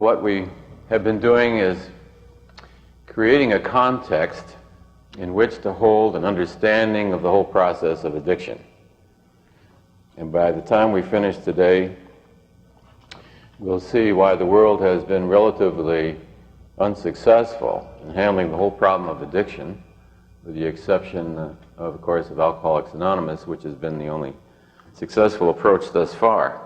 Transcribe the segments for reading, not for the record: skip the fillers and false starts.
What we have been doing is creating a context in which to hold an understanding of the whole process of addiction. And by the time we finish today, we'll see why the world has been relatively unsuccessful in handling the whole problem of addiction, with the exception, of course, of Alcoholics Anonymous, which has been the only successful approach thus far.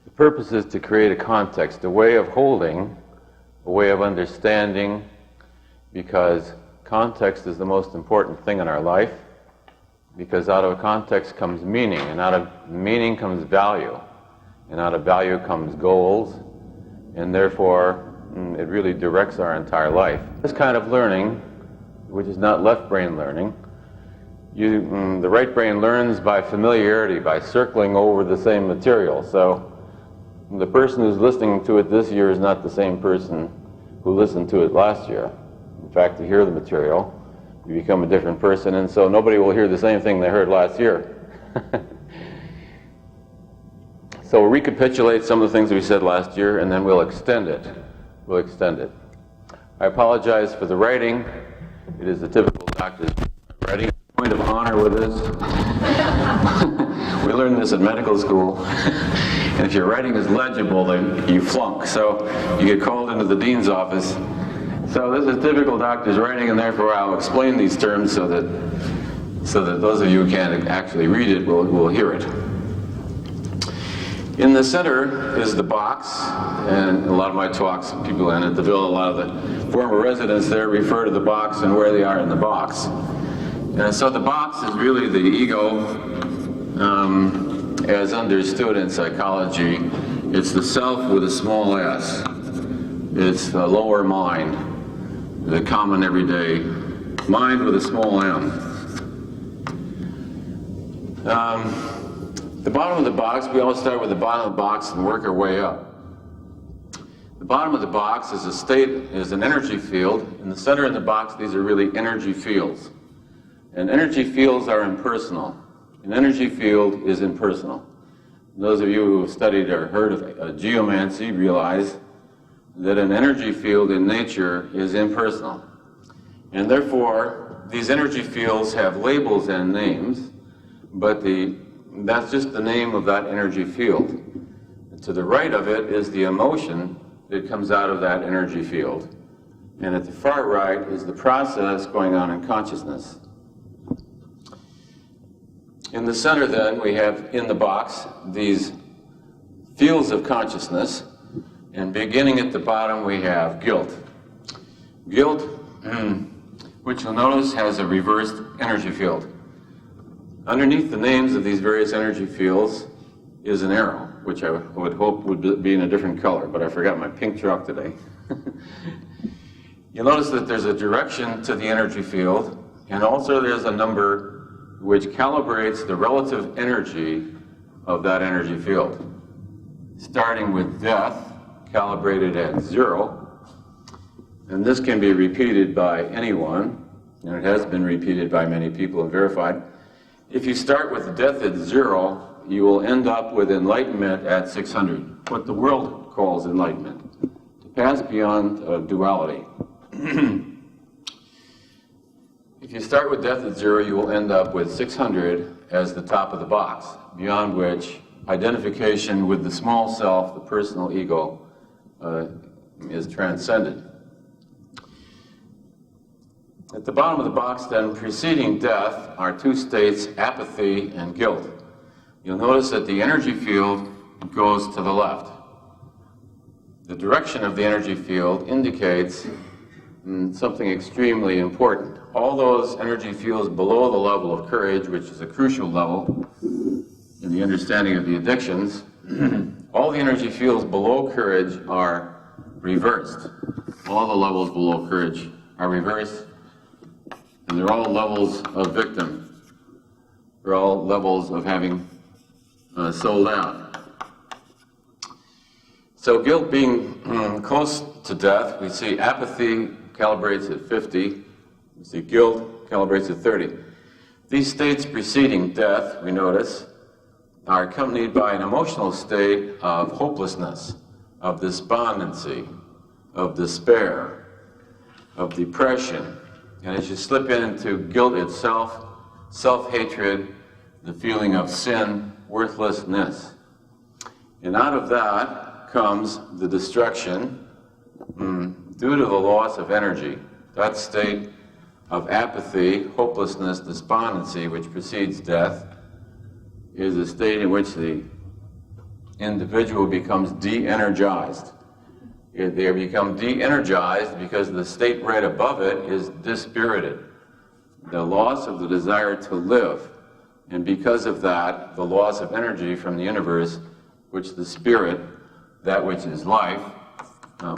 The purpose is to create a context, a way of holding, a way of understanding, because context is the most important thing in our life, because out of a context comes meaning, and out of meaning comes value, and out of value comes goals, and therefore it really directs our entire life. This kind of learning, which is not left brain learning, the right brain learns by familiarity, by circling over the same material. So the person who's listening to it this year is not the same person who listened to it last year. In fact, to hear the material, you become a different person, and so nobody will hear the same thing they heard last year. So we'll recapitulate some of the things we said last year, and then we'll extend it. We'll extend it. I apologize for the writing. It is the typical doctor's writing. Point of honor with this. We learned this in medical school. And if your writing is legible, then you flunk. So you get called into the dean's office. So this is typical doctor's writing, and therefore I'll explain these terms so that those of you who can't actually read it will hear it. In the center is the box, and a lot of my talks, people in it, a lot of the former residents there refer to the box and where they are in the box. And so the box is really the ego, as understood in psychology. It's the self with a small s. It's the lower mind, the common everyday mind with a small m. The bottom of the box, we always start with the bottom of the box and work our way up. The bottom of the box is an energy field. In the center of the box, these are really energy fields. And energy fields are impersonal. An energy field is impersonal. Those of you who have studied or heard of geomancy realize that an energy field in nature is impersonal. And therefore, these energy fields have labels and names, but that's just the name of that energy field. And to the right of it is the emotion that comes out of that energy field. And at the far right is the process going on in consciousness. In the center, then, we have in the box these fields of consciousness, and beginning at the bottom we have guilt. Guilt, which you'll notice has a reversed energy field. Underneath the names of these various energy fields is an arrow, which I would hope would be in a different color, but I forgot my pink chalk today. You'll notice that there's a direction to the energy field, and also there's a number which calibrates the relative energy of that energy field. Starting with death, calibrated at 0, and this can be repeated by anyone, and it has been repeated by many people and verified. If you start with death at 0, you will end up with enlightenment at 600, what the world calls enlightenment, to pass beyond duality. If you start with death at 0, you will end up with 600 as the top of the box, beyond which identification with the small self, the personal ego, is transcended. At the bottom of the box, then, preceding death, are two states, apathy and guilt. You'll notice that the energy field goes to the left. The direction of the energy field indicates something extremely important. All those energy fields below the level of courage, which is a crucial level in the understanding of the addictions, all the energy fields below courage are reversed. All the levels below courage are reversed, and they're all levels of victim. They're all levels of having sold out. So guilt being close to death, we see apathy calibrates at 50. We see guilt calibrates at 30. These states preceding death, we notice, are accompanied by an emotional state of hopelessness, of despondency, of despair, of depression. And as you slip into guilt itself, self-hatred, the feeling of sin, worthlessness. And out of that comes the destruction due to the loss of energy. That state of apathy, hopelessness, despondency, which precedes death, is a state in which the individual becomes de-energized. They become de-energized because the state right above it is dispirited. The loss of the desire to live. And because of that, the loss of energy from the universe, which the spirit, that which is life,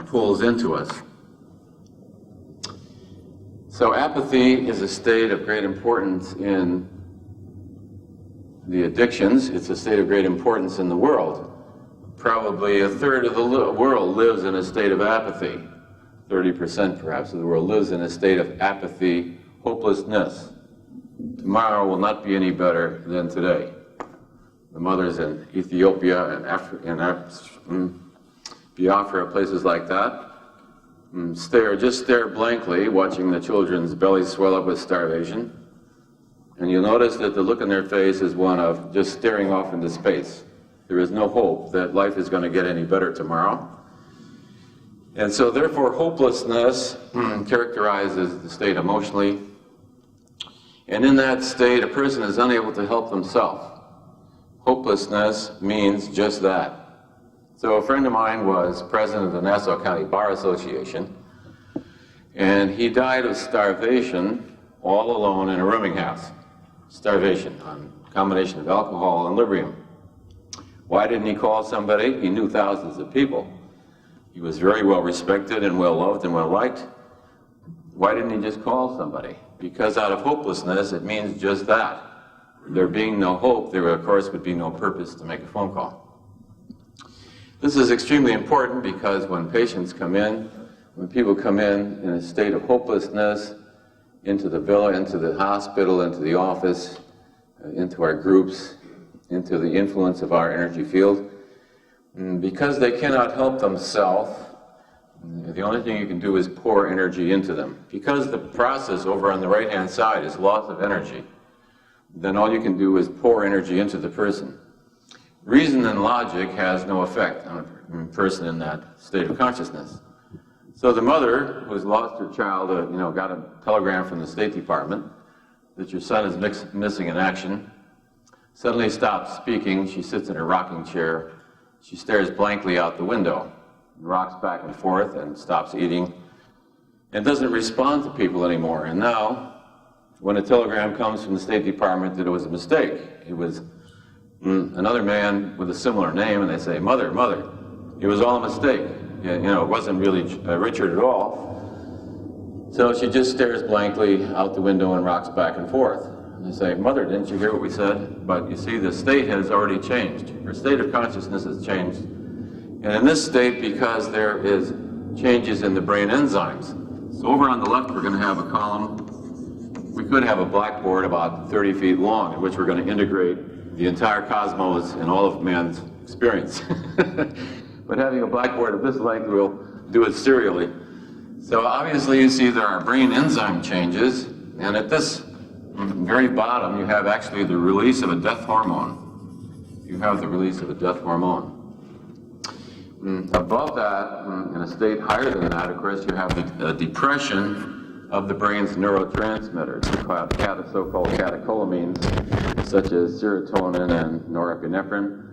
pulls into us. So apathy is a state of great importance in the addictions. It's a state of great importance in the world. Probably a third of the world lives in a state of apathy. 30% perhaps of the world lives in a state of apathy, hopelessness. Tomorrow will not be any better than today. The mothers in Ethiopia and Biafra, places like that, just stare blankly, watching the children's bellies swell up with starvation. And you'll notice that the look in their face is one of just staring off into space. There is no hope that life is going to get any better tomorrow. And so therefore hopelessness characterizes the state emotionally. And in that state, a person is unable to help themselves. Hopelessness means just that. So a friend of mine was president of the Nassau County Bar Association, and he died of starvation all alone in a rooming house. Starvation on a combination of alcohol and Librium. Why didn't he call somebody? He knew thousands of people. He was very well respected and well loved and well liked. Why didn't he just call somebody? Because out of hopelessness, it means just that. There being no hope, there of course would be no purpose to make a phone call. This is extremely important because when patients come in, when people come in a state of hopelessness, into the villa, into the hospital, into the office, into our groups, into the influence of our energy field, because they cannot help themselves, the only thing you can do is pour energy into them. Because the process over on the right-hand side is loss of energy, then all you can do is pour energy into the person. Reason and logic has no effect on a person in that state of consciousness. So the mother who's lost her child, got a telegram from the State Department that your son is missing in action, suddenly stops speaking. She sits in her rocking chair. She stares blankly out the window, rocks back and forth and stops eating, and doesn't respond to people anymore. And now, when a telegram comes from the State Department that it was a mistake, it was another man with a similar name, and they say, "Mother, mother, it was all a mistake. It wasn't really Richard at all." So she just stares blankly out the window and rocks back and forth. And they say, "Mother, didn't you hear what we said?" But you see, the state has already changed. Her state of consciousness has changed. And in this state, because there is changes in the brain enzymes. So over on the left, we're going to have a column. We could have a blackboard about 30 feet long in which we're going to integrate the entire cosmos and all of man's experience. But having a blackboard of this length, we'll do it serially. So obviously you see there are brain enzyme changes, and at this very bottom you have actually the release of a death hormone. You have the release of a death hormone. Above that, in a state higher than that, of course, you have the depression of the brain's neurotransmitters, so-called catecholamines, such as serotonin and norepinephrine.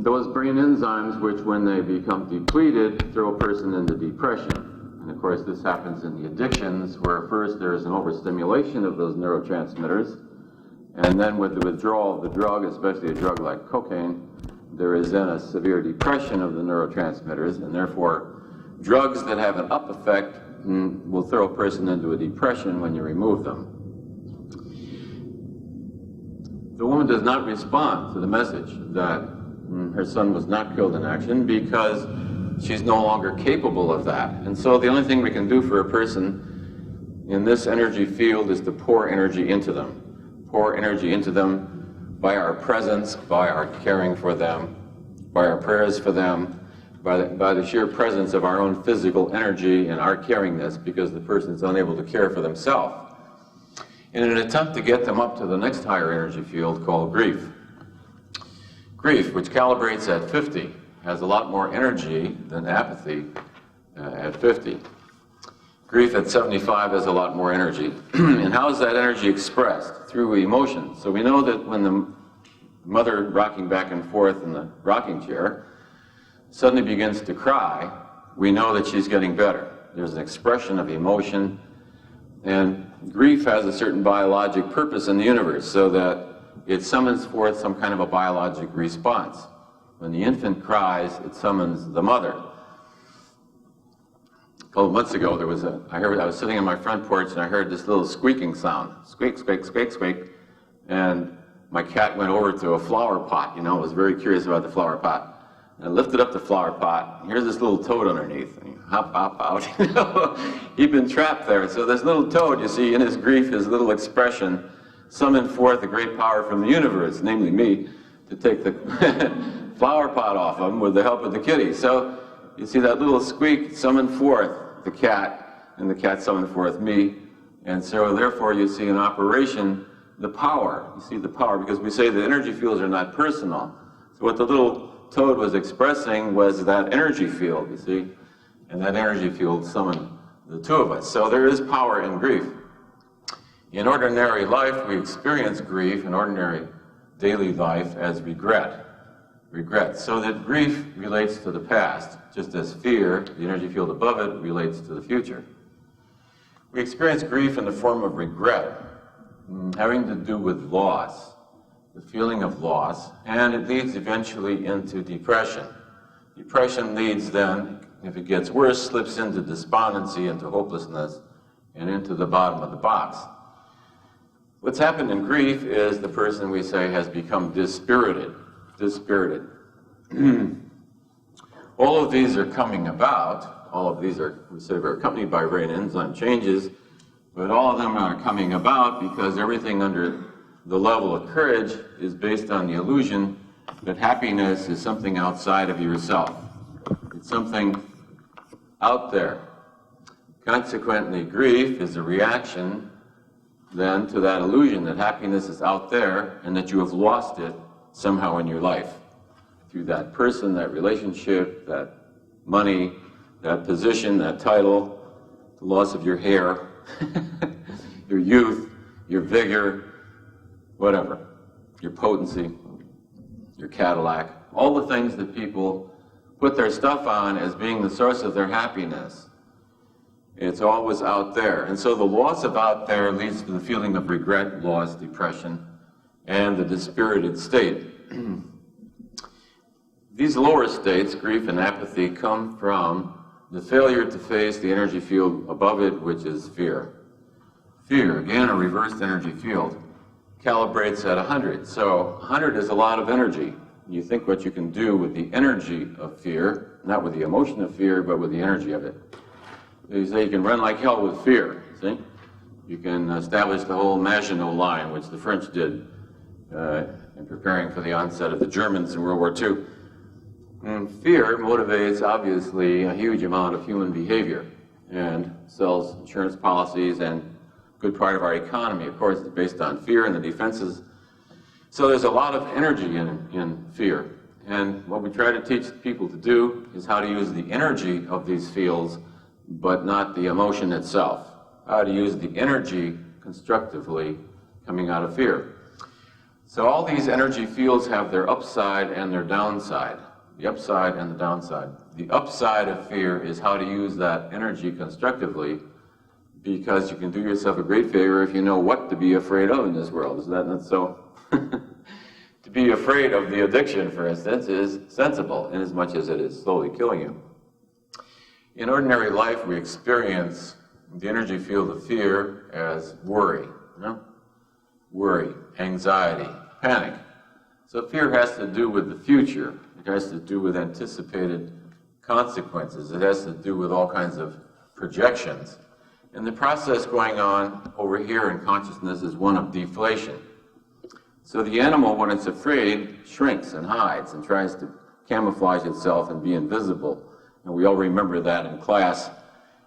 Those brain enzymes, which when they become depleted, throw a person into depression. And of course, this happens in the addictions, where first there is an overstimulation of those neurotransmitters, and then with the withdrawal of the drug, especially a drug like cocaine, there is then a severe depression of the neurotransmitters, and therefore drugs that have an up effect will throw a person into a depression when you remove them. The woman does not respond to the message that her son was not killed in action because she's no longer capable of that. And so the only thing we can do for a person in this energy field is to pour energy into them. Pour energy into them by our presence, by our caring for them, by our prayers for them, by the sheer presence of our own physical energy and our caringness, because the person is unable to care for themselves, in an attempt to get them up to the next higher energy field called grief. Grief, which calibrates at 50, has a lot more energy than apathy at 50. Grief at 75 has a lot more energy. And how is that energy expressed? Through emotion. So we know that when the mother rocking back and forth in the rocking chair suddenly begins to cry, we know that she's getting better. There's an expression of emotion, and grief has a certain biologic purpose in the universe, so that it summons forth some kind of a biologic response. When the infant cries, it summons the mother. A couple of months ago, I was sitting on my front porch and I heard this little squeaking sound. Squeak, squeak, squeak, squeak. And my cat went over to a flower pot, was very curious about the flower pot. And I lifted up the flower pot, and here's this little toad underneath. And hop out. He'd been trapped there. So this little toad, you see, in his grief, his little expression, summoned forth a great power from the universe, namely me, to take the flower pot off him with the help of the kitty. So you see that little squeak summoned forth the cat, and the cat summoned forth me. And so therefore you see in operation the power. You see the power, because we say the energy fields are not personal. So what the little toad was expressing was that energy field, you see, and that energy field summoned the two of us. So there is power in grief. In ordinary life, we experience grief in ordinary daily life as regret. So that grief relates to the past, just as fear, the energy field above it, relates to the future. We experience grief in the form of regret, having to do with loss, the feeling of loss, and it leads eventually into depression. Depression leads then, if it gets worse, slips into despondency, into hopelessness, and into the bottom of the box. What's happened in grief is the person, we say, has become dispirited. All of these are coming about. All of these are, we say, are accompanied by rate and enzyme changes, but all of them are coming about because everything under the level of courage is based on the illusion that happiness is something outside of yourself. It's something out there. Consequently, grief is a reaction then to that illusion that happiness is out there and that you have lost it somehow in your life. Through that person, that relationship, that money, that position, that title, the loss of your hair, your youth, your vigor, whatever, your potency, your Cadillac, all the things that people put their stuff on as being the source of their happiness. It's always out there. And so the loss of out there leads to the feeling of regret, loss, depression, and the dispirited state. These lower states, grief and apathy, come from the failure to face the energy field above it, which is fear. Fear, again, a reversed energy field, calibrates at 100. So 100 is a lot of energy. You think what you can do with the energy of fear, not with the emotion of fear, but with the energy of it. You say you can run like hell with fear, see? You can establish the whole Maginot Line, which the French did in preparing for the onset of the Germans in World War II. And fear motivates, obviously, a huge amount of human behavior and sells insurance policies, and a good part of our economy, of course, is based on fear and the defenses. So there's a lot of energy in fear. And what we try to teach people to do is how to use the energy of these fields, but not the emotion itself. How to use the energy constructively coming out of fear. So all these energy fields have their upside and their downside. The upside and the downside. The upside of fear is how to use that energy constructively, because you can do yourself a great favor if you know what to be afraid of in this world. Is that not so? To be afraid of the addiction, for instance, is sensible, in as much as it is slowly killing you. In ordinary life, we experience the energy field of fear as worry. Worry, anxiety, panic. So fear has to do with the future. It has to do with anticipated consequences. It has to do with all kinds of projections. And the process going on over here in consciousness is one of deflation. So the animal, when it's afraid, shrinks and hides and tries to camouflage itself and be invisible. And we all remember that in class,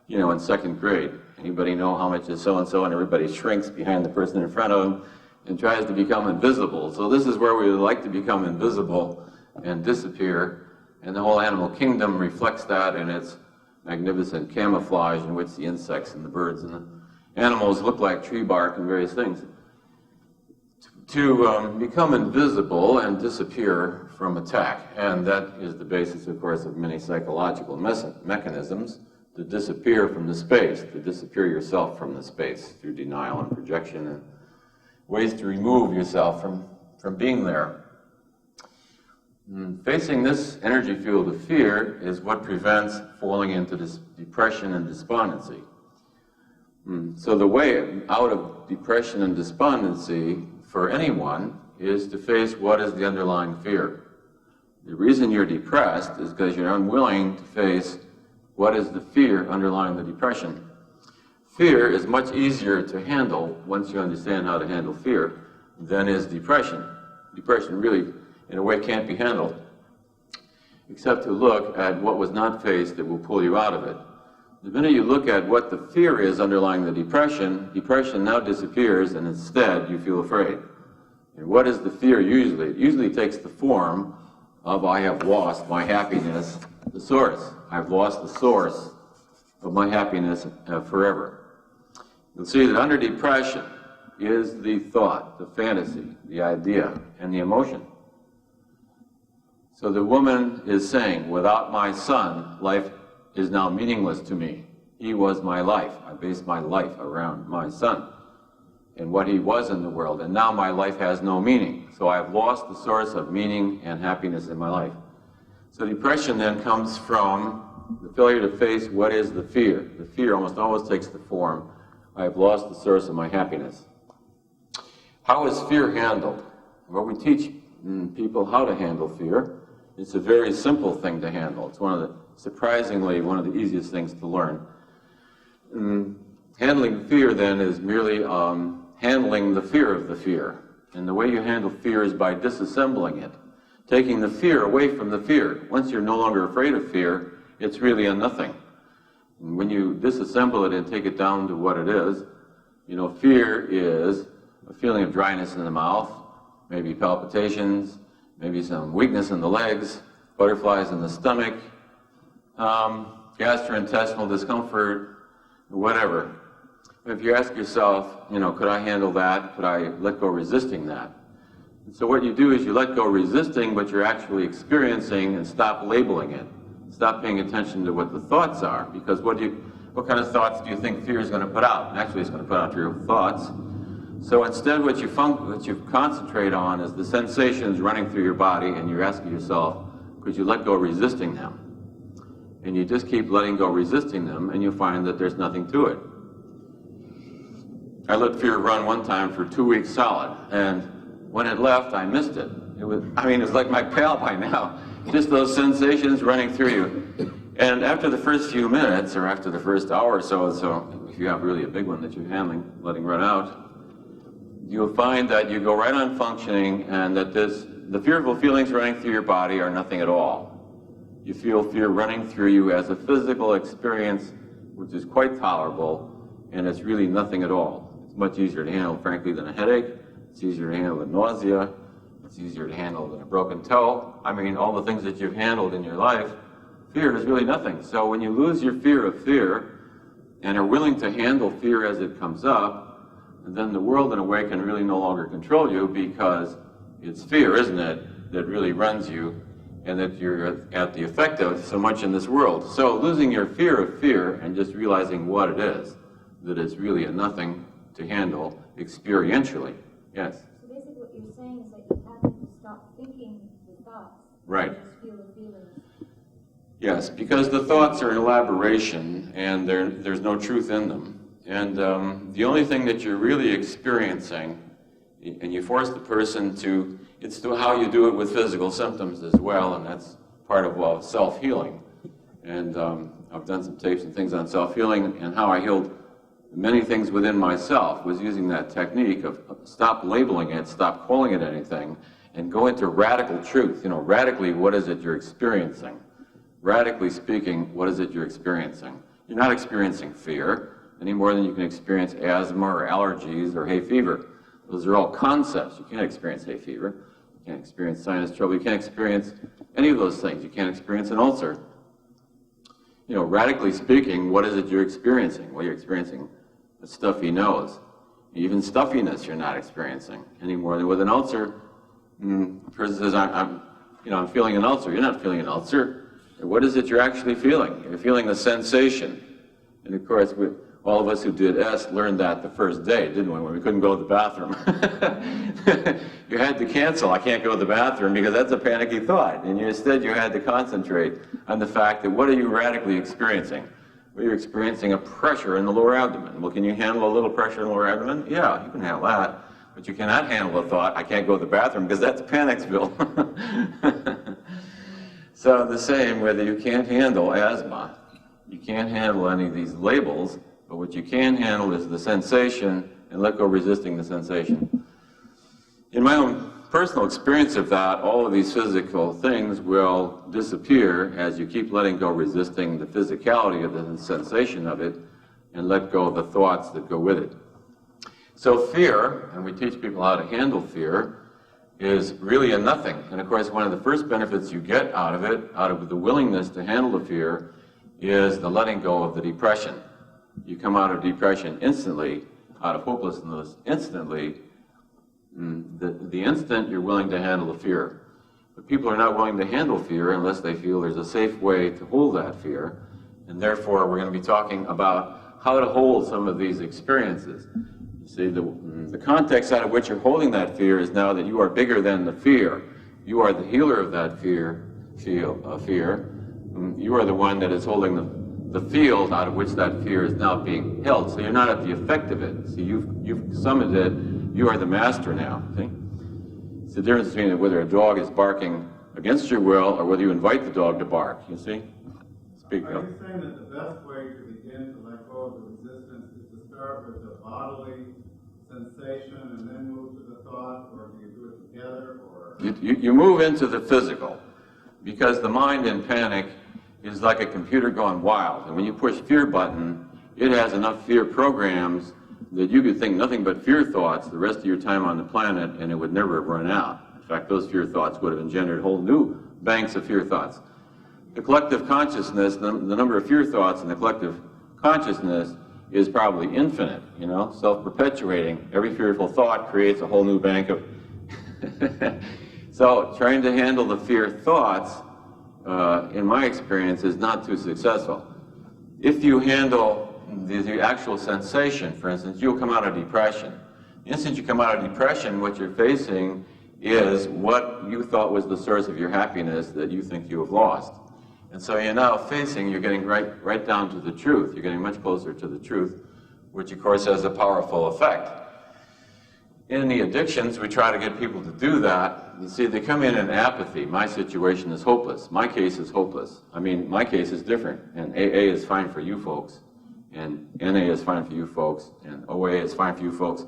you know, in second grade. Anybody know how much is so-and-so, and everybody shrinks behind the person in front of them and tries to become invisible. So this is where we would like to become invisible and disappear, and the whole animal kingdom reflects that in its magnificent camouflage in which the insects and the birds and the animals look like tree bark and various things. To become invisible and disappear from attack, and that is the basis, of course, of many psychological mechanisms, to disappear from the space, to disappear yourself from the space through denial and projection, and ways to remove yourself from being there. Facing this energy field of fear is what prevents falling into this depression and despondency. So the way out of depression and despondency for anyone is to face what is the underlying fear. The reason you're depressed is because you're unwilling to face what is the fear underlying the depression. Fear is much easier to handle once you understand how to handle fear than is depression. Depression really, in a way, can't be handled, except to look at what was not faced that will pull you out of it. The minute you look at what the fear is underlying the depression, depression now disappears, and instead you feel afraid. And what is the fear usually? It usually takes the form of I have lost my happiness, the source. I've lost the source of my happiness forever. You'll see that under depression is the thought, the fantasy, the idea, and the emotion. So the woman is saying, without my son, life is now meaningless to me. He was my life. I based my life around my son and what he was in the world, and now my life has no meaning. So I've lost the source of meaning and happiness in my life. So depression then comes from the failure to face what is the fear. The fear almost always takes the form, I've lost the source of my happiness. How is fear handled? Well, we teach people how to handle fear. It's a very simple thing to handle. It's surprisingly one of the easiest things to learn. Handling fear then is merely handling the fear of the fear. And the way you handle fear is by disassembling it, taking the fear away from the fear. Once you're no longer afraid of fear, it's really a nothing. And when you disassemble it and take it down to what it is, you know, fear is a feeling of dryness in the mouth, maybe palpitations, maybe some weakness in the legs, butterflies in the stomach, gastrointestinal discomfort, whatever. If you ask yourself, you know, could I handle that? Could I let go resisting that? And so what you do is you let go resisting what you're actually experiencing and stop labeling it. Stop paying attention to what the thoughts are, because what kind of thoughts do you think fear is going to put out? Actually, it's going to put out your thoughts. So instead what you concentrate on is the sensations running through your body, and you're asking yourself, could you let go resisting them? And you just keep letting go resisting them, and you find that there's nothing to it. I let fear run one time for 2 weeks solid, and when it left, I missed it. It was like my pal by now. Just those sensations running through you. And after the first few minutes, or after the first hour or so, if you have really a big one that you're handling, letting run out, you'll find that you go right on functioning, and that the fearful feelings running through your body are nothing at all. You feel fear running through you as a physical experience, which is quite tolerable, and it's really nothing at all. It's much easier to handle, frankly, than a headache. It's easier to handle than nausea. It's easier to handle than a broken toe. I mean, all the things that you've handled in your life, fear is really nothing. So when you lose your fear of fear and are willing to handle fear as it comes up, then the world in a way can really no longer control you, because it's fear, isn't it, that really runs you, and that you're at the effect of so much in this world. So losing your fear of fear and just realizing what it is, that it's really a nothing to handle experientially. Yes? So basically what you're saying is that you have to stop thinking the thoughts. Right. And just feel the feelings. Yes, because the thoughts are an elaboration, and there's no truth in them. And the only thing that you're really experiencing, and you force the person to, it's to how you do it with physical symptoms as well, and that's part of self-healing. And I've done some tapes and things on self-healing, and how I healed many things within myself was using that technique of stop labeling it, stop calling it anything, and go into radical truth. Radically, what is it you're experiencing? Radically speaking, what is it you're experiencing? You're not experiencing fear any more than you can experience asthma or allergies or hay fever. Those are all concepts. You can't experience hay fever. You can't experience sinus trouble. You can't experience any of those things. You can't experience an ulcer. Radically speaking, what is it you're experiencing? Well, you're experiencing a stuffy nose. Even stuffiness you're not experiencing any more than with an ulcer. A person says, I'm feeling an ulcer. You're not feeling an ulcer. What is it you're actually feeling? You're feeling a sensation. And of course, all of us who did S learned that the first day, didn't we, when we couldn't go to the bathroom. You had to cancel, I can't go to the bathroom, because that's a panicky thought. And instead you had to concentrate on the fact that what are you radically experiencing? Well, you're experiencing a pressure in the lower abdomen. Well, can you handle a little pressure in the lower abdomen? Yeah, you can handle that. But you cannot handle the thought, I can't go to the bathroom, because that's Panicsville. So the same, whether you can't handle asthma, you can't handle any of these labels, but what you can handle is the sensation, and let go resisting the sensation. In my own personal experience of that, all of these physical things will disappear as you keep letting go, resisting the physicality of the sensation of it, and let go of the thoughts that go with it. So fear, and we teach people how to handle fear, is really a nothing. And of course, one of the first benefits you get out of it, out of the willingness to handle the fear, is the letting go of the depression. You come out of depression instantly, out of hopelessness instantly, the instant you're willing to handle the fear. But people are not willing to handle fear unless they feel there's a safe way to hold that fear. And therefore, we're going to be talking about how to hold some of these experiences. You see, the context out of which you're holding that fear is now that you are bigger than the fear. You are the healer of that fear. You are the one that is holding the field out of which that fear is now being held. So you're not at the effect of it. See, you've summoned it. You are the master now. See? It's the difference between whether a dog is barking against your will or whether you invite the dog to bark. You see? Speak up. Are you saying that the best way to begin to let go of the resistance is to start with the bodily sensation and then move to the thought, or do you do it together? Or you move into the physical, because the mind in panic is like a computer gone wild. And when you push fear button, it has enough fear programs that you could think nothing but fear thoughts the rest of your time on the planet, and it would never have run out. In fact, those fear thoughts would have engendered whole new banks of fear thoughts. The collective consciousness, the number of fear thoughts in the collective consciousness is probably infinite, self-perpetuating. Every fearful thought creates a whole new bank of... So trying to handle the fear thoughts, in my experience, is not too successful. If you handle the actual sensation, for instance, you'll come out of depression. The instant you come out of depression, what you're facing is what you thought was the source of your happiness that you think you have lost. And so you're now you're getting right down to the truth. You're getting much closer to the truth, which of course has a powerful effect. In the addictions, we try to get people to do that. You see, they come in apathy. My situation is hopeless. My case is hopeless. I mean, my case is different. And AA is fine for you folks. And NA is fine for you folks. And OA is fine for you folks.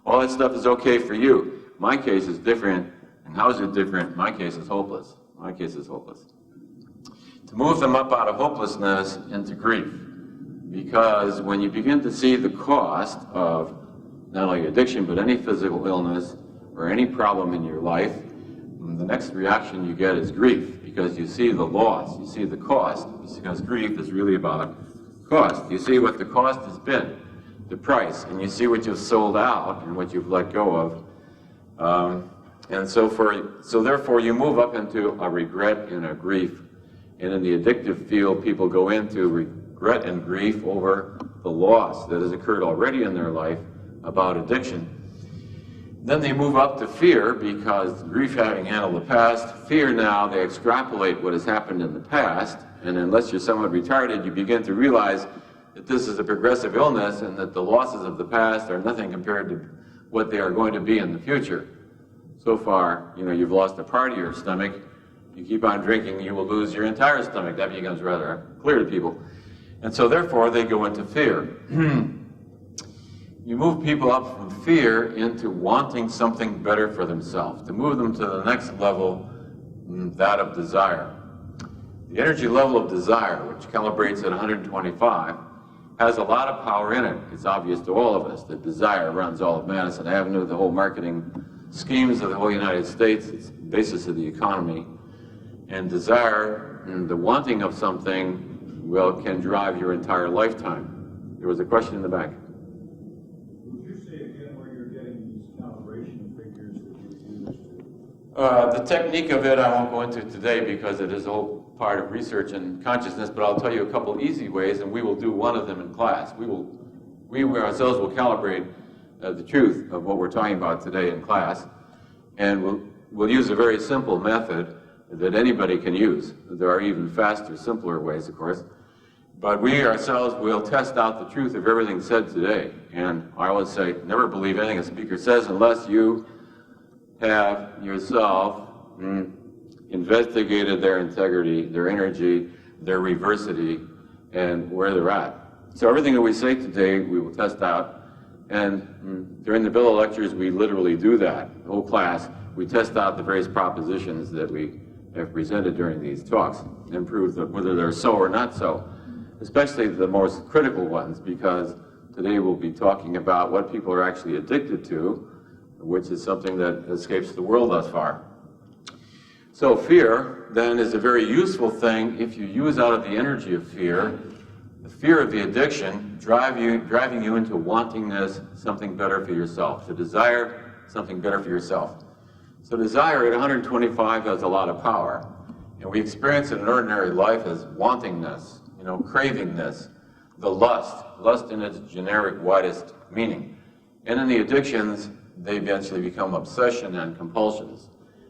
All that stuff is okay for you. My case is different. And how is it different? My case is hopeless. My case is hopeless. To move them up out of hopelessness into grief. Because when you begin to see the cost of not only addiction, but any physical illness or any problem in your life, the next reaction you get is grief, because you see the loss, you see the cost, because grief is really about cost. You see what the cost has been, the price, and you see what you've sold out and what you've let go of. And so therefore you move up into a regret and a grief. And in the addictive field, people go into regret and grief over the loss that has occurred already in their life about addiction. Then they move up to fear, because grief having handled the past, fear now, they extrapolate what has happened in the past, and unless you're somewhat retarded, you begin to realize that this is a progressive illness and that the losses of the past are nothing compared to what they are going to be in the future. So far, you've lost a part of your stomach. You keep on drinking, you will lose your entire stomach. That becomes rather clear to people. And so therefore, they go into fear. you move people up from fear into wanting something better for themselves, to move them to the next level, that of desire. The energy level of desire, which calibrates at 125, has a lot of power in it. It's obvious to all of us that desire runs all of Madison Avenue, the whole marketing schemes of the whole United States. It's the basis of the economy. And desire, the wanting of something, well, can drive your entire lifetime. There was a question in the back. Would you say again where you're getting these calibration figures that you use? The technique of it I won't go into today because it is a whole part of research and consciousness, but I'll tell you a couple easy ways, and we will do one of them in class. We ourselves will calibrate the truth of what we're talking about today in class, and we'll use a very simple method that anybody can use. There are even faster, simpler ways, of course, but we ourselves will test out the truth of everything said today. And I always say, never believe anything a speaker says unless you have yourself investigated their integrity, their energy, their reversity, and where they're at. So everything that we say today, we will test out. And during the Bill of Lectures, we literally do that. The whole class, we test out the various propositions that we have presented during these talks and prove that whether they're so or not so, especially the most critical ones, because today we'll be talking about what people are actually addicted to, which is something that escapes the world thus far. So fear, then, is a very useful thing if you use out of the energy of fear, the fear of the addiction, driving you into wanting something better for yourself, to desire something better for yourself. So desire at 125 has a lot of power, and we experience it in ordinary life as wantingness, cravingness, the lust in its generic, widest meaning. And in the addictions, they eventually become obsessions and compulsions,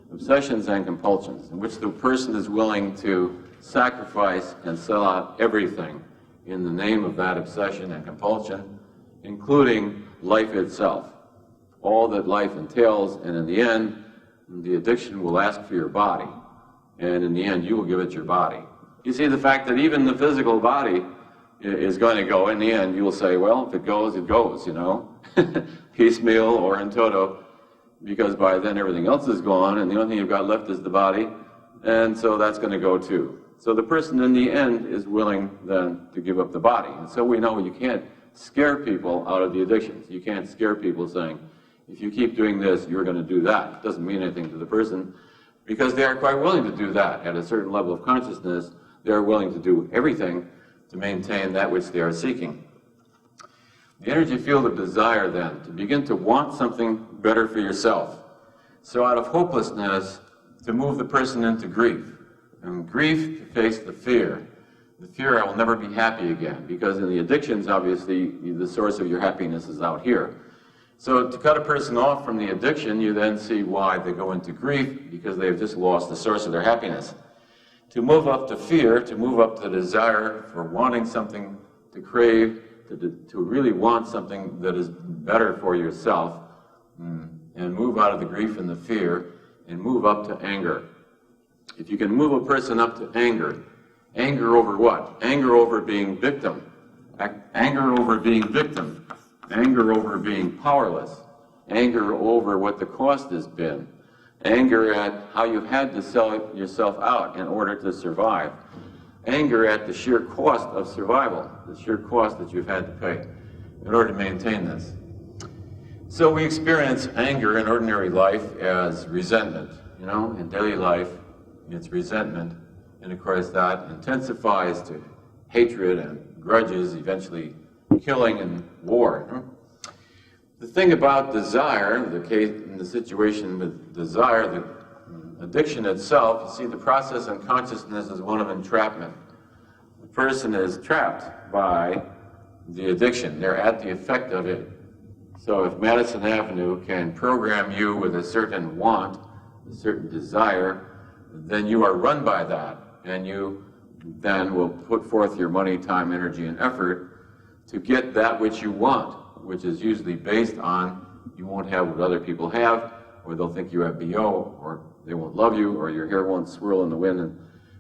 in which the person is willing to sacrifice and sell out everything in the name of that obsession and compulsion, including life itself, all that life entails, and in the end, the addiction will ask for your body, and in the end, you will give it your body. You see, the fact that even the physical body is going to go, in the end, you will say, well, if it goes, it goes, piecemeal or in toto, because by then everything else is gone, and the only thing you've got left is the body, and so that's going to go too. So the person in the end is willing then to give up the body. And so we know you can't scare people out of the addictions. You can't scare people saying, if you keep doing this, you're going to do that. It doesn't mean anything to the person, because they are quite willing to do that. At a certain level of consciousness, they are willing to do everything to maintain that which they are seeking. The energy field of desire, then, to begin to want something better for yourself. So out of hopelessness, to move the person into grief. And grief, to face the fear. The fear, I will never be happy again, because in the addictions, obviously, the source of your happiness is out here. So to cut a person off from the addiction, you then see why they go into grief, because they've just lost the source of their happiness. To move up to fear, to move up to desire for wanting something to crave, to really want something that is better for yourself, and move out of the grief and the fear, and move up to anger. If you can move a person up to anger over what? Anger over being victim. Anger over being victim. Anger over being powerless. Anger over what the cost has been. Anger at how you've had to sell yourself out in order to survive. Anger at the sheer cost of survival, the sheer cost that you've had to pay in order to maintain this. So we experience anger in ordinary life as resentment. In daily life, it's resentment, and of course that intensifies to hatred and grudges, eventually killing and war. The thing about desire, in the situation with desire, the addiction itself, you see the process in consciousness is one of entrapment. The person is trapped by the addiction. They're at the effect of it. So if Madison Avenue can program you with a certain want, a certain desire, then you are run by that, and you then will put forth your money, time, energy, and effort to get that which you want, which is usually based on you won't have what other people have, or they'll think you have BO, or they won't love you, or your hair won't swirl in the wind and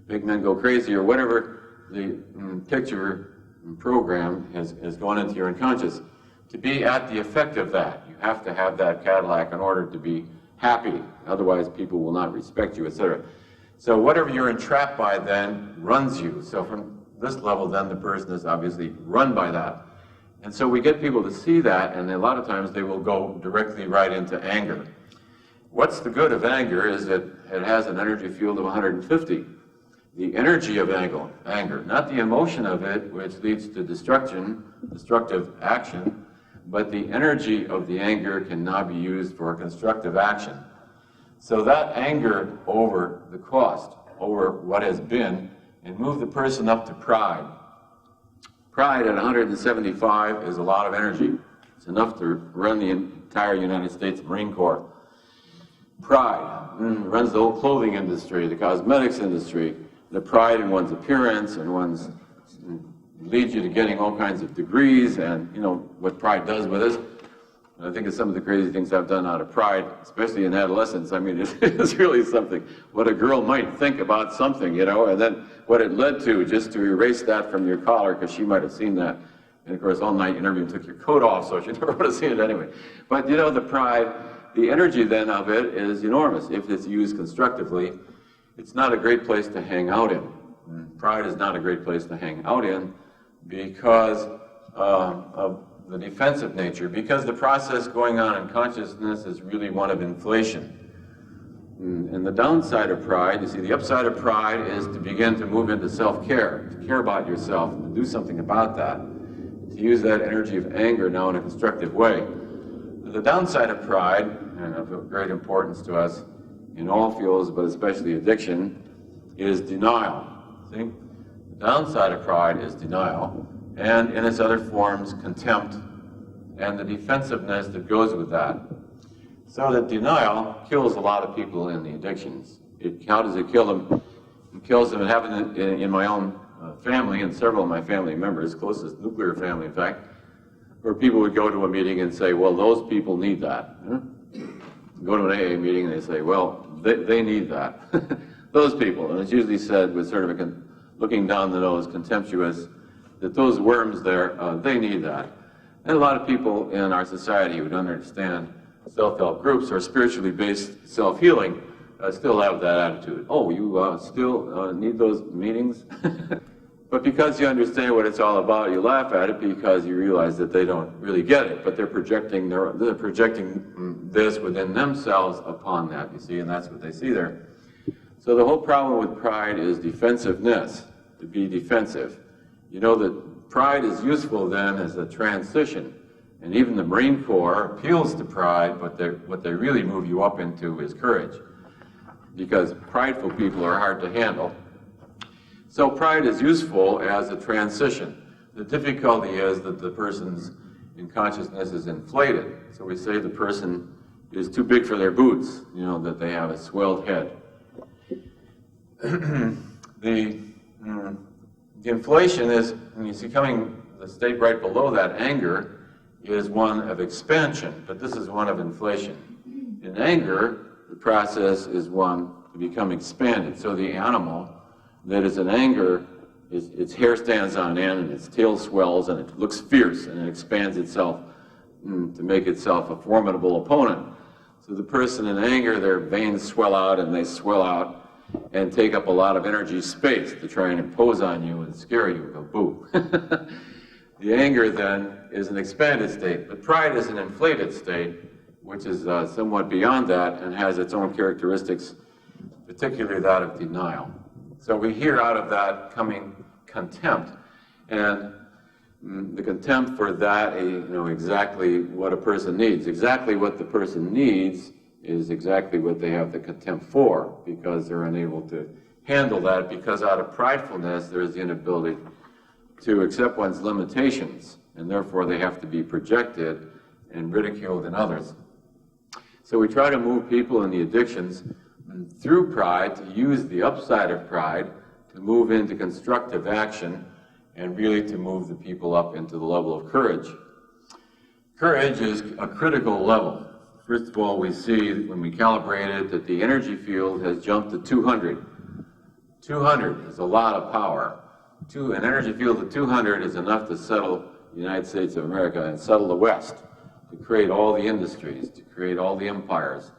make men go crazy, or whatever the picture and program has gone into your unconscious to be at the effect of that. You have to have that Cadillac in order to be happy. Otherwise, people will not respect you, etc. So whatever you're entrapped by then runs you. So from this level, then the person is obviously run by that. And so we get people to see that, and a lot of times they will go directly right into anger. What's the good of anger is that it has an energy field of 150. The energy of anger, not the emotion of it, which leads to destructive action, but the energy of the anger can now be used for constructive action. So that anger over the cost, over what has been, and move the person up to pride. Pride at 175 is a lot of energy. It's enough to run the entire United States Marine Corps. Pride runs the whole clothing industry, the cosmetics industry, the pride in one's appearance and one's leads you to getting all kinds of degrees, and you know what pride does with us. I think it's some of the crazy things I've done out of pride, especially in adolescence. I mean, it's really something. What a girl might think about something, you know, and then what it led to, just to erase that from your collar, because she might have seen that. And of course, all night you never even took your coat off, so she never would have seen it anyway. But you know, the pride, the energy then of it is enormous. If it's used constructively, it's not a great place to hang out in. Pride is not a great place to hang out in because of the defensive nature, because the process going on in consciousness is really one of inflation. And the downside of pride, you see, the upside of pride is to begin to move into self-care, to care about yourself, and to do something about that, to use that energy of anger now in a constructive way. The downside of pride, and of great importance to us in all fields, but especially addiction, is denial. See? The downside of pride is denial, and in its other forms, contempt, and the defensive-ness that goes with that. So that denial kills a lot of people in the addictions. How does it kill them? It kills them. It happened in my own family and several of my family members, closest nuclear family, in fact, where people would go to a meeting and say, well, those people need that. Go to an AA meeting and they say, well, they need that. Those people. And it's usually said with sort of a looking down the nose, contemptuous, that those worms there, they need that. And a lot of people in our society who don't understand self-help groups or spiritually based self-healing still have that attitude. Oh, you still need those meetings? But because you understand what it's all about, you laugh at it because you realize that they don't really get it. But they're projecting this within themselves upon that, you see, and that's what they see there. So the whole problem with pride is defensiveness, to be defensive. You know that pride is useful then as a transition. And even the Marine Corps appeals to pride, but what they really move you up into is courage. Because prideful people are hard to handle. So pride is useful as a transition. The difficulty is that the person's in consciousness is inflated. So we say the person is too big for their boots, you know, that they have a swelled head. The inflation is, when you see coming, the state right below that, anger, is one of expansion, but this is one of inflation. In anger, the process is one to become expanded. So the animal that is in anger, its hair stands on end and its tail swells and it looks fierce and it expands itself to make itself a formidable opponent. So the person in anger, their veins swell out and they swell out and take up a lot of energy space to try and impose on you and scare you. Go, boo. The anger then is an expanded state, but pride is an inflated state, which is somewhat beyond that and has its own characteristics, particularly that of denial. So we hear out of that coming contempt, and the contempt for that, you know, exactly what a person needs. Exactly what the person needs is exactly what they have the contempt for, because they're unable to handle that, because out of pridefulness there is the inability to accept one's limitations, and therefore they have to be projected and ridiculed in others. So we try to move people in the addictions through pride, to use the upside of pride to move into constructive action and really to move the people up into the level of courage. Courage is a critical level. First of all, we see when we calibrate it that the energy field has jumped to 200. 200 is a lot of power. An energy field of 200 is enough to settle the United States of America and settle the West, to create all the industries, to create all the empires,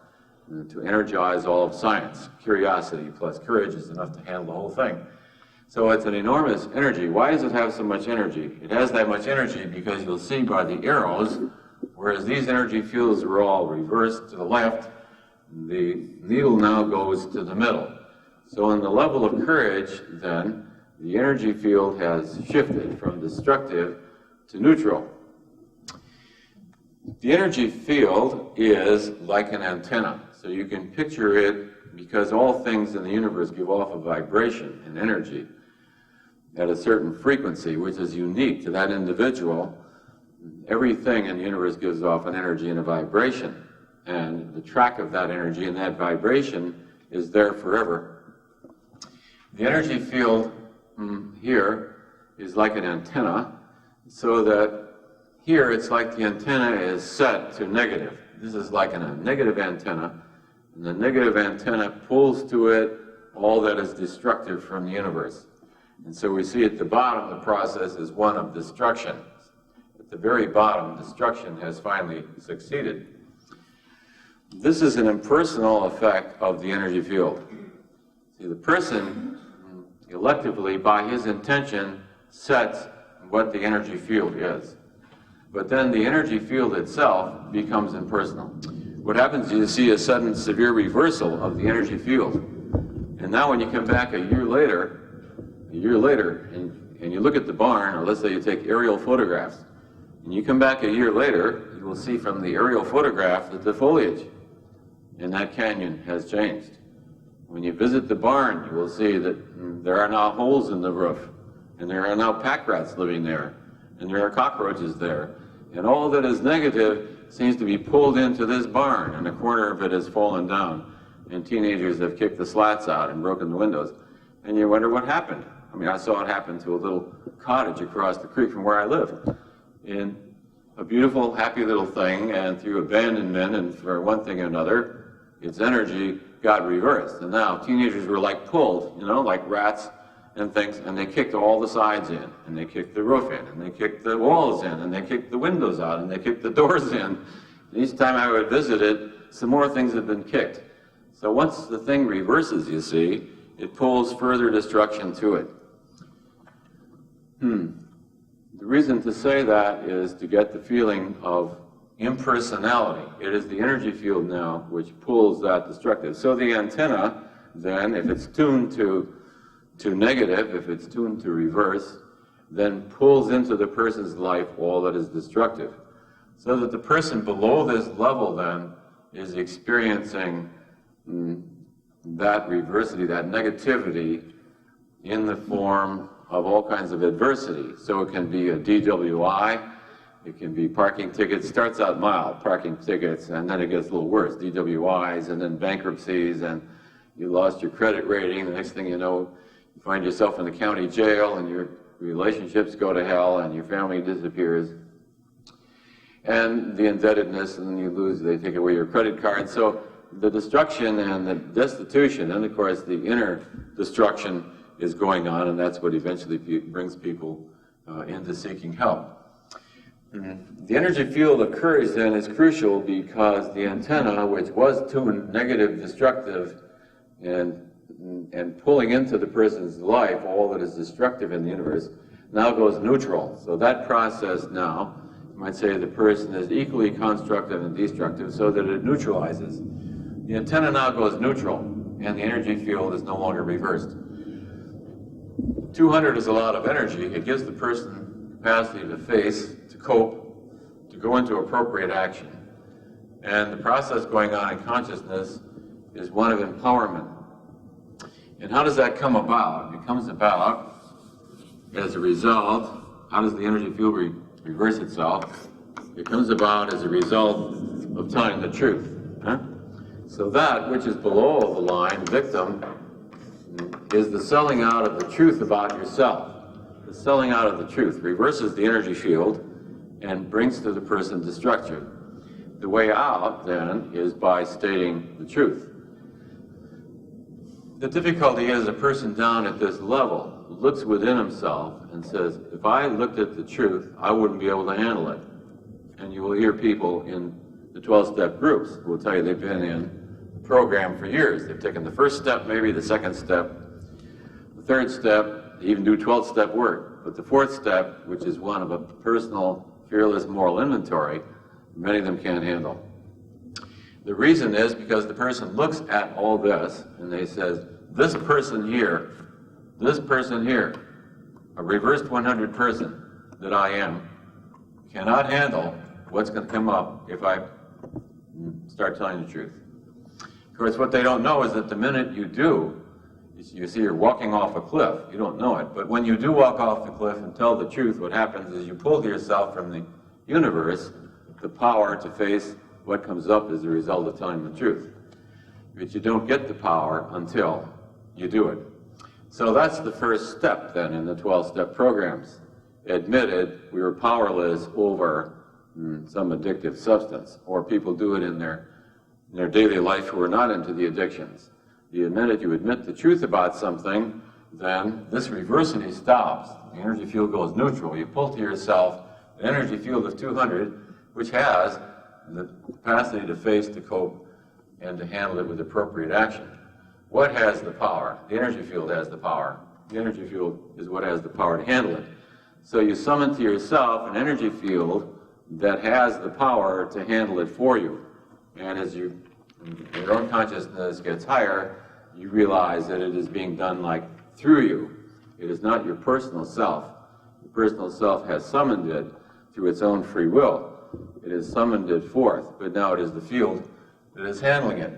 to energize all of science. Curiosity plus courage is enough to handle the whole thing. So it's an enormous energy. Why does it have so much energy? It has that much energy because you'll see by the arrows, whereas these energy fields are all reversed to the left, the needle now goes to the middle. So in the level of courage, then, the energy field has shifted from destructive to neutral. The energy field is like an antenna. So you can picture it because all things in the universe give off a vibration and energy at a certain frequency, which is unique to that individual. Everything in the universe gives off an energy and a vibration. And the track of that energy and that vibration is there forever. The energy field here is like an antenna, so that here it's like the antenna is set to negative. This is like a negative antenna, and the negative antenna pulls to it all that is destructive from the universe. And so we see at the bottom the process is one of destruction. At the very bottom, destruction has finally succeeded. This is an impersonal effect of the energy field. See, the person electively, by his intention, sets what the energy field is. But then the energy field itself becomes impersonal. What happens is you see a sudden severe reversal of the energy field. And now when you come back a year later, and you look at the barn, or let's say you take aerial photographs, and you come back a year later, you will see from the aerial photograph that the foliage in that canyon has changed. When you visit the barn, you will see that there are now holes in the roof, and there are now pack rats living there, and there are cockroaches there. And all that is negative seems to be pulled into this barn, and a corner of it has fallen down, and teenagers have kicked the slats out and broken the windows. And you wonder what happened. I mean, I saw it happen to a little cottage across the creek from where I live. In a beautiful, happy little thing, and through abandonment and for one thing or another, its energy got reversed. And now teenagers were like pulled, like rats and things, and they kicked all the sides in, and they kicked the roof in, and they kicked the walls in, and they kicked the windows out, and they kicked the doors in. And each time I would visit it, some more things had been kicked. So once the thing reverses, you see, it pulls further destruction to it. The reason to say that is to get the feeling of impersonality. It is the energy field now which pulls that destructive. So the antenna, then, if it's tuned to negative, if it's tuned to reverse, then pulls into the person's life all that is destructive. So that the person below this level, then, is experiencing that reversity, that negativity, in the form of all kinds of adversity. So it can be a DWI, it can be parking tickets, starts out mild, parking tickets, and then it gets a little worse, DWIs, and then bankruptcies, and you lost your credit rating. The next thing you know, you find yourself in the county jail, and your relationships go to hell, and your family disappears. And the indebtedness, and they take away your credit card. So the destruction and the destitution, and of course the inner destruction is going on, and that's what eventually brings people into seeking help. The energy field of courage then is crucial because the antenna, which was tuned negative, destructive, and pulling into the person's life all that is destructive in the universe, now goes neutral. So that process now, you might say the person is equally constructive and destructive so that it neutralizes. The antenna now goes neutral, and the energy field is no longer reversed. 200 is a lot of energy. It gives the person capacity to face, to cope, to go into appropriate action. And the process going on in consciousness is one of empowerment. And how does that come about? It comes about as a result. How does the energy field reverse itself? It comes about as a result of telling the truth. So that which is below the line, victim, is the selling out of the truth about yourself. The selling out of the truth reverses the energy field and brings to the person destruction. The way out, then, is by stating the truth. The difficulty is a person down at this level looks within himself and says, if I looked at the truth, I wouldn't be able to handle it. And you will hear people in the 12-step groups who will tell you they've been in the program for years. They've taken the first step, maybe the second step, the third step, they even do 12-step work. But the fourth step, which is one of a personal, fearless moral inventory, many of them can't handle. The reason is because the person looks at all this and they says, this person here, a reversed 100 person that I am, cannot handle what's going to come up if I start telling the truth. Of course, what they don't know is that the minute you do, you see you're walking off a cliff. You don't know it. But when you do walk off the cliff and tell the truth, what happens is you pull to yourself from the universe the power to face what comes up as a result of telling the truth. But you don't get the power until you do it. So that's the first step then in the 12-step programs. Admitted we were powerless over some addictive substance, or people do it in their daily life who are not into the addictions. The minute you admit the truth about something, then this reversity stops. The energy field goes neutral. You pull to yourself an energy field of 200, which has the capacity to face, to cope, and to handle it with appropriate action. What has the power? The energy field has the power. The energy field is what has the power to handle it. So you summon to yourself an energy field that has the power to handle it for you. And as your own consciousness gets higher, you realize that it is being done like through you. It is not your personal self. The personal self has summoned it through its own free will. It has summoned it forth, but now it is the field that is handling it.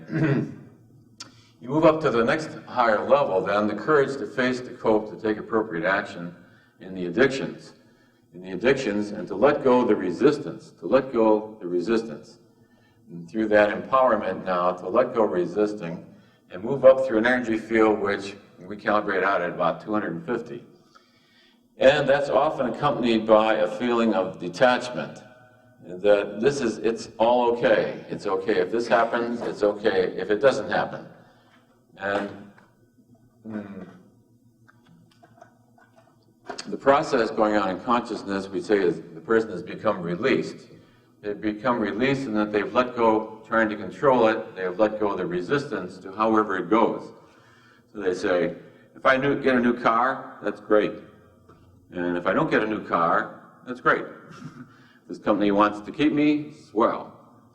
You move up to the next higher level then, the courage to face, to cope, to take appropriate action in the addictions. And to let go the resistance, And through that empowerment now, to let go resisting and move up through an energy field which we calibrate out at about 250. And that's often accompanied by a feeling of detachment. That it's all okay. It's okay if this happens, it's okay if it doesn't happen. And the process going on in consciousness, we say, is the person has become released. They've become released in that they've let go trying to control it. They've let go of the resistance to however it goes. So they say, if I get a new car, that's great. And if I don't get a new car, that's great. This company wants to keep me, swell.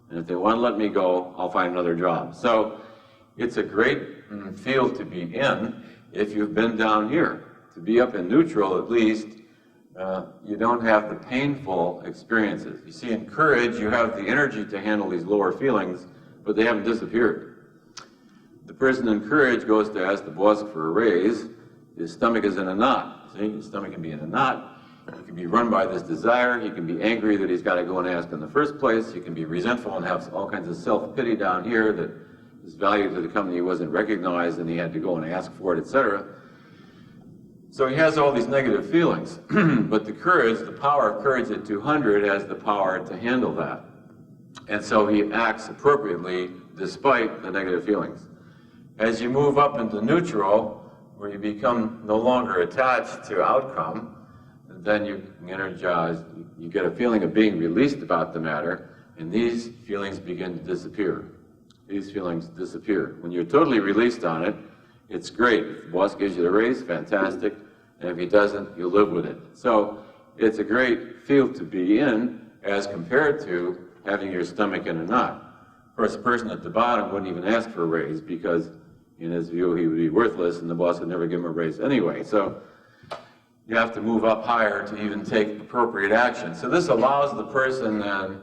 And if they want to let me go, I'll find another job. So it's a great field to be in if you've been down here. To be up in neutral, at least, you don't have the painful experiences. You see, in courage, you have the energy to handle these lower feelings, but they haven't disappeared. The person in courage goes to ask the boss for a raise. His stomach is in a knot. See, his stomach can be in a knot. He can be run by this desire. He can be angry that he's got to go and ask in the first place. He can be resentful and have all kinds of self-pity down here that his value to the company wasn't recognized and he had to go and ask for it, etc. So he has all these negative feelings. But the courage, the power of courage at 200 has the power to handle that. And so he acts appropriately despite the negative feelings. As you move up into neutral, where you become no longer attached to outcome, then you energize, you get a feeling of being released about the matter, and these feelings begin to disappear. These feelings disappear. When you're totally released on it, it's great. If the boss gives you the raise, fantastic. And if he doesn't, you live with it. So it's a great field to be in as compared to having your stomach in a knot. Of course, the person at the bottom wouldn't even ask for a raise because in his view he would be worthless and the boss would never give him a raise anyway. So you have to move up higher to even take appropriate action. So this allows the person then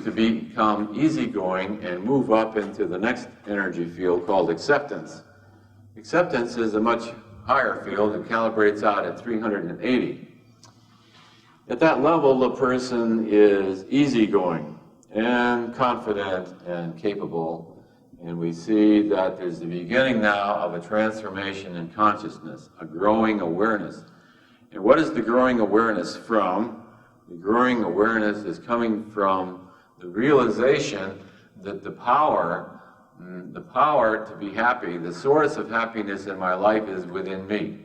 to become easygoing and move up into the next energy field called acceptance. Acceptance is a much higher field and calibrates out at 380. At that level, the person is easygoing and confident and capable. And we see that there's the beginning now of a transformation in consciousness, a growing awareness. And what is the growing awareness from? The growing awareness is coming from the realization that the power The power to be happy, the source of happiness in my life is within me.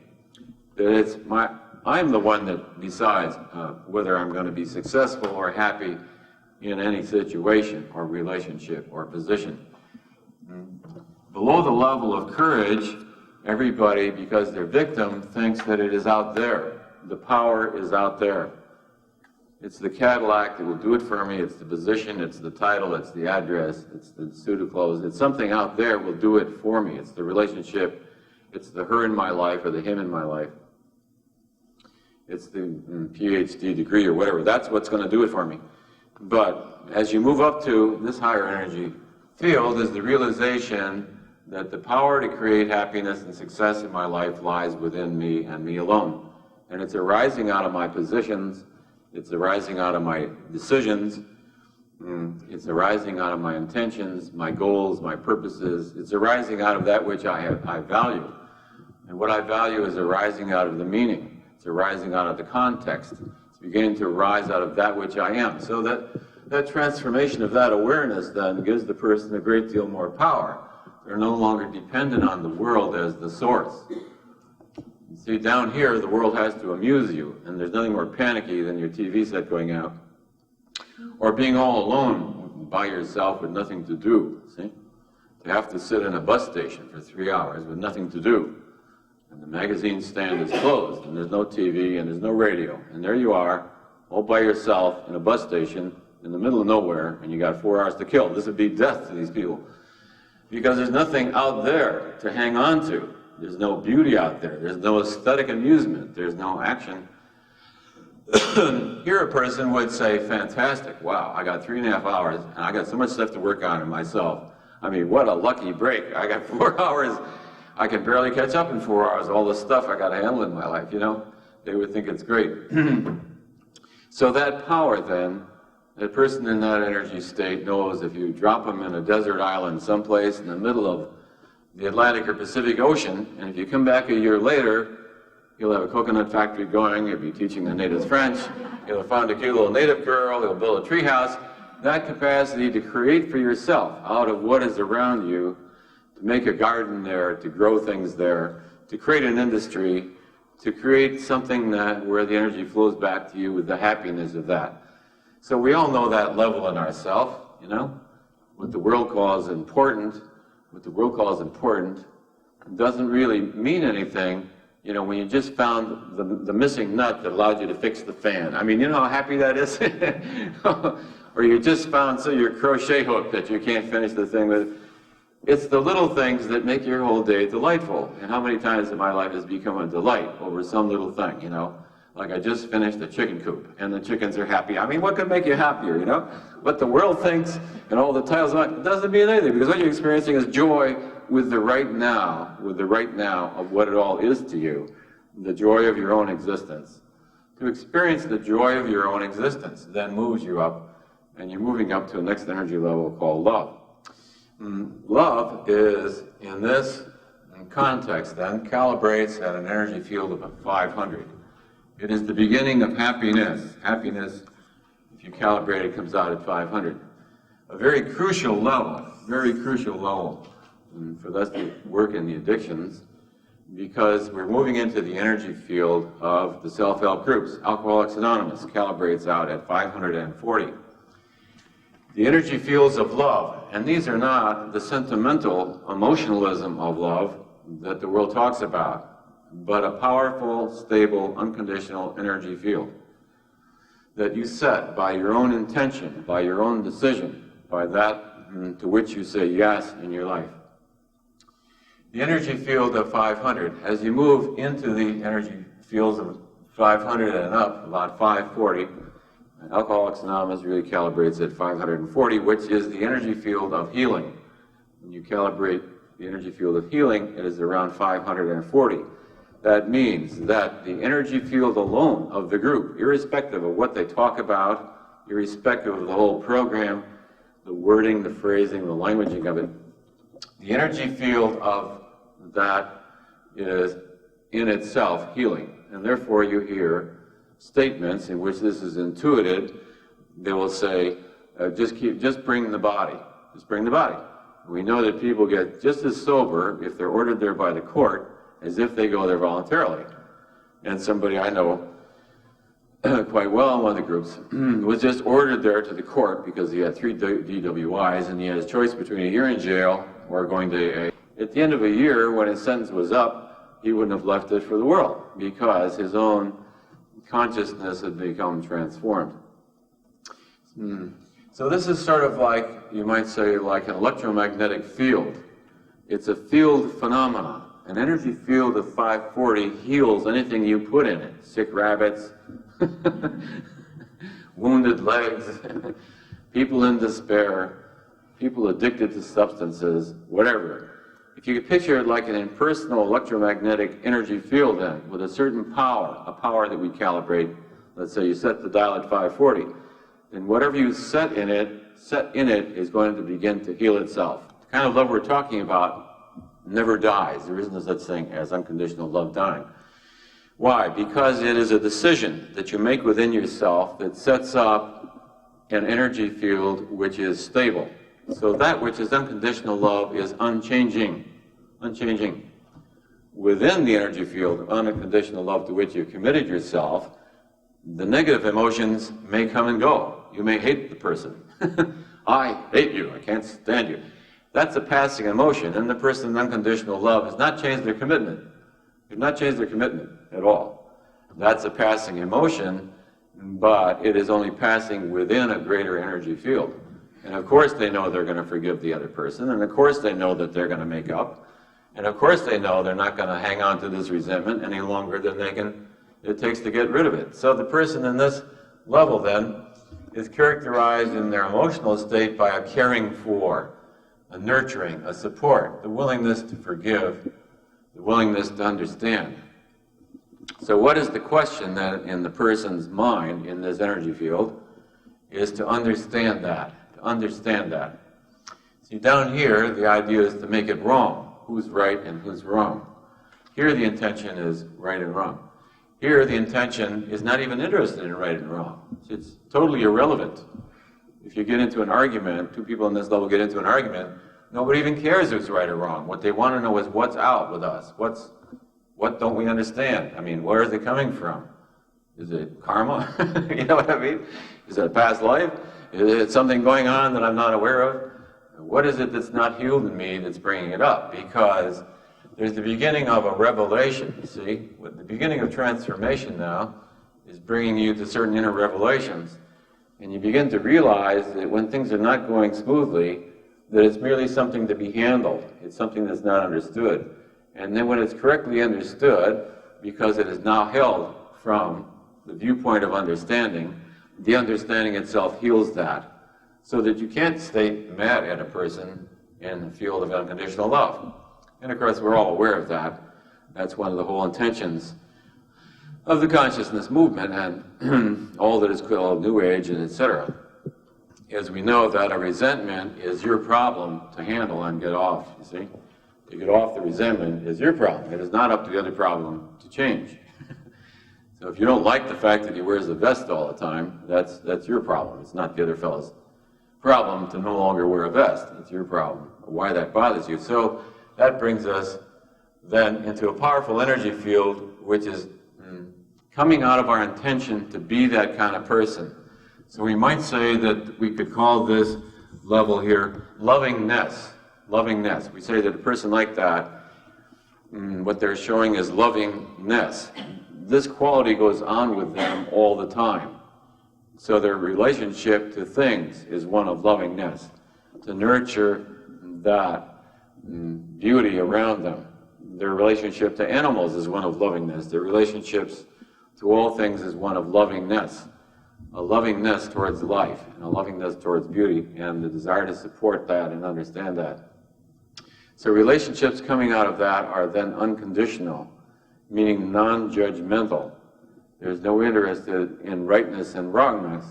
That I'm the one that decides whether I'm going to be successful or happy in any situation or relationship or position. Below the level of courage, everybody, because they're victim, thinks that it is out there. The power is out there. It's the Cadillac that will do it for me. It's the position, it's the title, it's the address, it's the suit of clothes. It's something out there will do it for me. It's the relationship. It's the her in my life or the him in my life. It's the PhD degree or whatever. That's what's going to do it for me. But as you move up to this higher energy field is the realization that the power to create happiness and success in my life lies within me and me alone. And it's arising out of my positions. It's arising out of my decisions. It's arising out of my intentions, my goals, my purposes. It's arising out of that which I value. And what I value is arising out of the meaning. It's arising out of the context. It's beginning to arise out of that which I am. So that transformation of that awareness then gives the person a great deal more power. They're no longer dependent on the world as the source. See, down here, the world has to amuse you, and there's nothing more panicky than your TV set going out, or being all alone by yourself with nothing to do, see? To have to sit in a bus station for 3 hours with nothing to do, and the magazine stand is closed, and there's no TV, and there's no radio, and there you are, all by yourself in a bus station in the middle of nowhere, and you got 4 hours to kill. This would be death to these people, because there's nothing out there to hang on to. There's no beauty out there. There's no aesthetic amusement. There's no action. Here a person would say, fantastic, wow, I got 3.5 hours, and I got so much stuff to work on in myself. I mean, what a lucky break. I got 4 hours. I can barely catch up in 4 hours, all the stuff I got to handle in my life, you know? They would think it's great. So that power then, that person in that energy state knows if you drop them in a desert island someplace in the middle of the Atlantic or Pacific Ocean, and if you come back a year later, he'll have a coconut factory going, he'll be teaching the natives French, he'll have found a cute little native girl, he'll build a tree house. That capacity to create for yourself out of what is around you, to make a garden there, to grow things there, to create an industry, to create something where the energy flows back to you with the happiness of that. So we all know that level in ourselves, you know? What the world calls important, doesn't really mean anything, you know, when you just found the missing nut that allowed you to fix the fan. I mean, you know how happy that is? Or you just found your crochet hook that you can't finish the thing with. It's the little things that make your whole day delightful. And how many times in my life has become a delight over some little thing, you know? Like I just finished a chicken coop, and the chickens are happy. I mean, what could make you happier, you know? What the world thinks, and all the titles, it doesn't mean anything, because what you're experiencing is joy with the right now, of what it all is to you, the joy of your own existence. To experience the joy of your own existence then moves you up, and you're moving up to the next energy level called love. Love is, in this context then, calibrates at an energy field of 500. It is the beginning of happiness. Happiness, if you calibrate it, comes out at 500. A very crucial level for us to work in the addictions, because we're moving into the energy field of the self-help groups. Alcoholics Anonymous calibrates out at 540. The energy fields of love, and these are not the sentimental emotionalism of love that the world talks about, but a powerful, stable, unconditional energy field that you set by your own intention, by your own decision, by that to which you say yes in your life. The energy field of 500, as you move into the energy fields of 500 and up, about 540, Alcoholics Anonymous really calibrates at 540, which is the energy field of healing. When you calibrate the energy field of healing, it is around 540. That means that the energy field alone of the group, irrespective of what they talk about, irrespective of the whole program, the wording, the phrasing, the languaging of it, the energy field of that is in itself healing. And therefore you hear statements in which this is intuited. They will say, just bring the body. Just bring the body. we know that people get just as sober if they're ordered there by the court as if they go there voluntarily. And somebody I know quite well in one of the groups was just ordered there to the court because he had 3 DWIs and he had his choice between a year in jail or going to AA. At the end of a year, when his sentence was up, he wouldn't have left it for the world because his own consciousness had become transformed. So this is sort of like, you might say, like an electromagnetic field. It's a field phenomenon. An energy field of 540 heals anything you put in it. Sick rabbits, wounded legs, people in despair, people addicted to substances, whatever. If you could picture it like an impersonal electromagnetic energy field then, with a certain power, a power that we calibrate, let's say you set the dial at 540, then whatever you set in it is going to begin to heal itself. The kind of love we're talking about never dies. There isn't such thing as unconditional love dying. Why? Because it is a decision that you make within yourself that sets up an energy field which is stable. So that which is unconditional love is unchanging. Unchanging. Within the energy field of unconditional love to which you've committed yourself, the negative emotions may come and go. You may hate the person. I hate you. I can't stand you. That's a passing emotion, and the person in unconditional love has not changed their commitment. They've not changed their commitment at all. That's a passing emotion, but it is only passing within a greater energy field. And of course they know they're going to forgive the other person, and of course they know that they're going to make up, and of course they know they're not going to hang on to this resentment any longer than it takes to get rid of it. So the person in this level then is characterized in their emotional state by a caring for, a nurturing, a support, the willingness to forgive, the willingness to understand. So what is the question that in the person's mind in this energy field is to understand that, See, down here, the idea is to make it wrong. Who's right and who's wrong. Here the intention is right and wrong. Here the intention is not even interested in right and wrong. It's totally irrelevant. If you get into an argument, 2 people on this level get into an argument, nobody even cares who's right or wrong. What they want to know is what's out with us. What don't we understand? I mean, where is it coming from? Is it karma? You know what I mean? Is it a past life? Is it something going on that I'm not aware of? What is it that's not healed in me that's bringing it up? Because there's the beginning of a revelation, you see? The beginning of transformation now is bringing you to certain inner revelations. And you begin to realize that when things are not going smoothly, that it's merely something to be handled. It's something that's not understood. And then when it's correctly understood, because it is now held from the viewpoint of understanding, the understanding itself heals that. So that you can't stay mad at a person in the field of unconditional love. And of course, we're all aware of that. That's one of the whole intentions of the consciousness movement and all that is called New Age and etc. Is we know that a resentment is your problem to handle and get off, you see. To get off the resentment is your problem. It is not up to the other problem to change. So if you don't like the fact that he wears a vest all the time, that's your problem. It's not the other fellow's problem to no longer wear a vest. It's your problem, why that bothers you. So that brings us then into a powerful energy field which is coming out of our intention to be that kind of person. So we might say that we could call this level here lovingness. Lovingness. We say that a person like that, what they're showing is lovingness. This quality goes on with them all the time. So their relationship to things is one of lovingness, to nurture that beauty around them. Their relationship to animals is one of lovingness. Their relationships to all things is one of lovingness. A lovingness towards life, and a lovingness towards beauty, and the desire to support that and understand that. So relationships coming out of that are then unconditional, meaning non-judgmental. There's no interest in rightness and wrongness.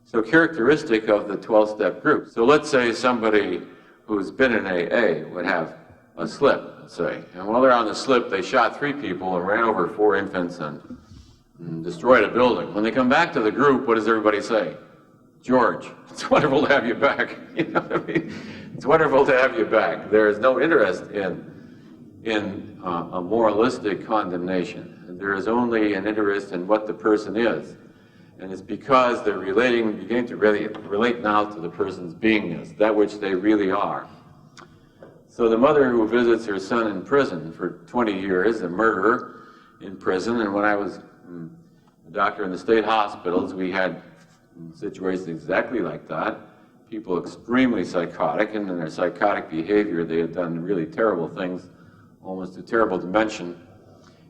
So characteristic of the 12-step group. So let's say somebody who's been in AA would have a slip, let's say. And while they're on the slip, they shot 3 people and ran over 4 infants and destroyed a building. When they come back to the group, what does everybody say? George, it's wonderful to have you back. You know what I mean? It's wonderful to have you back. There is no interest in a moralistic condemnation. There is only an interest in what the person is. And it's because they're beginning to really relate now to the person's beingness, that which they really are. So the mother who visits her son in prison for 20 years, a murderer in prison, and when I was a doctor in the state hospitals, we had situations exactly like that. People extremely psychotic, and in their psychotic behavior, they had done really terrible things, almost to terrible dimension.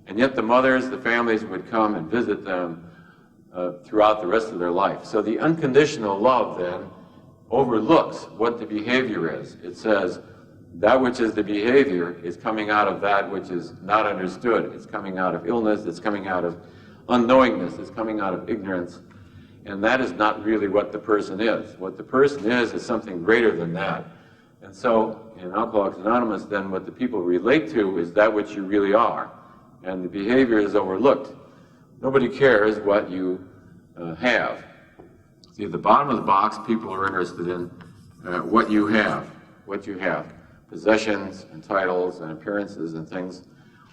And yet the mothers, the families would come and visit them throughout the rest of their life. So the unconditional love then overlooks what the behavior is. It says that which is the behavior is coming out of that which is not understood. It's coming out of illness, it's coming out of unknowingness, it's coming out of ignorance. And that is not really what the person is. What the person is something greater than that. And so in Alcoholics Anonymous, then what the people relate to is that which you really are. And the behavior is overlooked. Nobody cares what you have. See, at the bottom of the box, people are interested in what you have. What you have. Possessions and titles and appearances and things,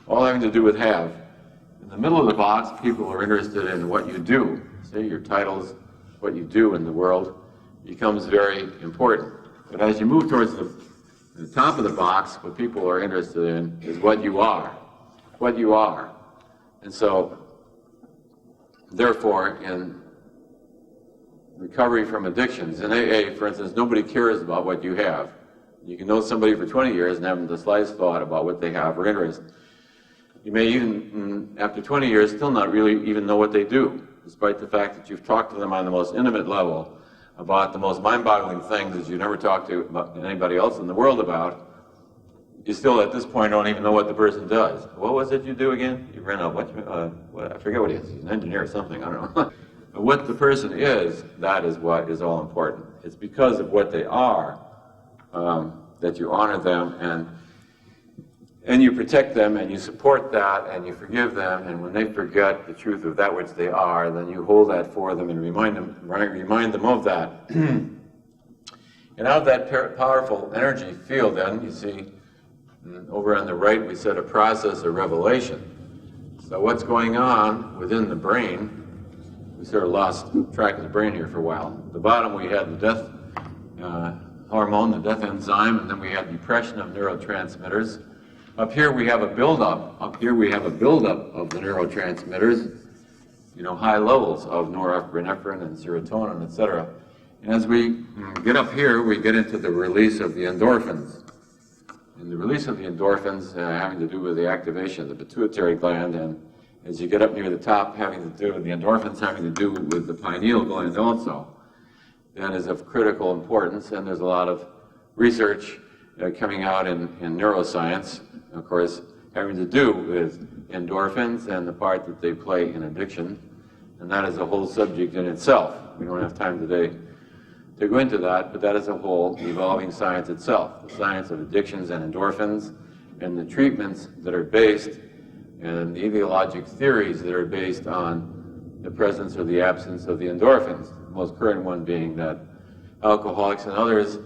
all having to do with have. In the middle of the box, people are interested in what you do. See, your titles, what you do in the world becomes very important. But as you move towards the top of the box, what people are interested in is what you are. What you are. And so, therefore, in recovery from addictions, in AA, for instance, nobody cares about what you have. You can know somebody for 20 years and haven't the slightest thought about what they have or interest. You may even, after 20 years, still not really even know what they do, despite the fact that you've talked to them on the most intimate level about the most mind-boggling things that you never talked to anybody else in the world about. You still, at this point, don't even know what the person does. What was it you do again? You ran out. I forget what he is. He's an engineer or something. I don't know. But what the person is, that is what is all important. It's because of what they are that you honor them and you protect them and you support that and you forgive them. And when they forget the truth of that which they are, then you hold that for them and remind them of that. And out of that powerful energy field, then you see. Over on the right, we said a process of revelation. So what's going on within the brain, we sort of lost track of the brain here for a while. At the bottom, we had the death hormone, the death enzyme, and then we had depression of neurotransmitters. Up here, we have a buildup. Up here, we have a buildup of the neurotransmitters, high levels of norepinephrine and serotonin, etc. And as we get up here, we get into the release of the endorphins. And the release of the endorphins having to do with the activation of the pituitary gland, and as you get up near the top, having to do with the endorphins having to do with the pineal gland also, that is of critical importance. And there's a lot of research coming out in neuroscience, of course, having to do with endorphins and the part that they play in addiction. And that is a whole subject in itself. We don't have time today to go into that, but that is a whole evolving science itself, the science of addictions and endorphins, and the treatments that are based, and the ideologic theories that are based on the presence or the absence of the endorphins. The most current one being that alcoholics and others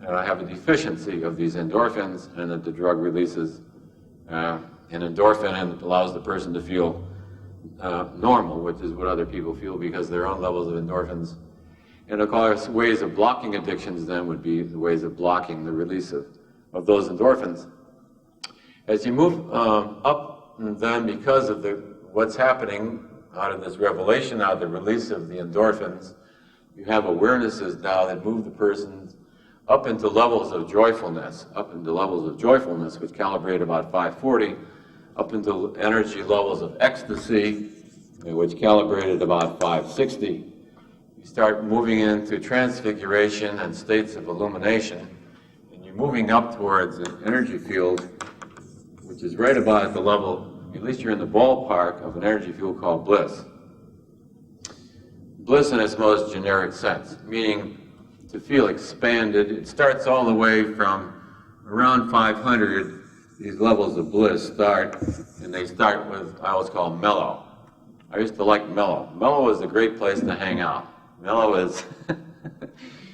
have a deficiency of these endorphins, and that the drug releases an endorphin and allows the person to feel normal, which is what other people feel because their own levels of endorphins. And of course, ways of blocking addictions then would be the ways of blocking the release of those endorphins. As you move up then, because of what's happening out of this revelation, out of the release of the endorphins, you have awarenesses now that move the person up into levels of joyfulness, which calibrate about 540, up into energy levels of ecstasy, which calibrated about 560. You start moving into transfiguration and states of illumination, and you're moving up towards an energy field, which is right about at the level, at least you're in the ballpark of an energy field called bliss. Bliss in its most generic sense, meaning to feel expanded. It starts all the way from around 500, these levels of bliss start, and they start with, I always call mellow. I used to like mellow. Mellow is a great place to hang out. Mellow is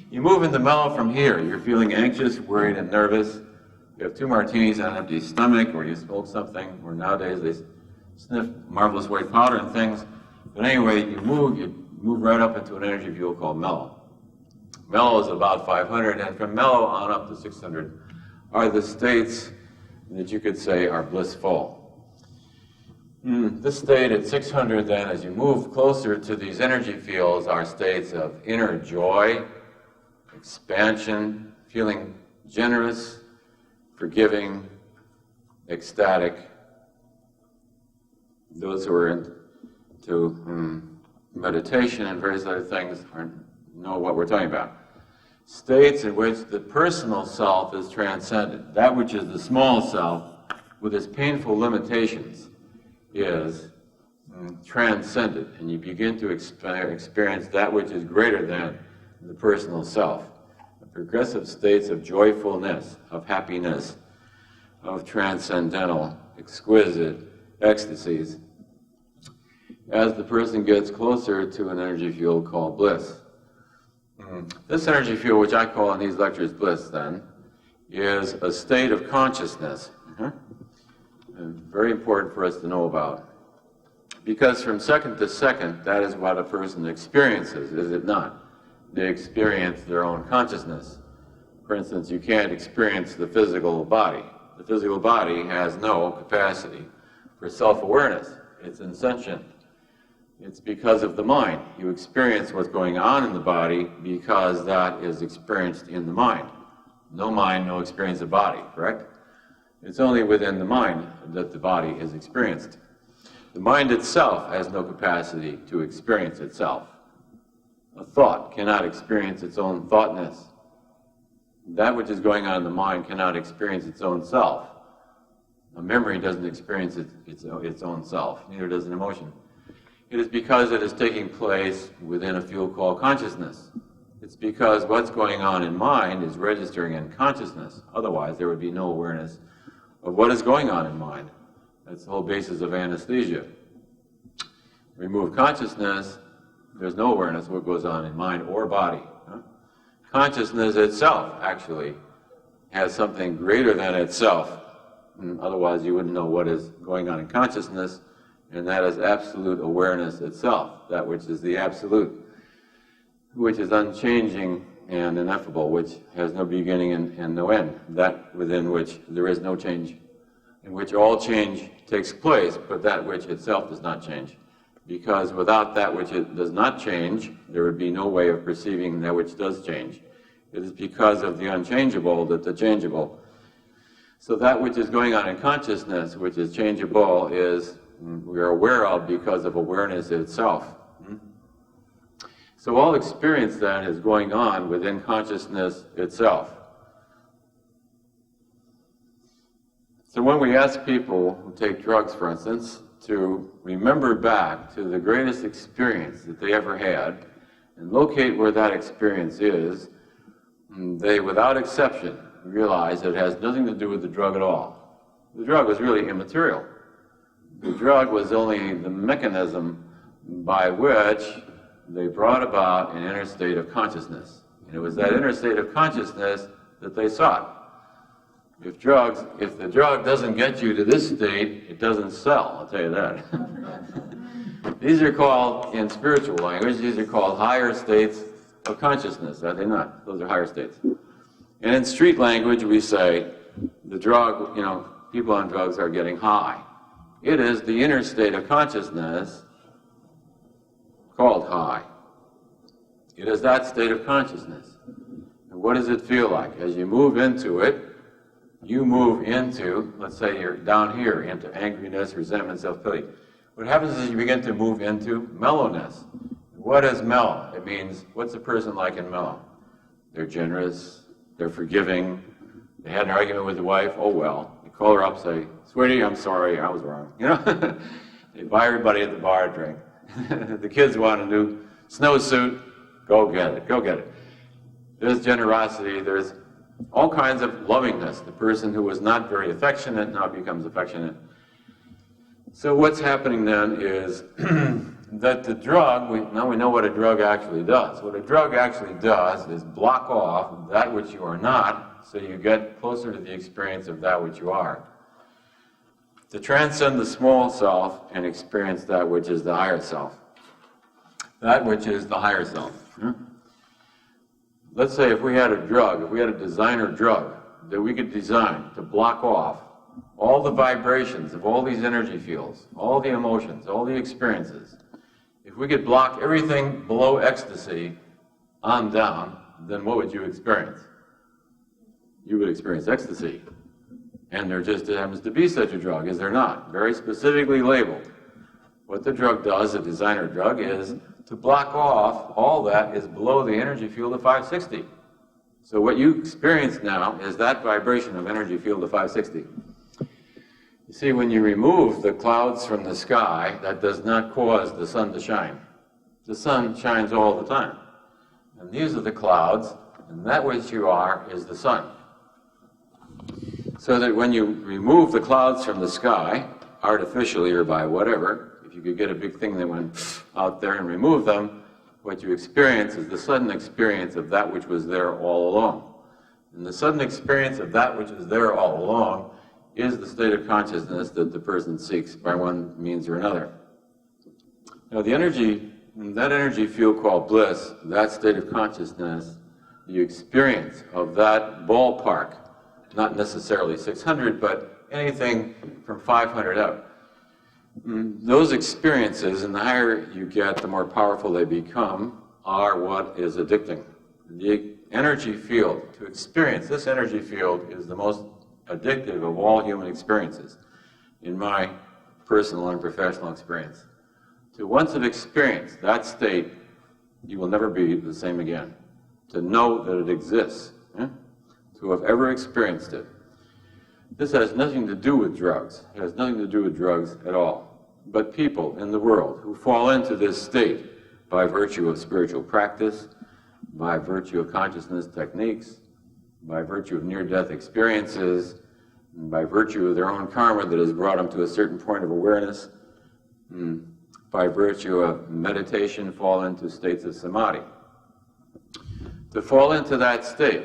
You move into mellow from here. You're feeling anxious, worried, and nervous. You have 2 martinis on an empty stomach, or you smoke something, or nowadays they sniff marvelous white powder and things. But anyway, you move right up into an energy field called mellow. Mellow is about 500, and from mellow on up to 600 are the states that you could say are blissful. This state at 600 then, as you move closer to these energy fields, are states of inner joy, expansion, feeling generous, forgiving, ecstatic. Those who are into meditation and various other things know what we're talking about. States in which the personal self is transcended. That which is the small self, with its painful limitations, is transcended, and you begin to experience that which is greater than the personal self. The progressive states of joyfulness, of happiness, of transcendental, exquisite ecstasies, as the person gets closer to an energy field called bliss. This energy field, which I call in these lectures bliss, then, is a state of consciousness. Very important for us to know about. Because from second to second, that is what a person experiences, is it not? They experience their own consciousness. For instance, you can't experience the physical body. The physical body has no capacity for self-awareness. It's insentient. It's because of the mind. You experience what's going on in the body because that is experienced in the mind. No mind, no experience of body, correct? It's only within the mind that the body is experienced. The mind itself has no capacity to experience itself. A thought cannot experience its own thoughtness. That which is going on in the mind cannot experience its own self. A memory doesn't experience its own self, neither does an emotion. It is because it is taking place within a field called consciousness. It's because what's going on in mind is registering in consciousness. Otherwise, there would be no awareness of what is going on in mind. That's the whole basis of anesthesia. Remove consciousness, there's no awareness of what goes on in mind or body. Consciousness itself, actually, has something greater than itself. Otherwise, you wouldn't know what is going on in consciousness, and that is absolute awareness itself, that which is the absolute, which is unchanging and ineffable, which has no beginning and no end, that within which there is no change, in which all change takes place, but that which itself does not change. Because without that which it does not change, there would be no way of perceiving that which does change. It is because of the unchangeable that the changeable. So that which is going on in consciousness, which is changeable, is we are aware of because of awareness itself. So all experience then is going on within consciousness itself. So when we ask people who take drugs, for instance, to remember back to the greatest experience that they ever had and locate where that experience is, they, without exception, realize that it has nothing to do with the drug at all. The drug was really immaterial. The drug was only the mechanism by which they brought about an inner state of consciousness. And it was that inner state of consciousness that they sought. If the drug doesn't get you to this state, it doesn't sell, I'll tell you that. These are called, in spiritual language, these are called higher states of consciousness, are they not? Those are higher states. And in street language, we say the drug, people on drugs are getting high. It is the inner state of consciousness called high. It is that state of consciousness. And what does it feel like? As you move into it, you move into, let's say you're down here, into angriness, resentment, self-pity. What happens is you begin to move into mellowness. What is mellow? It means, what's a person like in mellow? They're generous, they're forgiving, they had an argument with the wife, oh well. You call her up, say, sweetie, I'm sorry, I was wrong. They buy everybody at the bar a drink. The kids want a new snowsuit, go get it, go get it. There's generosity, there's all kinds of lovingness. The person who was not very affectionate now becomes affectionate. So what's happening then is that the drug, now we know what a drug actually does. What a drug actually does is block off that which you are not, so you get closer to the experience of that which you are. To transcend the small self and experience that which is the higher self. That which is the higher self. Let's say if we had a drug, if we had a designer drug that we could design to block off all the vibrations of all these energy fields, all the emotions, all the experiences, if we could block everything below ecstasy on down, then what would you experience? You would experience ecstasy. And there just happens to be such a drug, is there not? Very specifically labeled. What the drug does, a designer drug, is to block off all that is below the energy field of 560. So what you experience now is that vibration of energy field of 560. You see, when you remove the clouds from the sky, that does not cause the sun to shine. The sun shines all the time. And these are the clouds, and that which you are is the sun. So that when you remove the clouds from the sky, artificially or by whatever, if you could get a big thing that went out there and remove them, what you experience is the sudden experience of that which was there all along. And the sudden experience of that which is there all along is the state of consciousness that the person seeks by one means or another. Now that energy field called bliss, that state of consciousness, the experience of that ballpark, not necessarily 600, but anything from 500 up. Those experiences, and the higher you get, the more powerful they become, are what is addicting. The energy field, to experience this energy field, is the most addictive of all human experiences, in my personal and professional experience. To once have experienced that state, you will never be the same again. To know that it exists, to have ever experienced it. This has nothing to do with drugs. It has nothing to do with drugs at all. But people in the world who fall into this state by virtue of spiritual practice, by virtue of consciousness techniques, by virtue of near-death experiences, and by virtue of their own karma that has brought them to a certain point of awareness, by virtue of meditation, fall into states of samadhi. To fall into that state,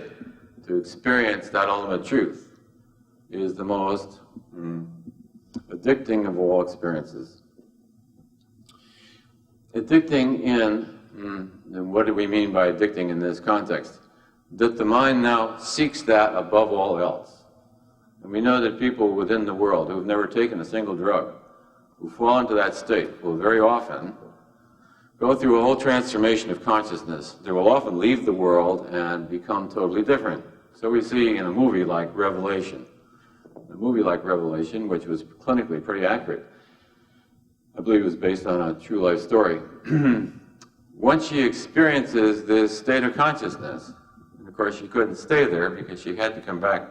to experience that ultimate truth, is the most addicting of all experiences. Addicting and what do we mean by addicting in this context? That the mind now seeks that above all else. And we know that people within the world who have never taken a single drug, who fall into that state, will very often go through a whole transformation of consciousness. They will often leave the world and become totally different. So we see in a movie like Revelation, which was clinically pretty accurate. I believe it was based on a true life story. Once she experiences this state of consciousness, and of course she couldn't stay there because she had to come back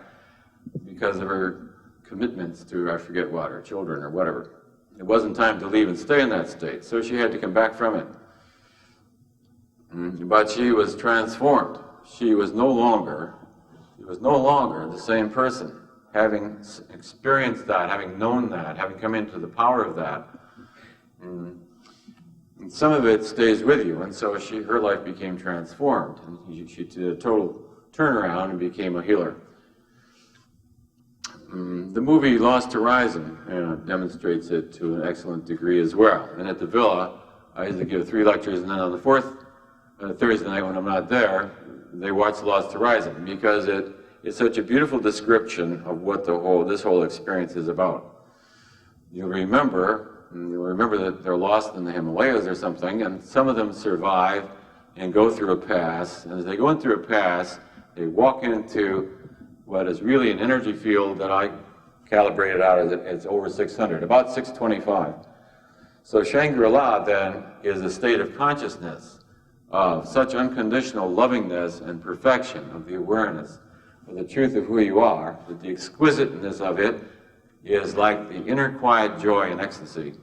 because of her commitments to, I forget what, her children or whatever. It wasn't time to leave and stay in that state, so she had to come back from it. But she was transformed. She was no longer the same person. Having experienced that, having known that, having come into the power of that, and some of it stays with you, and so her life became transformed, and she did a total turnaround and became a healer. The movie Lost Horizon demonstrates it to an excellent degree as well. And at the Villa, I used to give 3 lectures, and then on the 4th Thursday night when I'm not there, they watch Lost Horizon, because it's such a beautiful description of what this whole experience is about. You'll remember that they're lost in the Himalayas or something, and some of them survive and go through a pass, and as they go in through a pass, they walk into what is really an energy field that I calibrated out as it's over 600, about 625. So Shangri-La then is a state of consciousness of such unconditional lovingness and perfection of the awareness of the truth of who you are, that the exquisiteness of it is like the inner quiet joy and ecstasy.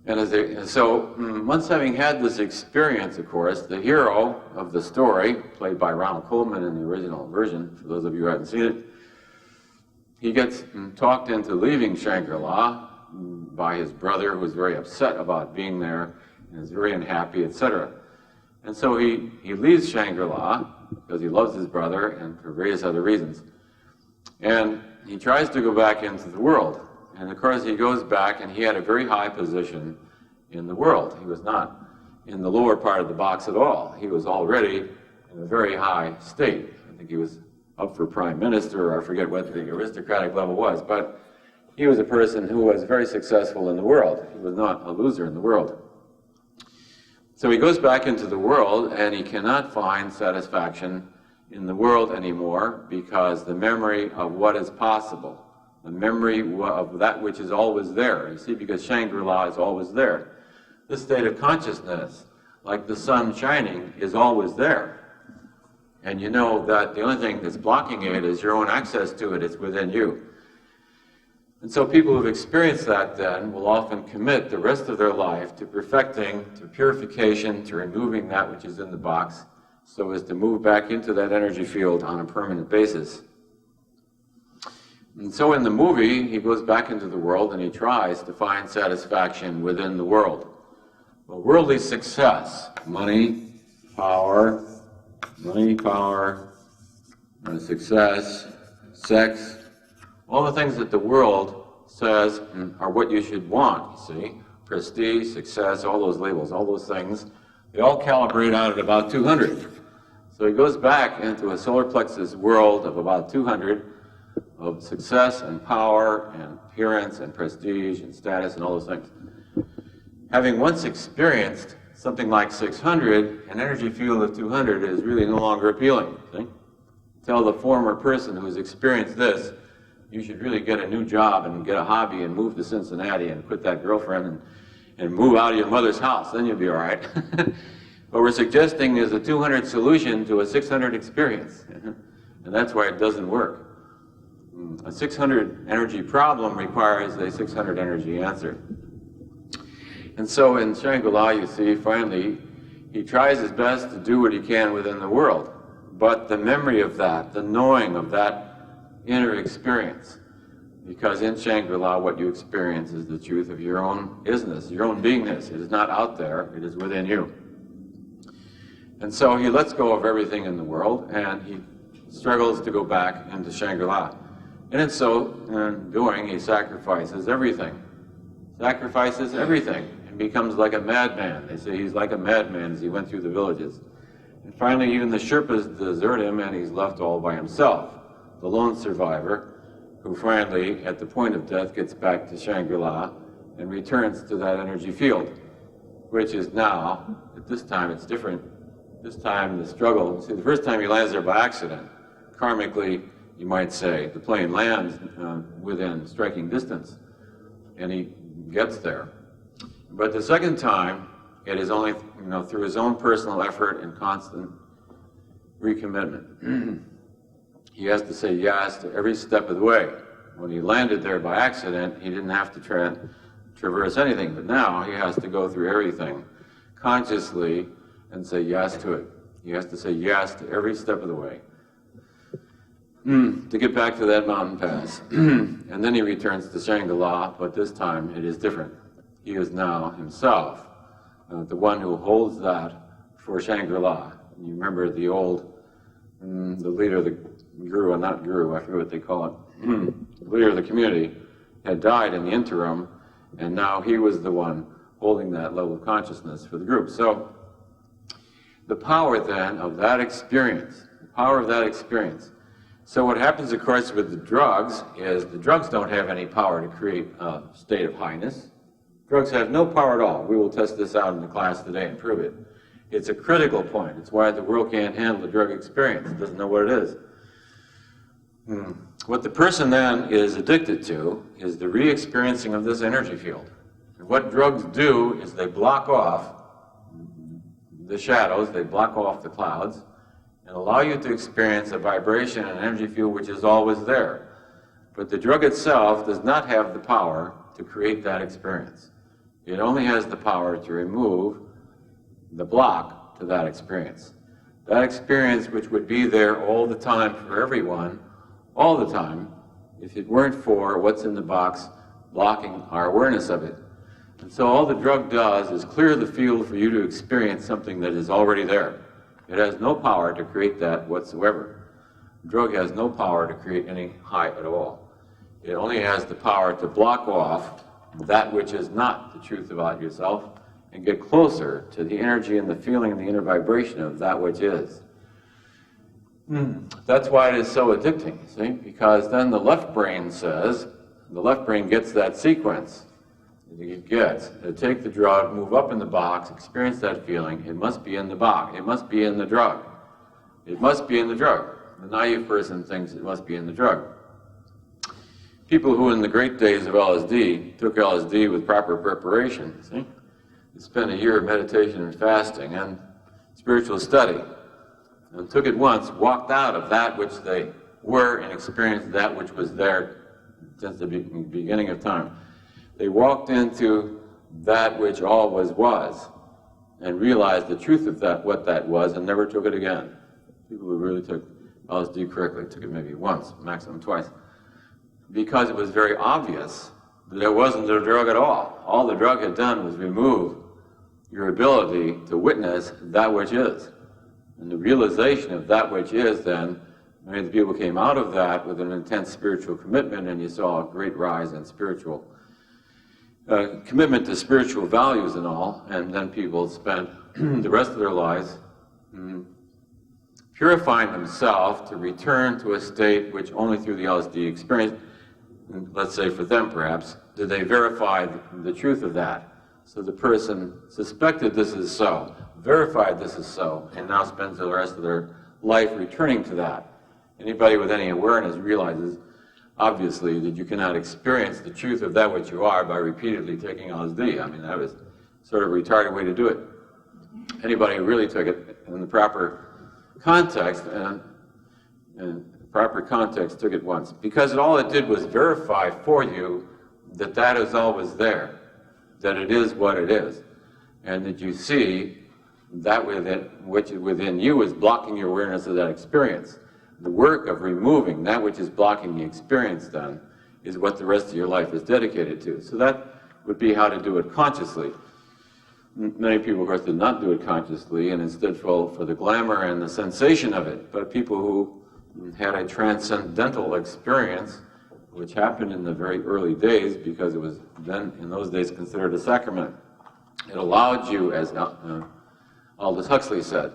And so once having had this experience, of course, the hero of the story, played by Ronald Colman in the original version, for those of you who haven't seen it, he gets talked into leaving Shangri-La by his brother, who was very upset about being there and is very unhappy, etc. And so he leaves Shangri-La because he loves his brother and for various other reasons. And he tries to go back into the world. And of course he goes back, and he had a very high position in the world. He was not in the lower part of the box at all. He was already in a very high state. I think he was up for prime minister, or I forget what the aristocratic level was, but he was a person who was very successful in the world. He was not a loser in the world. So he goes back into the world, and he cannot find satisfaction in the world anymore, because the memory of what is possible, the memory of that which is always there, you see, because Shangri-La is always there. This state of consciousness, like the sun shining, is always there. And you know that the only thing that's blocking it is your own access to it. It's within you. And so people who've experienced that then will often commit the rest of their life to perfecting, to purification, to removing that which is in the box, so as to move back into that energy field on a permanent basis. And so in the movie, he goes back into the world and he tries to find satisfaction within the world. Well, worldly success, money, power, success, sex, all the things that the world says are what you should want, you see. Prestige, success, all those labels, all those things, they all calibrate out at about 200. So he goes back into a solar plexus world of about 200 of success and power and appearance and prestige and status and all those things. Having once experienced something like 600, an energy field of 200 is really no longer appealing. See? Tell the former person who's experienced this, you should really get a new job and get a hobby and move to Cincinnati and quit that girlfriend and move out of your mother's house, then you'll be all right. What we're suggesting is a 200 solution to a 600 experience, and that's why it doesn't work. A 600 energy problem requires a 600 energy answer. And so in Shangri-La, you see, finally, he tries his best to do what he can within the world. But the memory of that, the knowing of that inner experience, because in Shangri-La, what you experience is the truth of your own isness, your own beingness. It is not out there, it is within you. And so he lets go of everything in the world, and he struggles to go back into Shangri-La. And in so doing, he sacrifices everything. Sacrifices everything. Becomes like a madman. They say he's like a madman as he went through the villages. And finally, even the Sherpas desert him, and he's left all by himself. The lone survivor, who finally, at the point of death, gets back to Shangri-La and returns to that energy field, which is now, at this time, it's different. This time, the struggle, see, the first time he lands there by accident, karmically, you might say, the plane lands within striking distance, and he gets there. But the second time, it is only through his own personal effort and constant recommitment. He has to say yes to every step of the way. When he landed there by accident, he didn't have to traverse anything, but now he has to go through everything consciously and say yes to it. He has to say yes to every step of the way to get back to that mountain pass. And then he returns to Shangri-La, but this time it is different. He is now himself, the one who holds that for Shangri-La. You remember the old, the leader of the guru, not guru, I forget what they call it, the leader of the community had died in the interim, and now he was the one holding that level of consciousness for the group. So the power then of that experience, the power of that experience. So what happens, of course, with the drugs is the drugs don't have any power to create a state of highness. Drugs have no power at all. We will test this out in the class today and prove it. It's a critical point. It's why the world can't handle the drug experience. It doesn't know what it is. What the person then is addicted to is the re-experiencing of this energy field. And what drugs do is they block off the shadows, they block off the clouds, and allow you to experience a vibration and energy field which is always there. But the drug itself does not have the power to create that experience. It only has the power to remove the block to that experience. That experience which would be there all the time for everyone, all the time, if it weren't for what's in the box blocking our awareness of it. And so all the drug does is clear the field for you to experience something that is already there. It has no power to create that whatsoever. Drug has no power to create any high at all. It only has the power to block off that which is not the truth about yourself and get closer to the energy and the feeling and the inner vibration of that which is. That's why it is so addicting, see? Because then the left brain says, the left brain gets that sequence. It gets, take the drug, move up in the box, experience that feeling, it must be in the box, it must be in the drug. It must be in the drug. The naive person thinks it must be in the drug. People who in the great days of LSD took LSD with proper preparation, see? They spent a year of meditation and fasting and spiritual study, and took it once, walked out of that which they were and experienced that which was there since the beginning of time. They walked into that which always was and realized the truth of that, what that was, and never took it again. People who really took LSD correctly took it maybe once, maximum twice, because it was very obvious that it wasn't a drug at all. All the drug had done was remove your ability to witness that which is. And the realization of that which is then, many of the people came out of that with an intense spiritual commitment, and you saw a great rise in spiritual commitment to spiritual values and all, and then people spent the rest of their lives purifying themselves to return to a state which only through the LSD experience, let's say for them perhaps, did they verify the truth of that. So the person suspected this is so, verified this is so, and now spends the rest of their life returning to that. Anybody with any awareness realizes, obviously, that you cannot experience the truth of that which you are by repeatedly taking LSD. I mean, that was sort of a retarded way to do it. Anybody who really took it in the proper context took it once. Because all it did was verify for you that that is always there, that it is what it is, and that you see that which within you is blocking your awareness of that experience. The work of removing that which is blocking the experience then is what the rest of your life is dedicated to. So that would be how to do it consciously. Many people, of course, did not do it consciously and instead fell for the glamour and the sensation of it. But people who had a transcendental experience, which happened in the very early days because it was then, in those days, considered a sacrament. It allowed you, as Aldous Huxley said,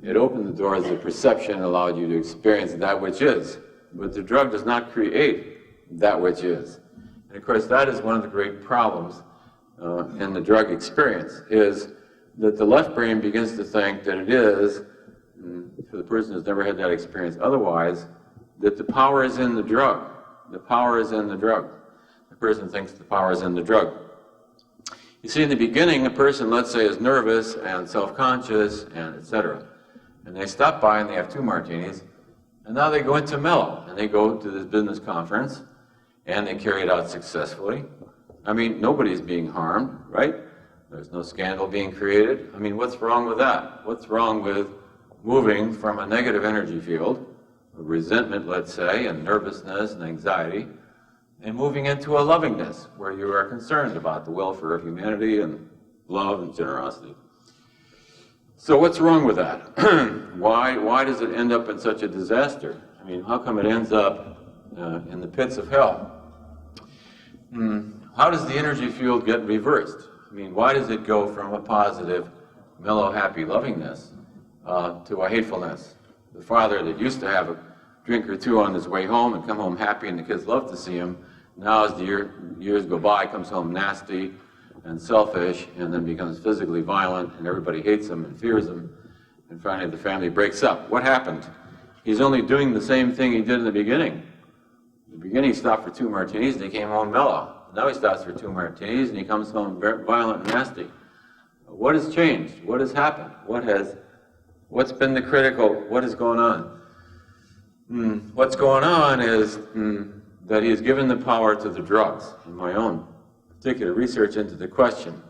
it opened the doors of perception and allowed you to experience that which is. But the drug does not create that which is. And of course, that is one of the great problems in the drug experience, is that the left brain begins to think that it is, for the person who's never had that experience otherwise, that the power is in the drug. The power is in the drug. The person thinks the power is in the drug. You see, in the beginning, a person, let's say, is nervous and self-conscious and etc. And they stop by and they have 2 martinis, and now they go into mellow, and they go to this business conference, and they carry it out successfully. I mean, nobody's being harmed, right? There's no scandal being created. I mean, what's wrong with that? What's wrong with moving from a negative energy field, of resentment, let's say, and nervousness and anxiety, and moving into a lovingness, where you are concerned about the welfare of humanity and love and generosity? So what's wrong with that? Why does it end up in such a disaster? I mean, how come it ends up in the pits of hell? How does the energy field get reversed? I mean, why does it go from a positive, mellow, happy lovingness to a hatefulness? The father that used to have a drink or 2 on his way home and come home happy and the kids love to see him, now as the years go by, comes home nasty and selfish and then becomes physically violent and everybody hates him and fears him, and finally the family breaks up. What happened? He's only doing the same thing he did in the beginning. In the beginning he stopped for 2 martinis and he came home mellow. Now he stops for 2 martinis and he comes home very violent and nasty. What has changed? What has happened? What's been the critical? What is going on? What's going on is that he has given the power to the drugs. In my own particular research into the question,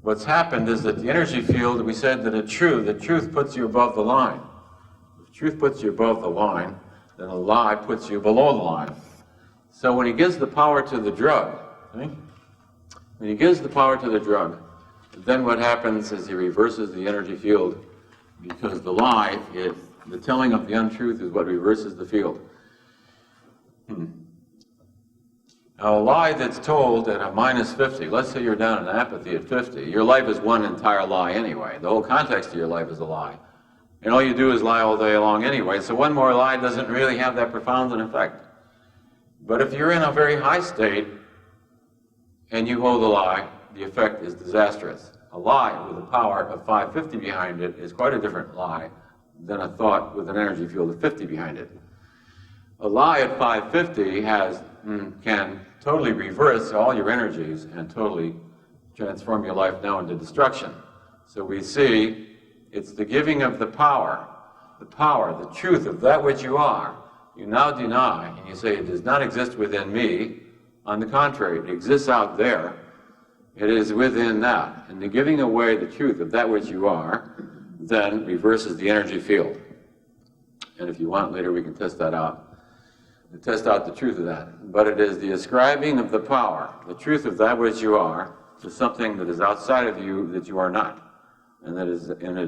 what's happened is that the energy field, we said that the truth puts you above the line. If truth puts you above the line, then a lie puts you below the line. So when he gives the power to the drug, when he gives the power to the drug, then what happens is he reverses the energy field, because the lie is, the telling of the untruth is what reverses the field. Now, a lie that's told at a minus 50, let's say you're down in apathy at 50, your life is one entire lie anyway. The whole context of your life is a lie. And all you do is lie all day long anyway, so one more lie doesn't really have that profound an effect. But if you're in a very high state and you hold a lie, the effect is disastrous. A lie with a power of 550 behind it is quite a different lie than a thought with an energy field of 50 behind it. A lie at 550 can totally reverse all your energies and totally transform your life now into destruction. So we see it's the giving of the power, the truth of that which you are. You now deny, and you say it does not exist within me. On the contrary, it exists out there. It is within that. And the giving away the truth of that which you are then reverses the energy field. And if you want, later we can test that out. Test out the truth of that. But it is the ascribing of the power, the truth of that which you are, to something that is outside of you that you are not. And it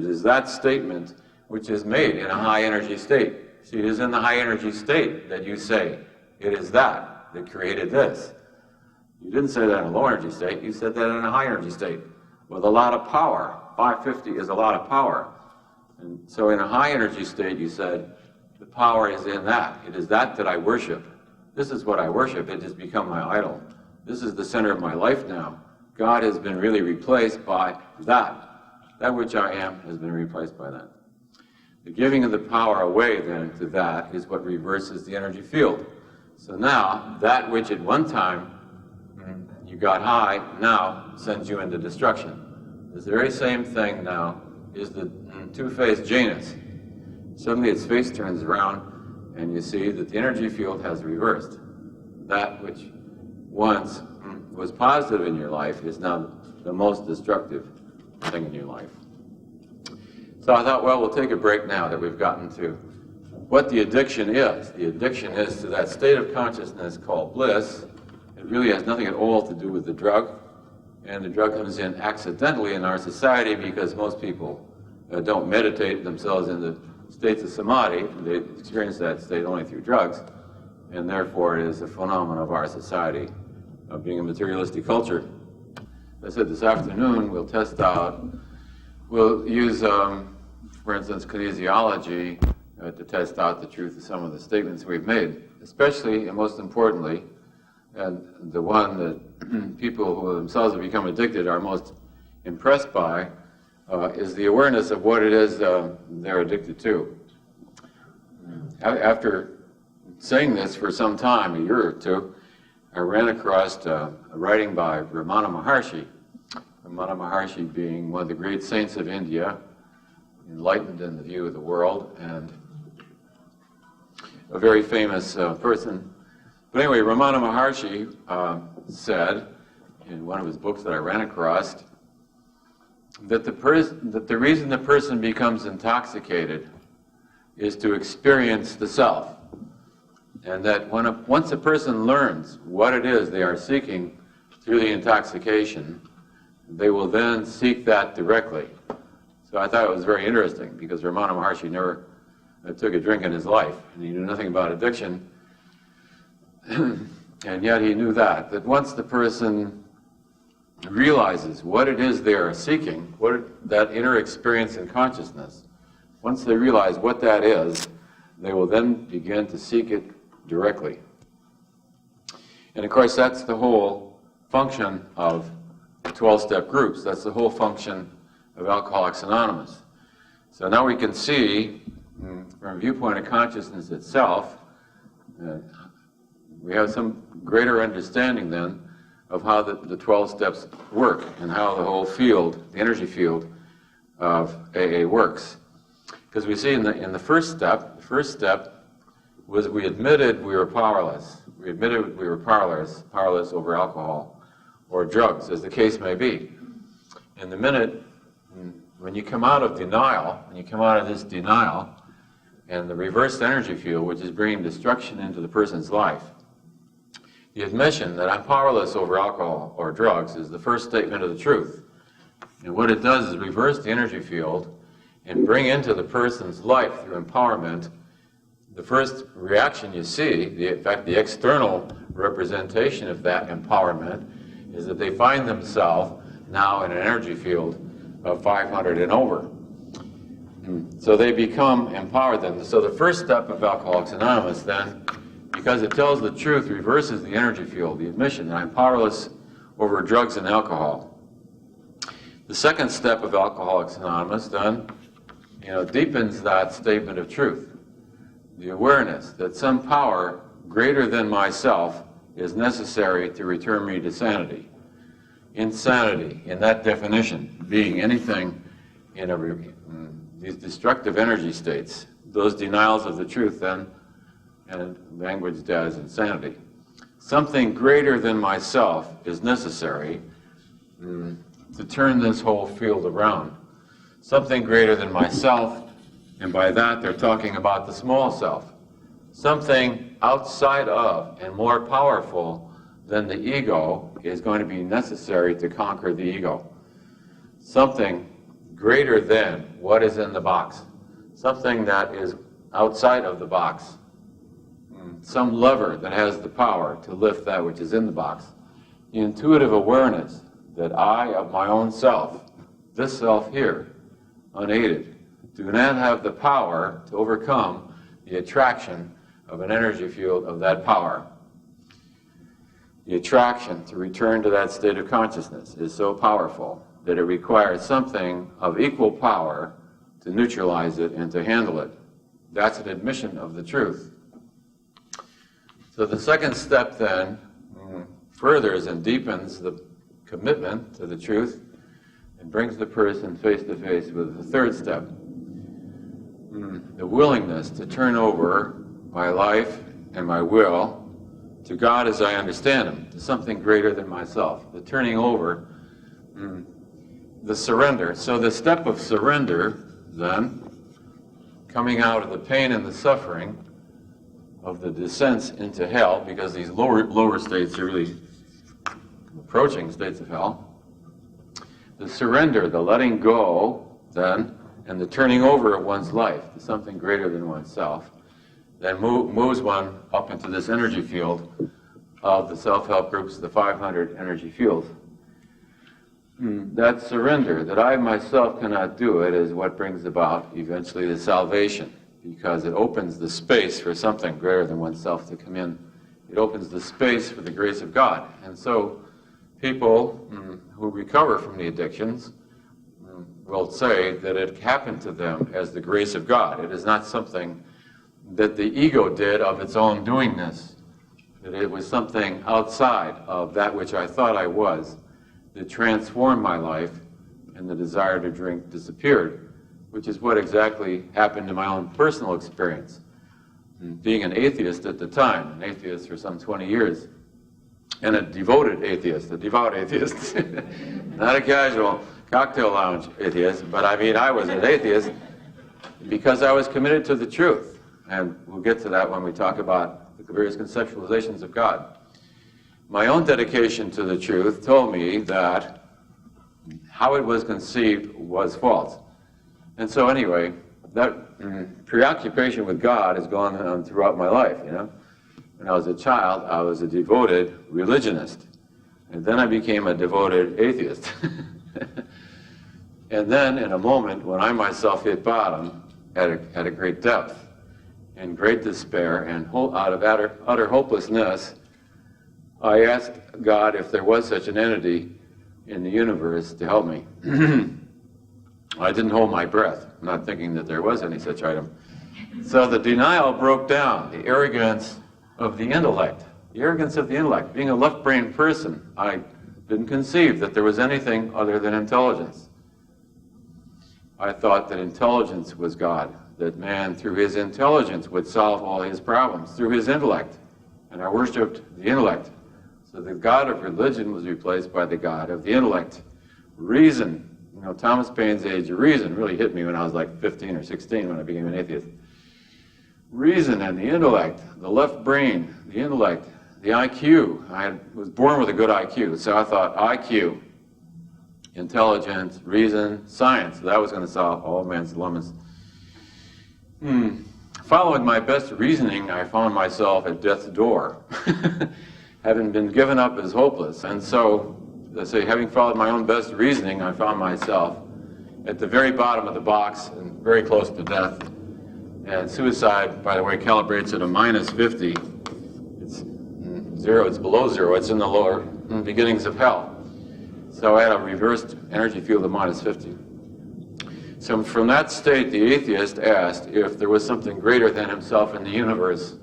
is that statement which is made in a high energy state. See, it is in the high energy state that you say, it is that created this. You didn't say that in a low energy state, you said that in a high energy state with a lot of power. 550 is a lot of power. And so in a high energy state you said, the power is in that. It is that I worship. This is what I worship. It has become my idol. This is the center of my life now. God has been really replaced by that. That which I am has been replaced by that. The giving of the power away then to that is what reverses the energy field. So now, that which at one time you got high, now sends you into destruction. This very same thing now is the two-faced Janus. Suddenly its face turns around and you see that the energy field has reversed. That which once was positive in your life is now the most destructive thing in your life. So I thought, well, we'll take a break now that we've gotten to what the addiction is. The addiction is to that state of consciousness called bliss. It really has nothing at all to do with the drug. And the drug comes in accidentally in our society because most people don't meditate themselves into states of samadhi. They experience that state only through drugs. And therefore it is a phenomenon of our society, of being a materialistic culture. As I said, this afternoon we'll test out, we'll use, for instance, kinesiology to test out the truth of some of the statements we've made, especially and most importantly, and the one that people who themselves have become addicted are most impressed by, is the awareness of what it is they're addicted to. After saying this for some time, a year or two, I ran across a writing by Ramana Maharshi. Ramana Maharshi being one of the great saints of India, enlightened in the view of the world, and a very famous person. But anyway, Ramana Maharshi said in one of his books that I ran across that the reason the person becomes intoxicated is to experience the self. And that once a person learns what it is they are seeking through the intoxication, they will then seek that directly. So I thought it was very interesting because Ramana Maharshi never took a drink in his life, and he knew nothing about addiction. And yet he knew that once the person realizes what it is they are seeking, that inner experience in consciousness, once they realize what that is, they will then begin to seek it directly. And of course, that's the whole function of 12-step groups. That's the whole function of Alcoholics Anonymous. So now we can see, from a viewpoint of consciousness itself, we have some greater understanding then of how the 12 steps work and how the whole field, the energy field of AA works. Because we see in the first step was we admitted we were powerless. We admitted we were powerless over alcohol or drugs, as the case may be. And the minute, when you come out of denial, when you come out of this denial, and the reversed energy field, which is bringing destruction into the person's life, The admission that I'm powerless over alcohol or drugs is the first statement of the truth. And what it does is reverse the energy field and bring into the person's life through empowerment the first reaction you see, in fact, the external representation of that empowerment is that they find themselves now in an energy field of 500 and over. So they become empowered then. So the first step of Alcoholics Anonymous then, because it tells the truth, reverses the energy field, the admission that I'm powerless over drugs and alcohol. The second step of Alcoholics Anonymous then, deepens that statement of truth. The awareness that some power greater than myself is necessary to return me to sanity. Insanity, in that definition, being anything in these destructive energy states, those denials of the truth then, and language as insanity. Something greater than myself is necessary to turn this whole field around. Something greater than myself, and by that they're talking about the small self. Something outside of and more powerful than the ego is going to be necessary to conquer the ego. Something greater than what is in the box. Something that is outside of the box. Some lever that has the power to lift that which is in the box. The intuitive awareness that I, of my own self, this self here, unaided, do not have the power to overcome the attraction of an energy field of that power. The attraction to return to that state of consciousness is so powerful that it requires something of equal power to neutralize it and to handle it. That's an admission of the truth. So the second step then furthers and deepens the commitment to the truth and brings the person face to face with the third step. The willingness to turn over my life and my will to God as I understand Him, to something greater than myself. The turning over, the surrender. So the step of surrender, then, coming out of the pain and the suffering of the descents into hell, because these lower states are really approaching states of hell. The surrender, the letting go, then, and the turning over of one's life to something greater than oneself, then moves one up into this energy field of the self-help groups, the 500 energy fields. That surrender, that I myself cannot do it, is what brings about eventually the salvation, because it opens the space for something greater than oneself to come in. It opens the space for the grace of God. And so people who recover from the addictions will say that it happened to them as the grace of God. It is not something that the ego did of its own doingness, that it was something outside of that which I thought I was that transformed my life, and the desire to drink disappeared, which is what exactly happened in my own personal experience. Being an atheist at the time, an atheist for some 20 years, and a devoted atheist, a devout atheist, not a casual cocktail lounge atheist, but I was an atheist because I was committed to the truth. And we'll get to that when we talk about the various conceptualizations of God. My own dedication to the truth told me that how it was conceived was false. And so anyway, that preoccupation with God has gone on throughout my life, When I was a child, I was a devoted religionist. And then I became a devoted atheist. And then in a moment when I myself hit bottom at a great depth, in great despair and out of utter hopelessness, I asked God if there was such an entity in the universe to help me. I didn't hold my breath, not thinking that there was any such item. So the denial broke down, the arrogance of the intellect. The arrogance of the intellect. Being a left-brained person, I didn't conceive that there was anything other than intelligence. I thought that intelligence was God, that man, through his intelligence, would solve all his problems, through his intellect. And I worshipped the intellect. So the God of religion was replaced by the God of the intellect. Reason, Thomas Paine's Age of Reason really hit me when I was like 15 or 16 when I became an atheist. Reason and the intellect, the left brain, the intellect, the IQ. Was born with a good IQ, so I thought IQ, intelligence, reason, science. That was going to solve all man's dilemmas. Following my best reasoning, I found myself at death's door, having been given up as hopeless. And so, let's say, having followed my own best reasoning, I found myself at the very bottom of the box and very close to death. And suicide, by the way, calibrates at a minus 50. It's zero, it's below zero, it's in the lower beginnings of hell. So I had a reversed energy field of minus 50. So from that state, the atheist asked if there was something greater than himself in the universe,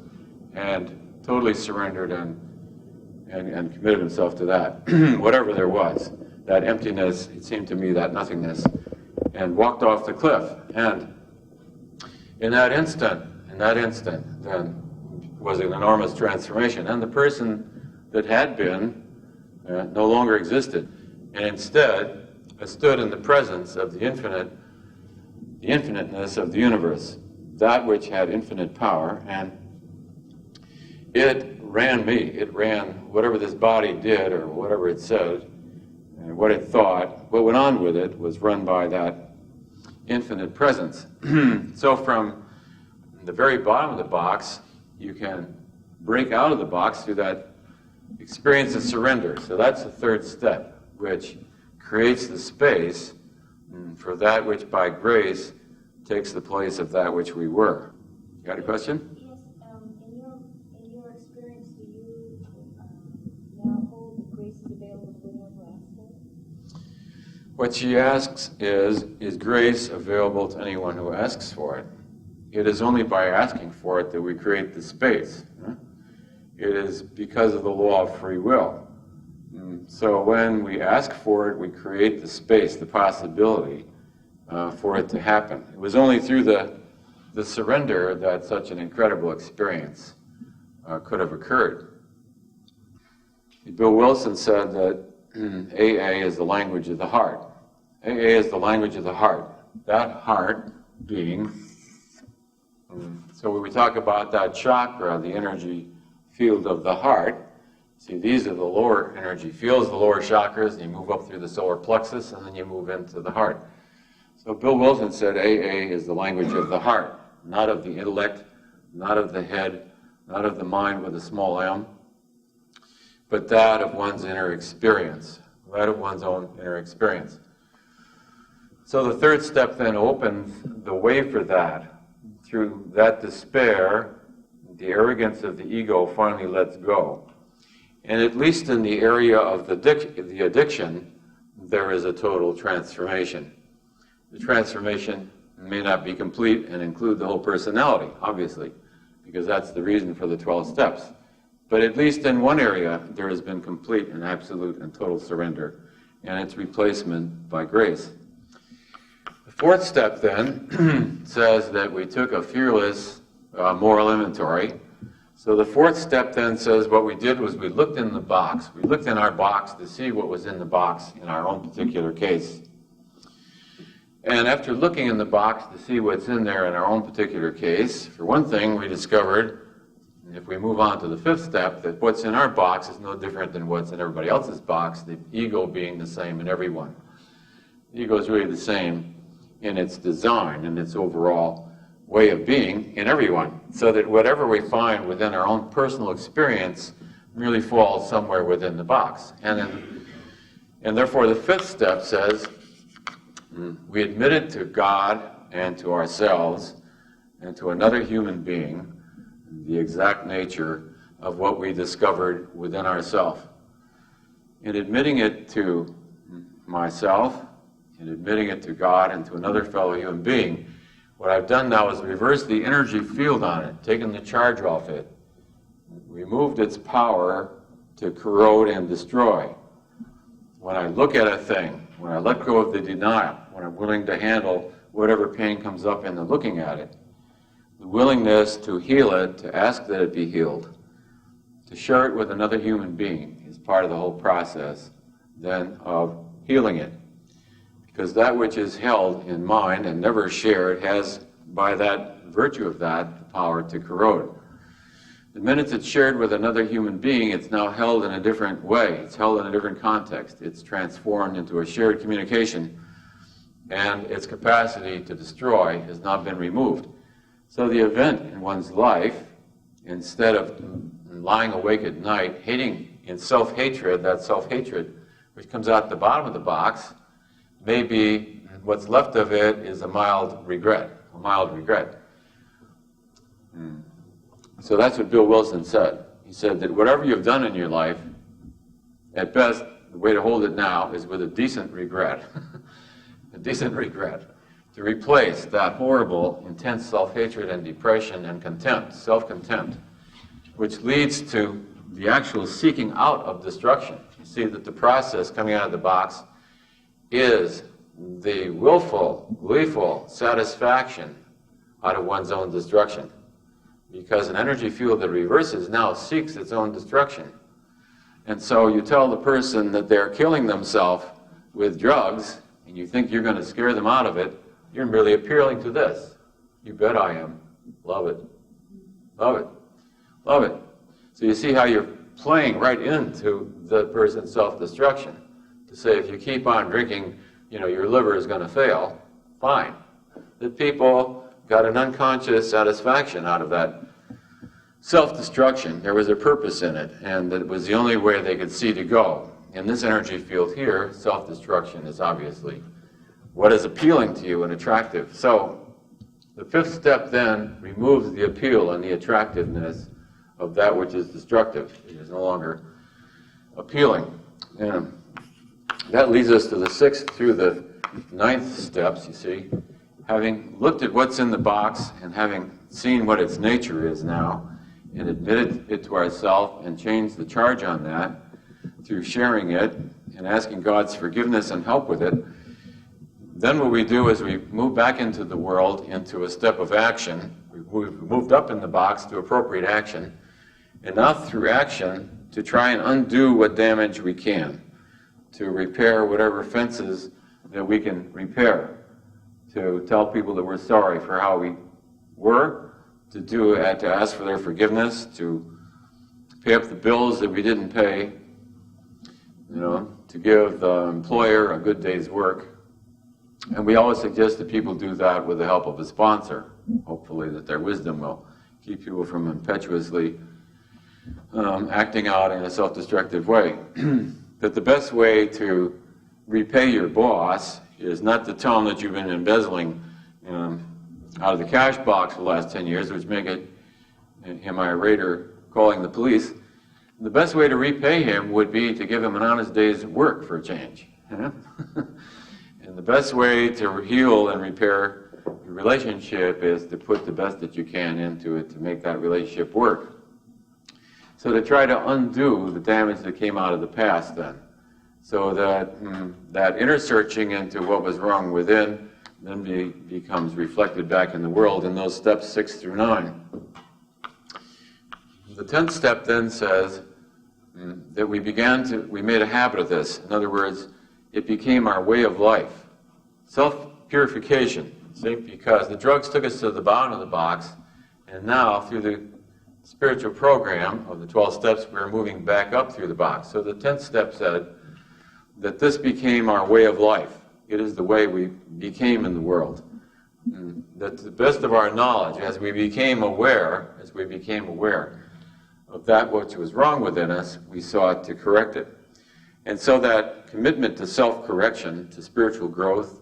and totally surrendered and committed himself to that, whatever there was, that emptiness, it seemed to me, that nothingness, and walked off the cliff. And in that instant, then was an enormous transformation. And the person that had been no longer existed, and instead I stood in the presence of the infiniteness of the universe, that which had infinite power, and it ran me. It ran whatever this body did or whatever it said, and what it thought. What went on with it was run by that infinite presence. So from the very bottom of the box, you can break out of the box through that experience of surrender. So that's the third step, which creates the space for that which by grace takes the place of that which we were. You got a question? Yes. In your experience, do you now hold that grace is available to anyone who asks for it? What she asks is grace available to anyone who asks for it? It is only by asking for it that we create the space. It is because of the law of free will. So when we ask for it, we create the space, the possibility for it to happen. It was only through the surrender that such an incredible experience could have occurred. Bill Wilson said that AA is the language of the heart. AA is the language of the heart. That heart being, so when we talk about that chakra, the energy field of the heart, see, these are the lower energy fields, the lower chakras, and you move up through the solar plexus, and then you move into the heart. So Bill Wilson said AA is the language of the heart, not of the intellect, not of the head, not of the mind with a small m, but that of one's inner experience, that of one's own inner experience. So the third step then opens the way for that. Through that despair, the arrogance of the ego finally lets go. And at least in the area of the addiction, there is a total transformation. The transformation may not be complete and include the whole personality, obviously, because that's the reason for the 12 steps. But at least in one area, there has been complete and absolute and total surrender, and its replacement by grace. The fourth step then says that we took a fearless moral inventory. So the fourth step then says what we did was we looked in the box. We looked in our box to see what was in the box in our own particular case. And after looking in the box to see what's in there in our own particular case, for one thing, we discovered, if we move on to the fifth step, that what's in our box is no different than what's in everybody else's box, the ego being the same in everyone. The ego is really the same in its design and its overall way of being in everyone, so that whatever we find within our own personal experience really falls somewhere within the box. And therefore the fifth step says we admit it to God and to ourselves and to another human being, the exact nature of what we discovered within ourselves. In admitting it to myself, in admitting it to God and to another fellow human being, what I've done now is reverse the energy field on it, taken the charge off it, removed its power to corrode and destroy. When I look at a thing, when I let go of the denial, when I'm willing to handle whatever pain comes up in the looking at it, the willingness to heal it, to ask that it be healed, to share it with another human being is part of the whole process then of healing it. Because that which is held in mind and never shared has, by that virtue of that, the power to corrode. The minute it's shared with another human being, it's now held in a different way. It's held in a different context. It's transformed into a shared communication, and its capacity to destroy has not been removed. So the event in one's life, instead of lying awake at night, hating in self-hatred, that self-hatred which comes out the bottom of the box, maybe what's left of it is a mild regret. So that's what Bill Wilson said. He said that whatever you've done in your life, at best, the way to hold it now is with a decent regret. A decent regret. To replace that horrible, intense self-hatred and depression and contempt, self-contempt, which leads to the actual seeking out of destruction. You see that the process coming out of the box is the willful, gleeful satisfaction out of one's own destruction. Because an energy field that reverses now seeks its own destruction. And so you tell the person that they're killing themselves with drugs, and you think you're going to scare them out of it, you're merely appealing to this. You bet I am. Love it. Love it. Love it. So you see how you're playing right into the person's self-destruction. To say if you keep on drinking, your liver is going to fail. Fine. The people got an unconscious satisfaction out of that self-destruction. There was a purpose in it, and that was the only way they could see to go. In this energy field here, self-destruction is obviously what is appealing to you and attractive. So the fifth step then removes the appeal and the attractiveness of that which is destructive. It is no longer appealing. And that leads us to the sixth through the ninth steps, you see. Having looked at what's in the box and having seen what its nature is now, and admitted it to ourselves and changed the charge on that through sharing it and asking God's forgiveness and help with it, then what we do is we move back into the world into a step of action. We've moved up in the box to appropriate action, and now through action to try and undo what damage we can, to repair whatever fences that we can repair, to tell people that we're sorry for how we were, to ask for their forgiveness, to pay up the bills that we didn't pay, to give the employer a good day's work. And we always suggest that people do that with the help of a sponsor. Hopefully that their wisdom will keep people from impetuously acting out in a self-destructive way. That the best way to repay your boss is not to tell him that you've been embezzling out of the cash box for the last 10 years, which make it him irate or calling the police. The best way to repay him would be to give him an honest day's work for a change. And the best way to heal and repair your relationship is to put the best that you can into it to make that relationship work. So to try to undo the damage that came out of the past then. So that that inner searching into what was wrong within then becomes reflected back in the world in those steps 6 through 9. The 10th step then says that we made a habit of this. In other words, it became our way of life. Self-purification, see, because the drugs took us to the bottom of the box, and now through the spiritual program of the 12 steps, we're moving back up through the box. So the 10th step said that this became our way of life. It is the way we became in the world. That to the best of our knowledge, as we became aware of that which was wrong within us, we sought to correct it. And so that commitment to self-correction, to spiritual growth,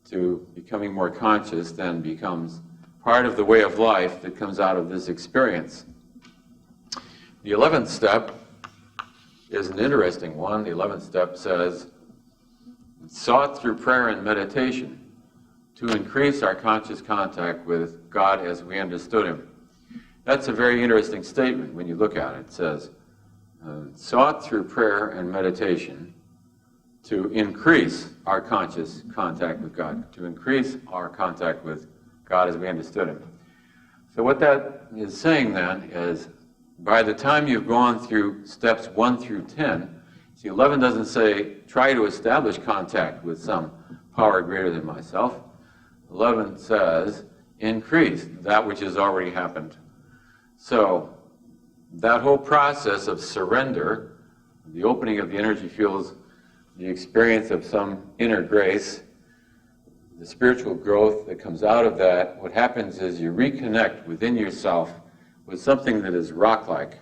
to becoming more conscious, then becomes part of the way of life that comes out of this experience. The 11th step is an interesting one. The 11th step says, sought through prayer and meditation to increase our conscious contact with God as we understood Him. That's a very interesting statement when you look at it. It says, sought through prayer and meditation to increase our conscious contact with God, to increase our contact with God as we understood Him. So what that is saying then is, by the time you've gone through steps 1 through 10, see, 11 doesn't say, try to establish contact with some power greater than myself. 11 says, increase that which has already happened. So, that whole process of surrender, the opening of the energy fields, the experience of some inner grace, the spiritual growth that comes out of that, what happens is you reconnect within yourself with something that is rock-like.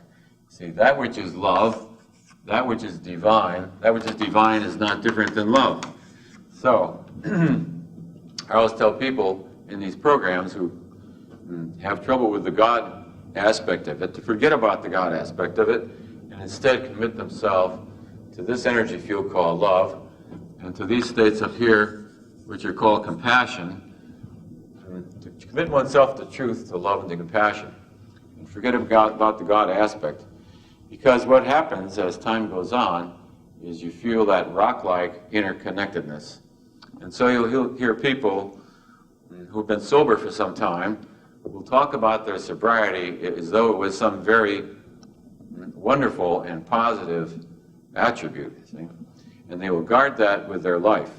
See, that which is love, that which is divine is not different than love. So, I always tell people in these programs who have trouble with the God aspect of it to forget about the God aspect of it and instead commit themselves to this energy field called love and to these states up here which are called compassion, to commit oneself to truth, to love, and to compassion, and forget about the God aspect. Because what happens as time goes on is you feel that rock-like interconnectedness. And so you'll hear people who've been sober for some time will talk about their sobriety as though it was some very wonderful and positive attribute, you see? And they will guard that with their life.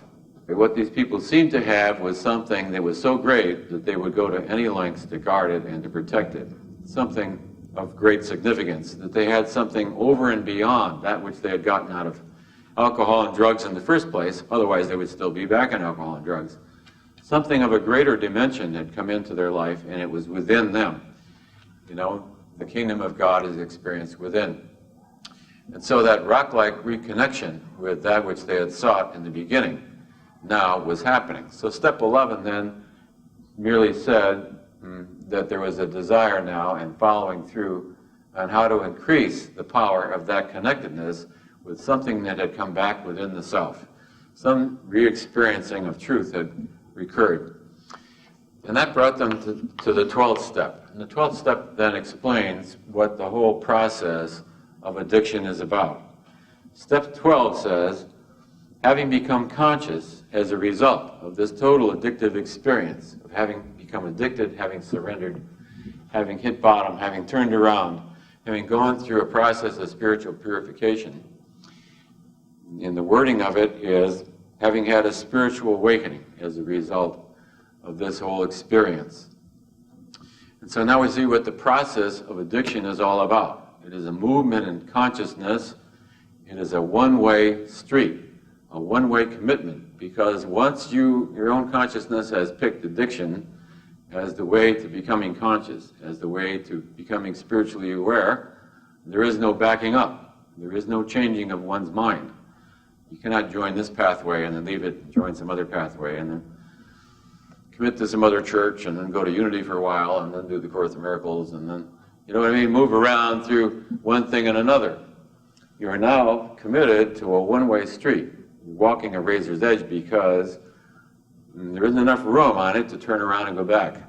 But what these people seemed to have was something that was so great that they would go to any lengths to guard it and to protect it. Something of great significance, that they had something over and beyond that which they had gotten out of alcohol and drugs in the first place, otherwise they would still be back in alcohol and drugs. Something of a greater dimension had come into their life, and it was within them. You know, the kingdom of God is experienced within. And so that rock-like reconnection with that which they had sought in the beginning now was happening. So step 11 then merely said that there was a desire now and following through on how to increase the power of that connectedness with something that had come back within the self. Some re-experiencing of truth had recurred. And that brought them to the 12th step. And the 12th step then explains what the whole process of addiction is about. Step 12 says, having become conscious as a result of this total addictive experience of having become addicted, having surrendered, having hit bottom, having turned around, having gone through a process of spiritual purification. And the wording of it is having had a spiritual awakening as a result of this whole experience. And so now we see what the process of addiction is all about. It is a movement in consciousness. It is a one-way street, a one-way commitment, because once your own consciousness has picked addiction as the way to becoming conscious, as the way to becoming spiritually aware, there is no backing up. There is no changing of one's mind. You cannot join this pathway and then leave it, join some other pathway, and then commit to some other church, and then go to Unity for a while, and then do the Course of Miracles, and then, you know what I mean, move around through one thing and another. You are now committed to a one-way street. You're walking a razor's edge because there isn't enough room on it to turn around and go back.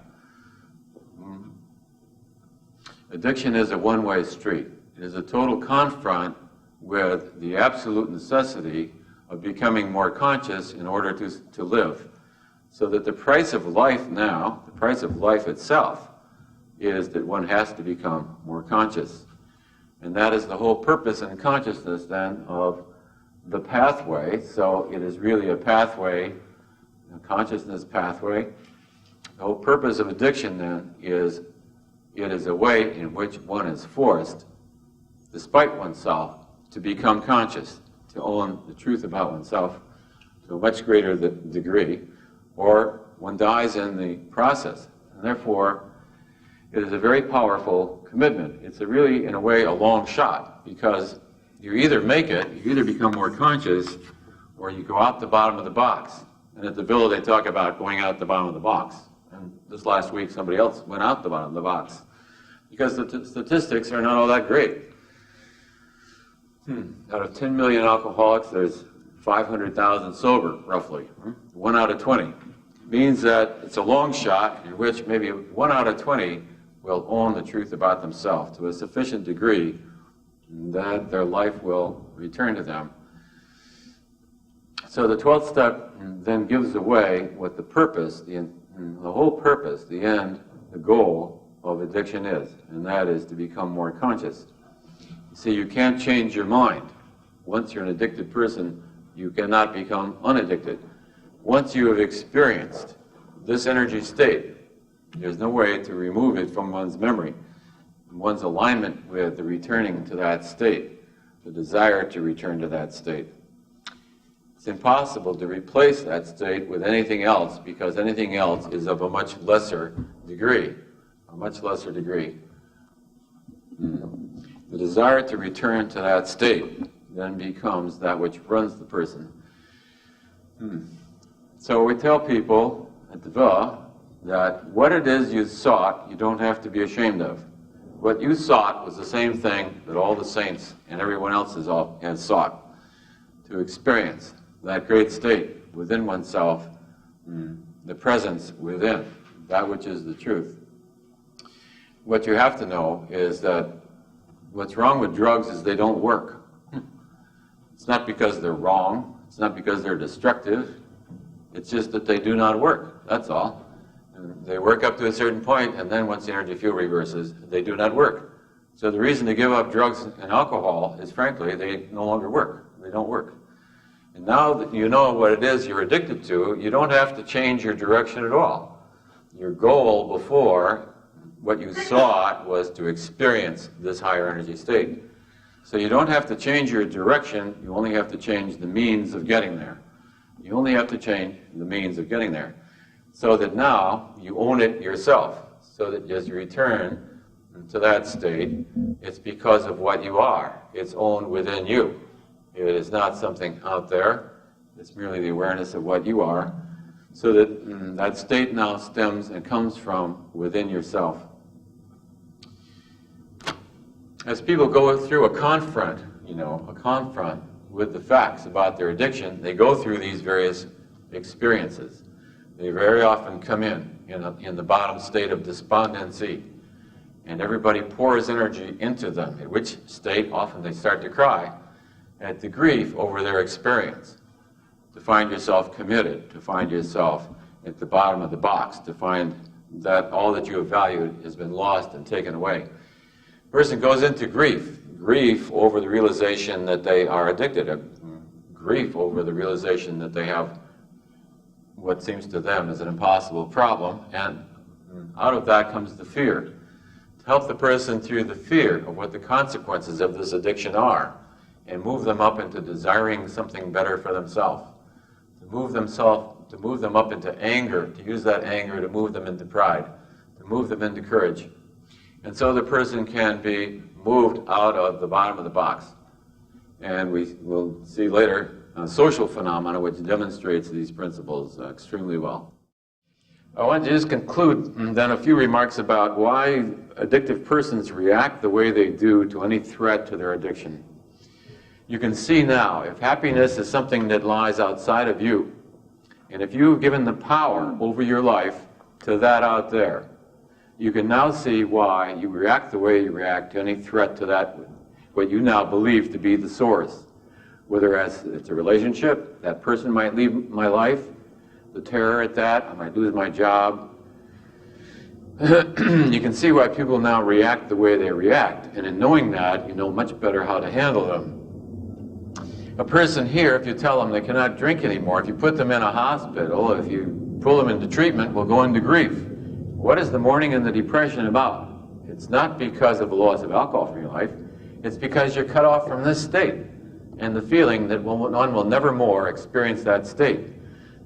Addiction is a one-way street. It is a total confront with the absolute necessity of becoming more conscious in order to live. So that the price of life now, the price of life itself, is that one has to become more conscious. And that is the whole purpose and consciousness then of the pathway. So it is really a pathway, a consciousness pathway. The whole purpose of addiction then is it is a way in which one is forced, despite oneself, to become conscious, to own the truth about oneself to a much greater degree, or one dies in the process. And therefore, it is a very powerful commitment. It's really, in a way, a long shot, because you either make it, you either become more conscious, or you go out the bottom of the box. And at the Villa, they talk about going out the bottom of the box. And this last week, somebody else went out the bottom of the box, because the statistics are not all that great. Out of 10 million alcoholics, there's 500,000 sober, roughly. 1 out of 20. Means that it's a long shot in which maybe 1 out of 20 will own the truth about themselves to a sufficient degree that their life will return to them. So the 12th step then gives away what the purpose, the whole purpose, the end, the goal of addiction is, and that is to become more conscious. See, you can't change your mind. Once you're an addicted person, you cannot become unaddicted. Once you have experienced this energy state, there's no way to remove it from one's memory. one's alignment with the returning to that state, the desire to return to that state. It's impossible to replace that state with anything else, because anything else is of a much lesser degree. A much lesser degree. The desire to return to that state then becomes that which runs the person. So we tell people at the villa that what it is you sought, you don't have to be ashamed of. What you sought was the same thing that all the saints and everyone else has sought, to experience that great state within oneself, the presence within, that which is the truth. What you have to know is that what's wrong with drugs is they don't work. It's not because they're wrong, it's not because they're destructive, it's just that they do not work, that's all. And they work up to a certain point, and then once the energy field reverses, they do not work. So the reason to give up drugs and alcohol is, frankly, they no longer work. They don't work. And now that you know what it is you're addicted to, you don't have to change your direction at all. Your goal before, what you sought, was to experience this higher energy state. So you don't have to change your direction, you only have to change the means of getting there. You only have to change the means of getting there. So that now you own it yourself. So that as you return to that state, it's because of what you are. It's owned within you. It is not something out there. It's merely the awareness of what you are. So that that state now stems and comes from within yourself. As people go through a confront with the facts about their addiction, they go through these various experiences. They very often come in the bottom state of despondency, and everybody pours energy into them, at which state often they start to cry at the grief over their experience. To find yourself committed, to find yourself at the bottom of the box, to find that all that you have valued has been lost and taken away. A person goes into grief over the realization that they are addicted, grief over the realization that they have what seems to them is an impossible problem, and out of that comes the fear. To help the person through the fear of what the consequences of this addiction are, and move them up into desiring something better for themselves. To move them up into anger, to use that anger to move them into pride, to move them into courage. And so the person can be moved out of the bottom of the box. And we will see later social phenomena which demonstrates these principles extremely well. I want to just conclude then a few remarks about why addictive persons react the way they do to any threat to their addiction. You can see now, if happiness is something that lies outside of you, and if you've given the power over your life to that out there, you can now see why you react the way you react to any threat to that, what you now believe to be the source. Whether it's a relationship, that person might leave my life, the terror at that, I might lose my job. You can see why people now react the way they react, and in knowing that, you know much better how to handle them. A person here, if you tell them they cannot drink anymore, if you put them in a hospital, if you pull them into treatment, will go into grief. What is the mourning and the depression about? It's not because of the loss of alcohol from your life, it's because you're cut off from this state, and the feeling that one will never more experience that state.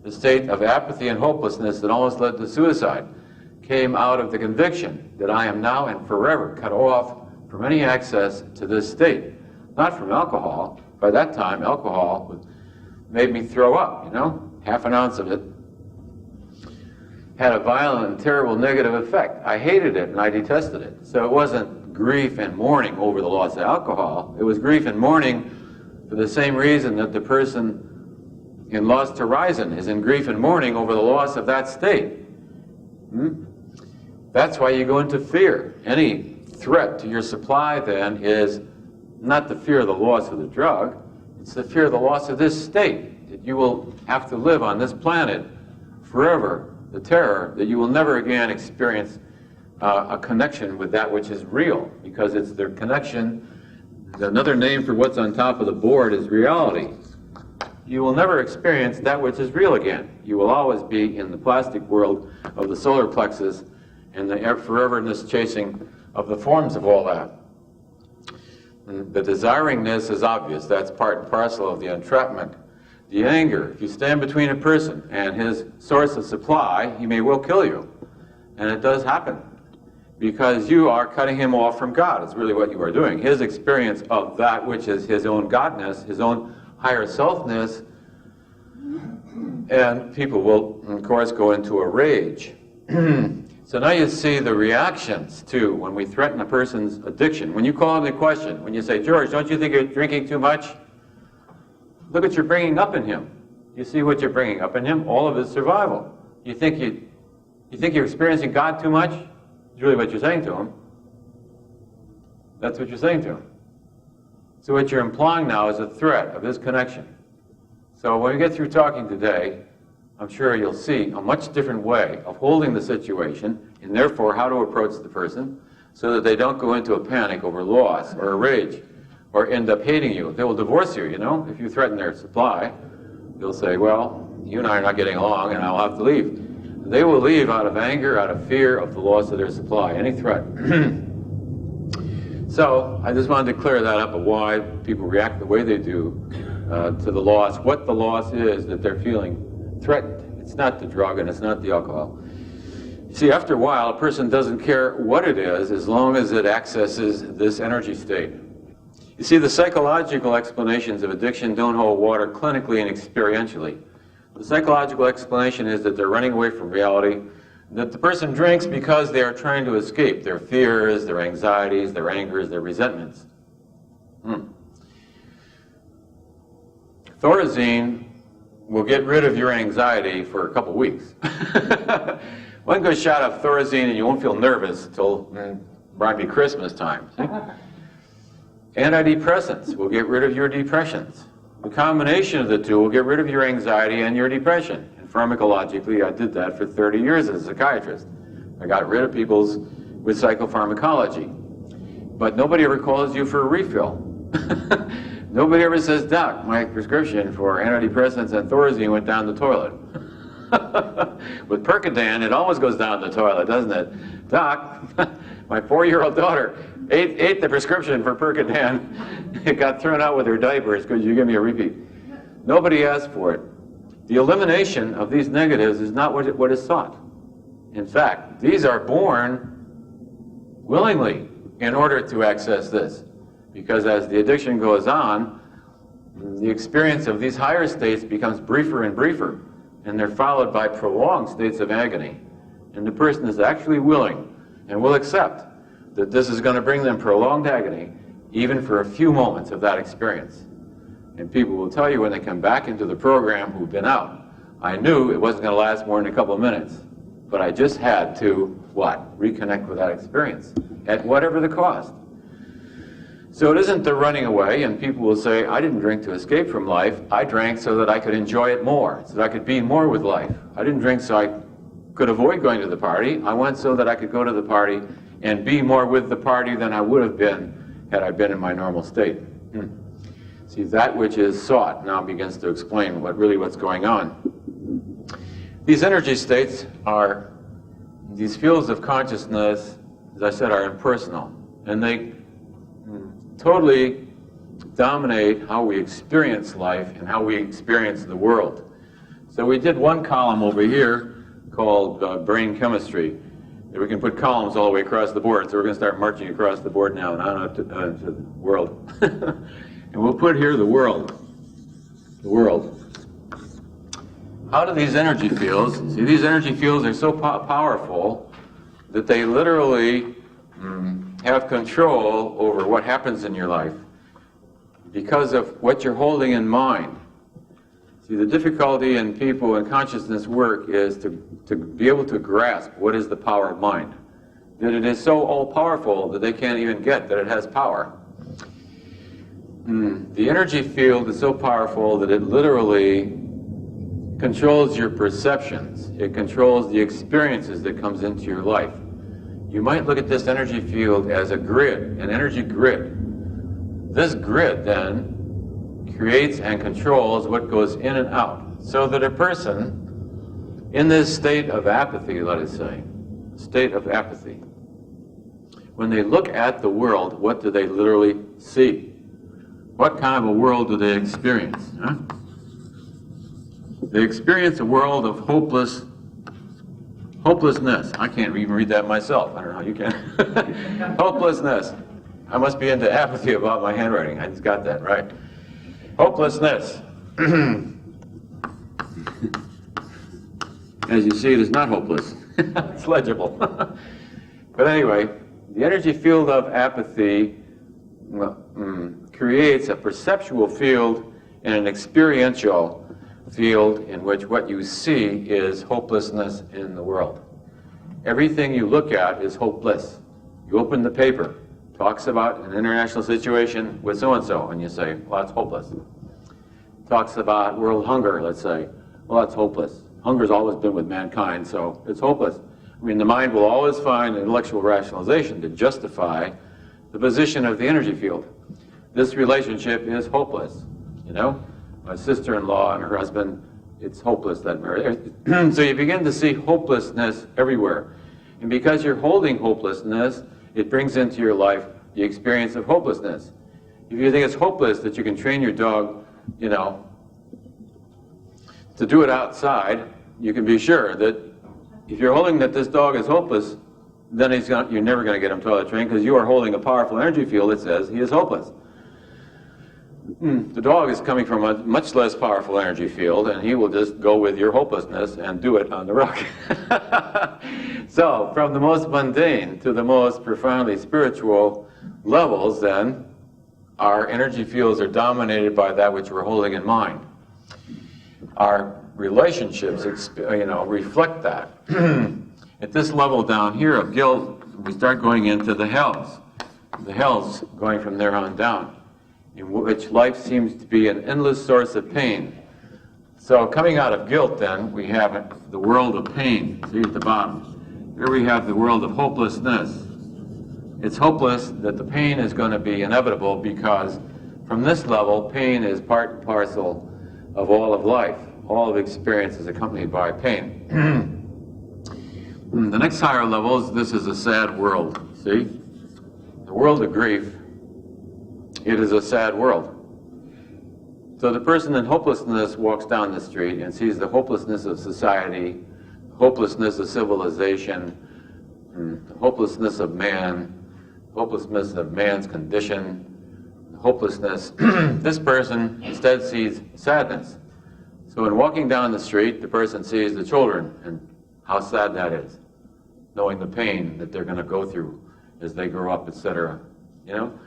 The state of apathy and hopelessness that almost led to suicide came out of the conviction that I am now and forever cut off from any access to this state. Not from alcohol. By that time, alcohol made me throw up, half an ounce of it had a violent and terrible negative effect. I hated it and I detested it. So it wasn't grief and mourning over the loss of alcohol. It was grief and mourning for the same reason that the person in Lost Horizon is in grief and mourning over the loss of that state. That's why you go into fear. Any threat to your supply then is not the fear of the loss of the drug, it's the fear of the loss of this state, that you will have to live on this planet forever, the terror that you will never again experience a connection with that which is real, because it's their connection. Another name for what's on top of the board is reality. You will never experience that which is real again. You will always be in the plastic world of the solar plexus and the foreverness chasing of the forms of all that. The desiringness is obvious. That's part and parcel of the entrapment. The anger, if you stand between a person and his source of supply, he may well kill you. And it does happen. Because you are cutting him off from God. It's really what you are doing. His experience of that which is his own godness, his own higher selfness, and people will, of course, go into a rage. So now you see the reactions, too, when we threaten a person's addiction. When you call into question, when you say, George, don't you think you're drinking too much? Look what you're bringing up in him. You see what you're bringing up in him? All of his survival. You think you're experiencing God too much? It's really what you're saying to him. That's what you're saying to him. So what you're implying now is a threat of his connection. So when we get through talking today, I'm sure you'll see a much different way of holding the situation, and therefore how to approach the person, so that they don't go into a panic over loss or a rage, or end up hating you. They will divorce you, you know, if you threaten their supply. They'll say, well, you and I are not getting along, and I'll have to leave. They will leave out of anger, out of fear of the loss of their supply, any threat. So I just wanted to clear that up, of why people react the way they do to the loss, what the loss is that they're feeling threatened. It's not the drug and it's not the alcohol. See, after a while, a person doesn't care what it is as long as it accesses this energy state. You see, the psychological explanations of addiction don't hold water clinically and experientially. The psychological explanation is that they're running away from reality, that the person drinks because they are trying to escape their fears, their anxieties, their angers, their resentments. Thorazine will get rid of your anxiety for a couple weeks. One good shot of Thorazine and you won't feel nervous until probably Christmas time. See? Antidepressants will get rid of your depressions. The combination of the two will get rid of your anxiety and your depression. And pharmacologically, I did that for 30 years as a psychiatrist. I got rid of people's with psychopharmacology. But nobody ever calls you for a refill. Nobody ever says, Doc, my prescription for antidepressants and Thorazine went down the toilet. With Percodan, it always goes down the toilet, doesn't it? Doc, my 4-year-old daughter ate the prescription for Percodan. It got thrown out with her diapers because you give me a repeat. Nobody asked for it. The elimination of these negatives is not what is sought. In fact, these are born willingly in order to access this. Because as the addiction goes on, the experience of these higher states becomes briefer and briefer, and they're followed by prolonged states of agony. And the person is actually willing and will accept that this is going to bring them prolonged agony, even for a few moments of that experience. And people will tell you when they come back into the program who've been out, I knew it wasn't going to last more than a couple of minutes, but I just had to, what? Reconnect with that experience, at whatever the cost. So it isn't the running away, and people will say, I didn't drink to escape from life. I drank so that I could enjoy it more, so that I could be more with life. I didn't drink so I could avoid going to the party. I went so that I could go to the party and be more with the party than I would have been had I been in my normal state. See, that which is sought now begins to explain what's going on. These energy states are, these fields of consciousness, as I said, are impersonal, and they totally dominate how we experience life and how we experience the world. So we did one column over here called brain chemistry. We can put columns all the way across the board, so we're going to start marching across the board now and on up to the world. And we'll put here the world. The world. How do these energy fields, see, these energy fields are so powerful that they literally have control over what happens in your life because of what you're holding in mind. See, the difficulty in people in consciousness work is to be able to grasp what is the power of mind. That it is so all-powerful that they can't even get that it has power. The energy field is so powerful that it literally controls your perceptions. It controls the experiences that comes into your life. You might look at this energy field as a grid, an energy grid. This grid then creates and controls what goes in and out, so that a person in this state of apathy, let us say, state of apathy, when they look at the world, what do they literally see? What kind of a world do they experience? Huh? They experience a world of hopelessness. I can't even read that myself. I don't know how you can. Hopelessness. I must be into apathy about my handwriting. I just got that right. Hopelessness. As you see, it is not hopeless. It's legible. But anyway, the energy field of apathy creates a perceptual field and an experiential field in which what you see is hopelessness in the world. Everything you look at is hopeless. You open the paper, talks about an international situation with so-and-so, and you say, well, that's hopeless. Talks about world hunger, let's say, well, that's hopeless. Hunger's always been with mankind, so it's hopeless. I mean, the mind will always find intellectual rationalization to justify the position of the energy field. This relationship is hopeless, you know? My sister-in-law and her husband, it's hopeless, that marriage. So you begin to see hopelessness everywhere. And because you're holding hopelessness, it brings into your life the experience of hopelessness. If you think it's hopeless that you can train your dog, you know, to do it outside, you can be sure that if you're holding that this dog is hopeless, then you're never going to get him toilet trained because you are holding a powerful energy field that says he is hopeless. The dog is coming from a much less powerful energy field, and he will just go with your hopelessness and do it on the rock. So, from the most mundane to the most profoundly spiritual levels, then, our energy fields are dominated by that which we're holding in mind. Our relationships, reflect that. At this level down here of guilt, we start going into the hells. The hells going from there on down, in which life seems to be an endless source of pain. So coming out of guilt, then, we have the world of pain. See at the bottom. Here we have the world of hopelessness. It's hopeless that the pain is going to be inevitable because from this level, pain is part and parcel of all of life. All of experience is accompanied by pain. The next higher level is this is a sad world. See? The world of grief. It is a sad world. So the person in hopelessness walks down the street and sees the hopelessness of society, hopelessness of civilization, the hopelessness of man, hopelessness of man's condition, hopelessness. This person instead sees sadness. So in walking down the street, the person sees the children and how sad that is, knowing the pain that they're going to go through as they grow up, etc. You know?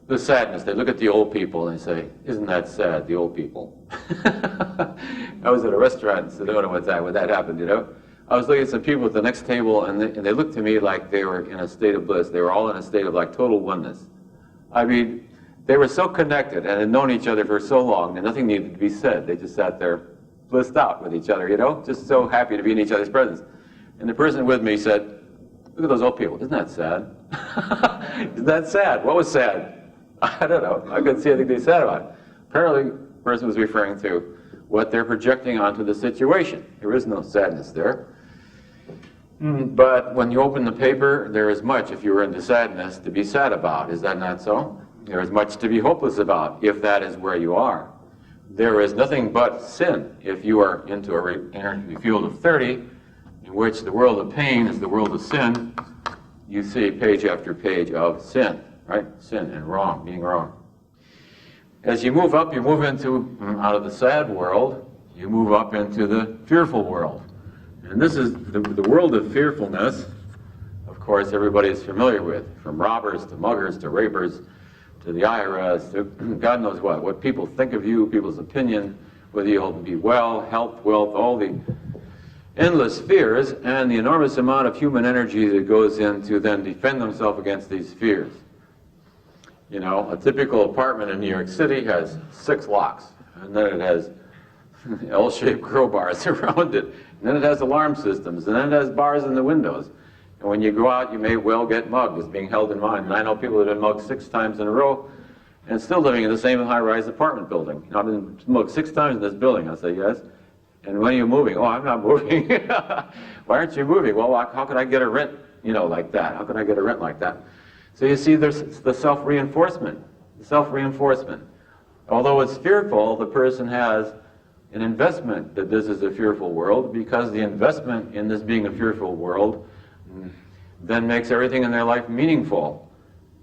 The sadness. They look at the old people and they say, isn't that sad, the old people? I was at a restaurant in Sedona one time when that happened, you know. I was looking at some people at the next table and they looked to me like they were in a state of bliss. They were all in a state of like total oneness. I mean, they were so connected and had known each other for so long that nothing needed to be said. They just sat there blissed out with each other, you know, just so happy to be in each other's presence. And the person with me said, look at those old people. Isn't that sad? Isn't that sad? What was sad? I don't know. I couldn't see anything to be sad about it. Apparently, the person was referring to what they're projecting onto the situation. There is no sadness there. But when you open the paper, there is much, if you were into sadness, to be sad about. Is that not so? There is much to be hopeless about, if that is where you are. There is nothing but sin if you are into an energy field of 30, in which the world of pain is the world of sin. You see page after page of sin. Right? Sin and wrong, being wrong. As you move up, you move into, out of the sad world, you move up into the fearful world. And this is the world of fearfulness, of course, everybody is familiar with, from robbers to muggers to rapers to the IRS to God knows what people think of you, people's opinion, whether you'll be well, health, wealth, all the endless fears and the enormous amount of human energy that goes in to then defend themselves against these fears. You know, a typical apartment in New York City has 6 locks, and then it has L-shaped crowbars around it, and then it has alarm systems, and then it has bars in the windows. And when you go out, you may well get mugged, is being held in mind. And I know people that have been mugged 6 times in a row and still living in the same high-rise apartment building. You know, I've been mugged 6 times in this building. I say, yes. And when are you moving? Oh, I'm not moving. Why aren't you moving? Well, how could I get a rent like that? How can I get a rent like that? So you see, there's the self-reinforcement. Although it's fearful, the person has an investment that this is a fearful world, because the investment in this being a fearful world then makes everything in their life meaningful.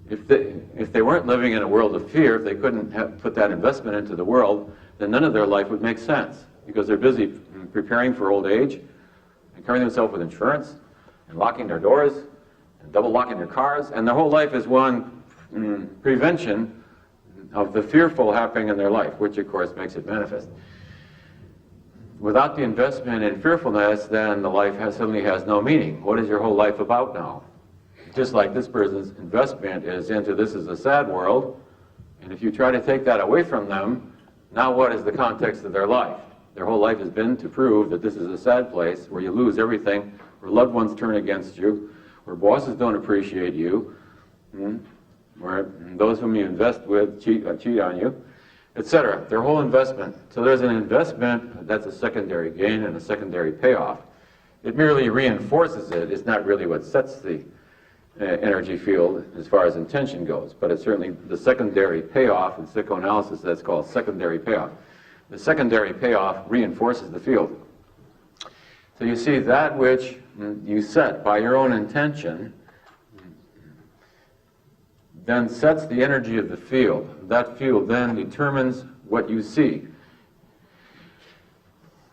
If they weren't living in a world of fear, if they couldn't put that investment into the world, then none of their life would make sense, because they're busy preparing for old age and covering themselves with insurance and locking their doors and double locking their cars, and their whole life is one prevention of the fearful happening in their life, which of course makes it manifest. Without the investment in fearfulness, then the life suddenly has no meaning. What is your whole life about now? Just like this person's investment is into this is a sad world, and if you try to take that away from them, now what is the context of their life? Their whole life has been to prove that this is a sad place where you lose everything, where loved ones turn against you, where bosses don't appreciate you, where those whom you invest with cheat on you, etc. Their whole investment. So there's an investment that's a secondary gain and a secondary payoff. It merely reinforces it. It's not really what sets the energy field as far as intention goes, but it's certainly the secondary payoff. In psychoanalysis, that's called secondary payoff. The secondary payoff reinforces the field. So you see, that which you set by your own intention then sets the energy of the field. That field then determines what you see.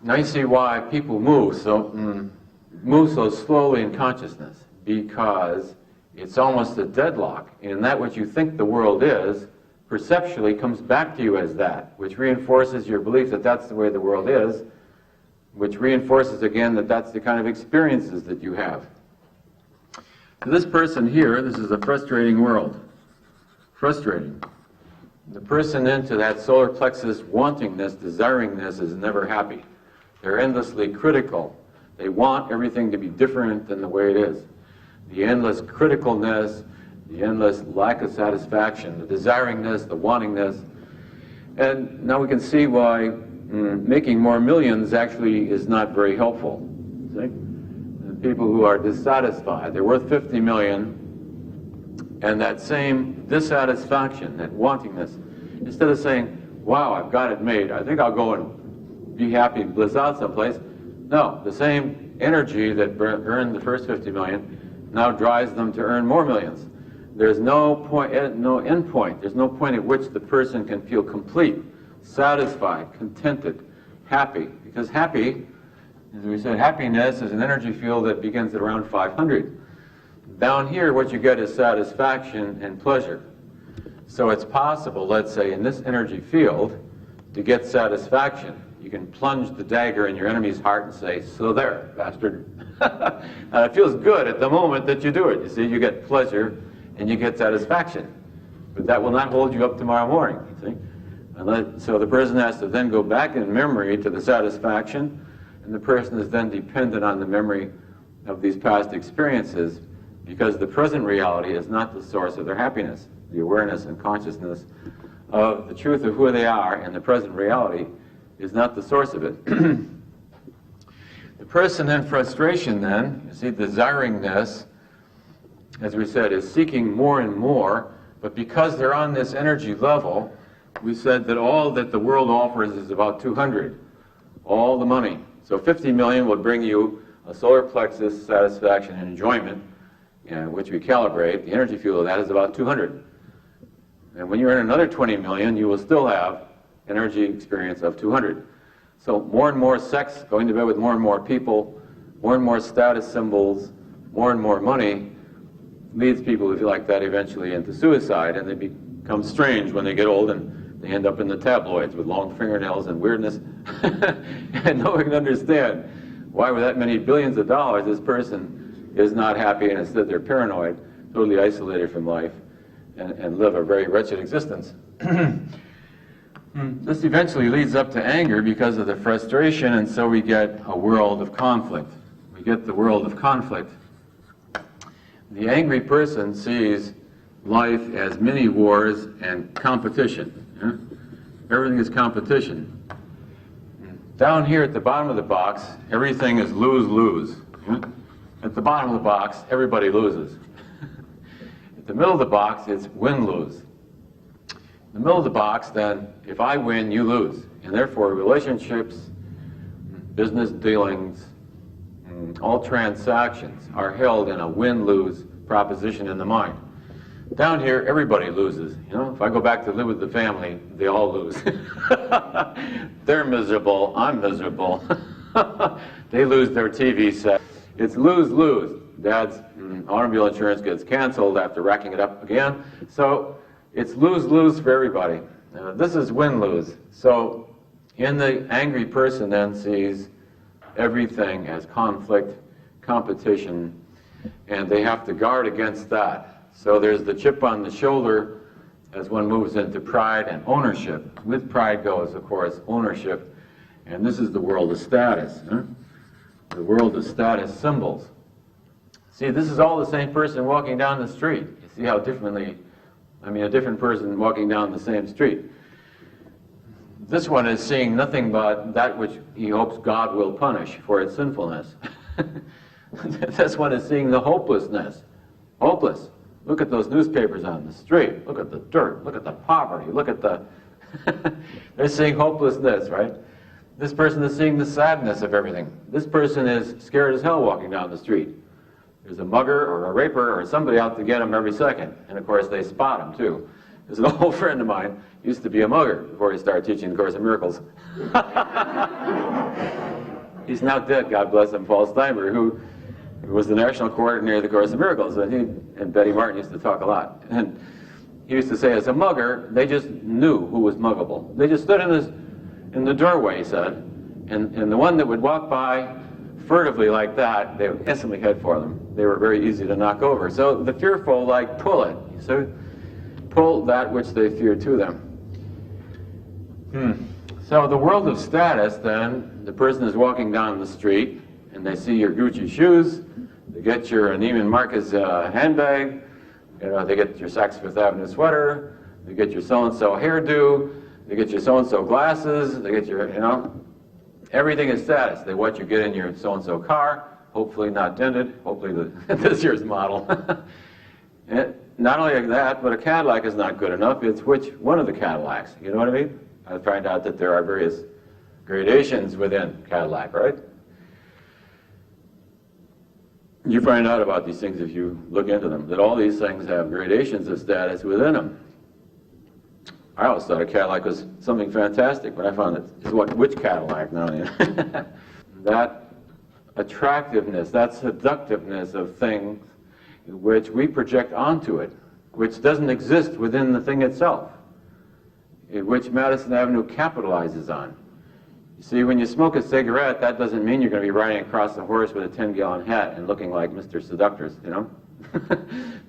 Now you see why people move so slowly in consciousness, because it's almost a deadlock. And that which you think the world is, perceptually comes back to you as that, which reinforces your belief that that's the way the world is, which reinforces again that that's the kind of experiences that you have. To this person here, this is a frustrating world. Frustrating. The person into that solar plexus wantingness, desiringness, is never happy. They're endlessly critical. They want everything to be different than the way it is. The endless criticalness, the endless lack of satisfaction, the desiringness, the wantingness. And now we can see why making more millions actually is not very helpful. See? The people who are dissatisfied, they're worth 50 million, and that same dissatisfaction, that wantingness, instead of saying, wow, I've got it made, I think I'll go and be happy and bliss out someplace. No, the same energy that earned the first 50 million now drives them to earn more millions. There's no point, no end point. There's no point at which the person can feel complete, satisfied, contented, happy. Because happy, as we said, happiness is an energy field that begins at around 500. Down here, what you get is satisfaction and pleasure. So it's possible, let's say, in this energy field, to get satisfaction. You can plunge the dagger in your enemy's heart and say, so there, bastard. It feels good at the moment that you do it. You see, you get pleasure and you get satisfaction. But that will not hold you up tomorrow morning, you see. So the person has to then go back in memory to the satisfaction, and the person is then dependent on the memory of these past experiences, because the present reality is not the source of their happiness. The awareness and consciousness of the truth of who they are and the present reality is not the source of it. The person in frustration then, you see, desiringness, as we said, is seeking more and more, but because they're on this energy level, we said that all that the world offers is about 200, all the money. So 50 million will bring you a solar plexus satisfaction and enjoyment, which we calibrate. The energy field of that is about 200. And when you earn another 20 million, you will still have energy experience of 200. So more and more sex, going to bed with more and more people, more and more status symbols, more and more money, leads people, if you like that, eventually into suicide, and they become strange when they get old, and they end up in the tabloids with long fingernails and weirdness. And no one can understand why with that many billions of dollars this person is not happy, and instead they're paranoid, totally isolated from life, and live a very wretched existence. This eventually leads up to anger because of the frustration, and so we get a world of conflict. We get the world of conflict. The angry person sees life as mini wars and competition. Everything is competition. Down here at the bottom of the box, everything is lose-lose. At the bottom of the box, everybody loses. At the middle of the box, it's win-lose. In the middle of the box, then, if I win, you lose. And therefore, relationships, business dealings, all transactions are held in a win-lose proposition in the mind. Down here, everybody loses. You know, if I go back to live with the family, they all lose. They're miserable, I'm miserable. They lose their TV set. It's lose-lose. Dad's automobile insurance gets canceled after racking it up again. So it's lose-lose for everybody. This is win-lose. So in the angry person then sees everything as conflict, competition, and they have to guard against that. So there's the chip on the shoulder as one moves into pride and ownership. With pride goes, of course, ownership. And this is the world of status. The world of status symbols. See, this is all the same person walking down the street. You see how differently, a different person walking down the same street. This one is seeing nothing but that which he hopes God will punish for its sinfulness. This one is seeing the hopelessness. Hopeless. Look at those newspapers on the street. Look at the dirt. Look at the poverty. Look at the... They're seeing hopelessness, right? This person is seeing the sadness of everything. This person is scared as hell walking down the street. There's a mugger or a raper or somebody out to get him every second. And of course they spot him too. There's an old friend of mine, used to be a mugger before he started teaching the Course in Miracles. He's now dead, God bless him, Paul Steinberg, who was the national coordinator of the Course in Miracles. And he and Betty Martin used to talk a lot. And he used to say, as a mugger, they just knew who was muggable. They just stood in the doorway, he said, and the one that would walk by furtively like that, they would instantly head for them. They were very easy to knock over. So the fearful, pull it. So pull that which they fear to them. So the world of status, then, the person is walking down the street, and they see your Gucci shoes, they get your Neiman Marcus handbag, they get your Saks Fifth Avenue sweater, they get your so-and-so hairdo, they get your so-and-so glasses, they get your, everything is status. They watch you get in your so-and-so car, hopefully not dented, hopefully this year's model. Not only that, but a Cadillac is not good enough. It's which one of the Cadillacs, you know what I mean? I find out that there are various gradations within Cadillac, right? You find out about these things if you look into them, that all these things have gradations of status within them. I always thought a Cadillac was something fantastic, but I found it's which Cadillac now? That attractiveness, that seductiveness of things which we project onto it, which doesn't exist within the thing itself, which Madison Avenue capitalizes on. You see, when you smoke a cigarette, that doesn't mean you're going to be riding across a horse with a 10-gallon hat and looking like Mr. Seductress,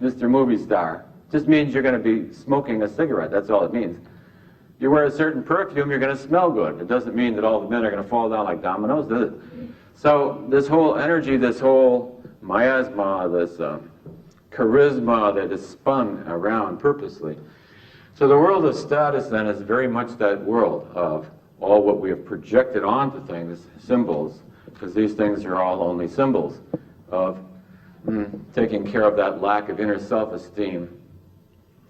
Mr. Movie Star. It just means you're going to be smoking a cigarette. That's all it means. You wear a certain perfume, you're going to smell good. It doesn't mean that all the men are going to fall down like dominoes, does it? So this whole energy, this whole miasma, this charisma that is spun around purposely. So the world of status then is very much that world of all what we have projected onto things, symbols, because these things are all only symbols of taking care of that lack of inner self-esteem,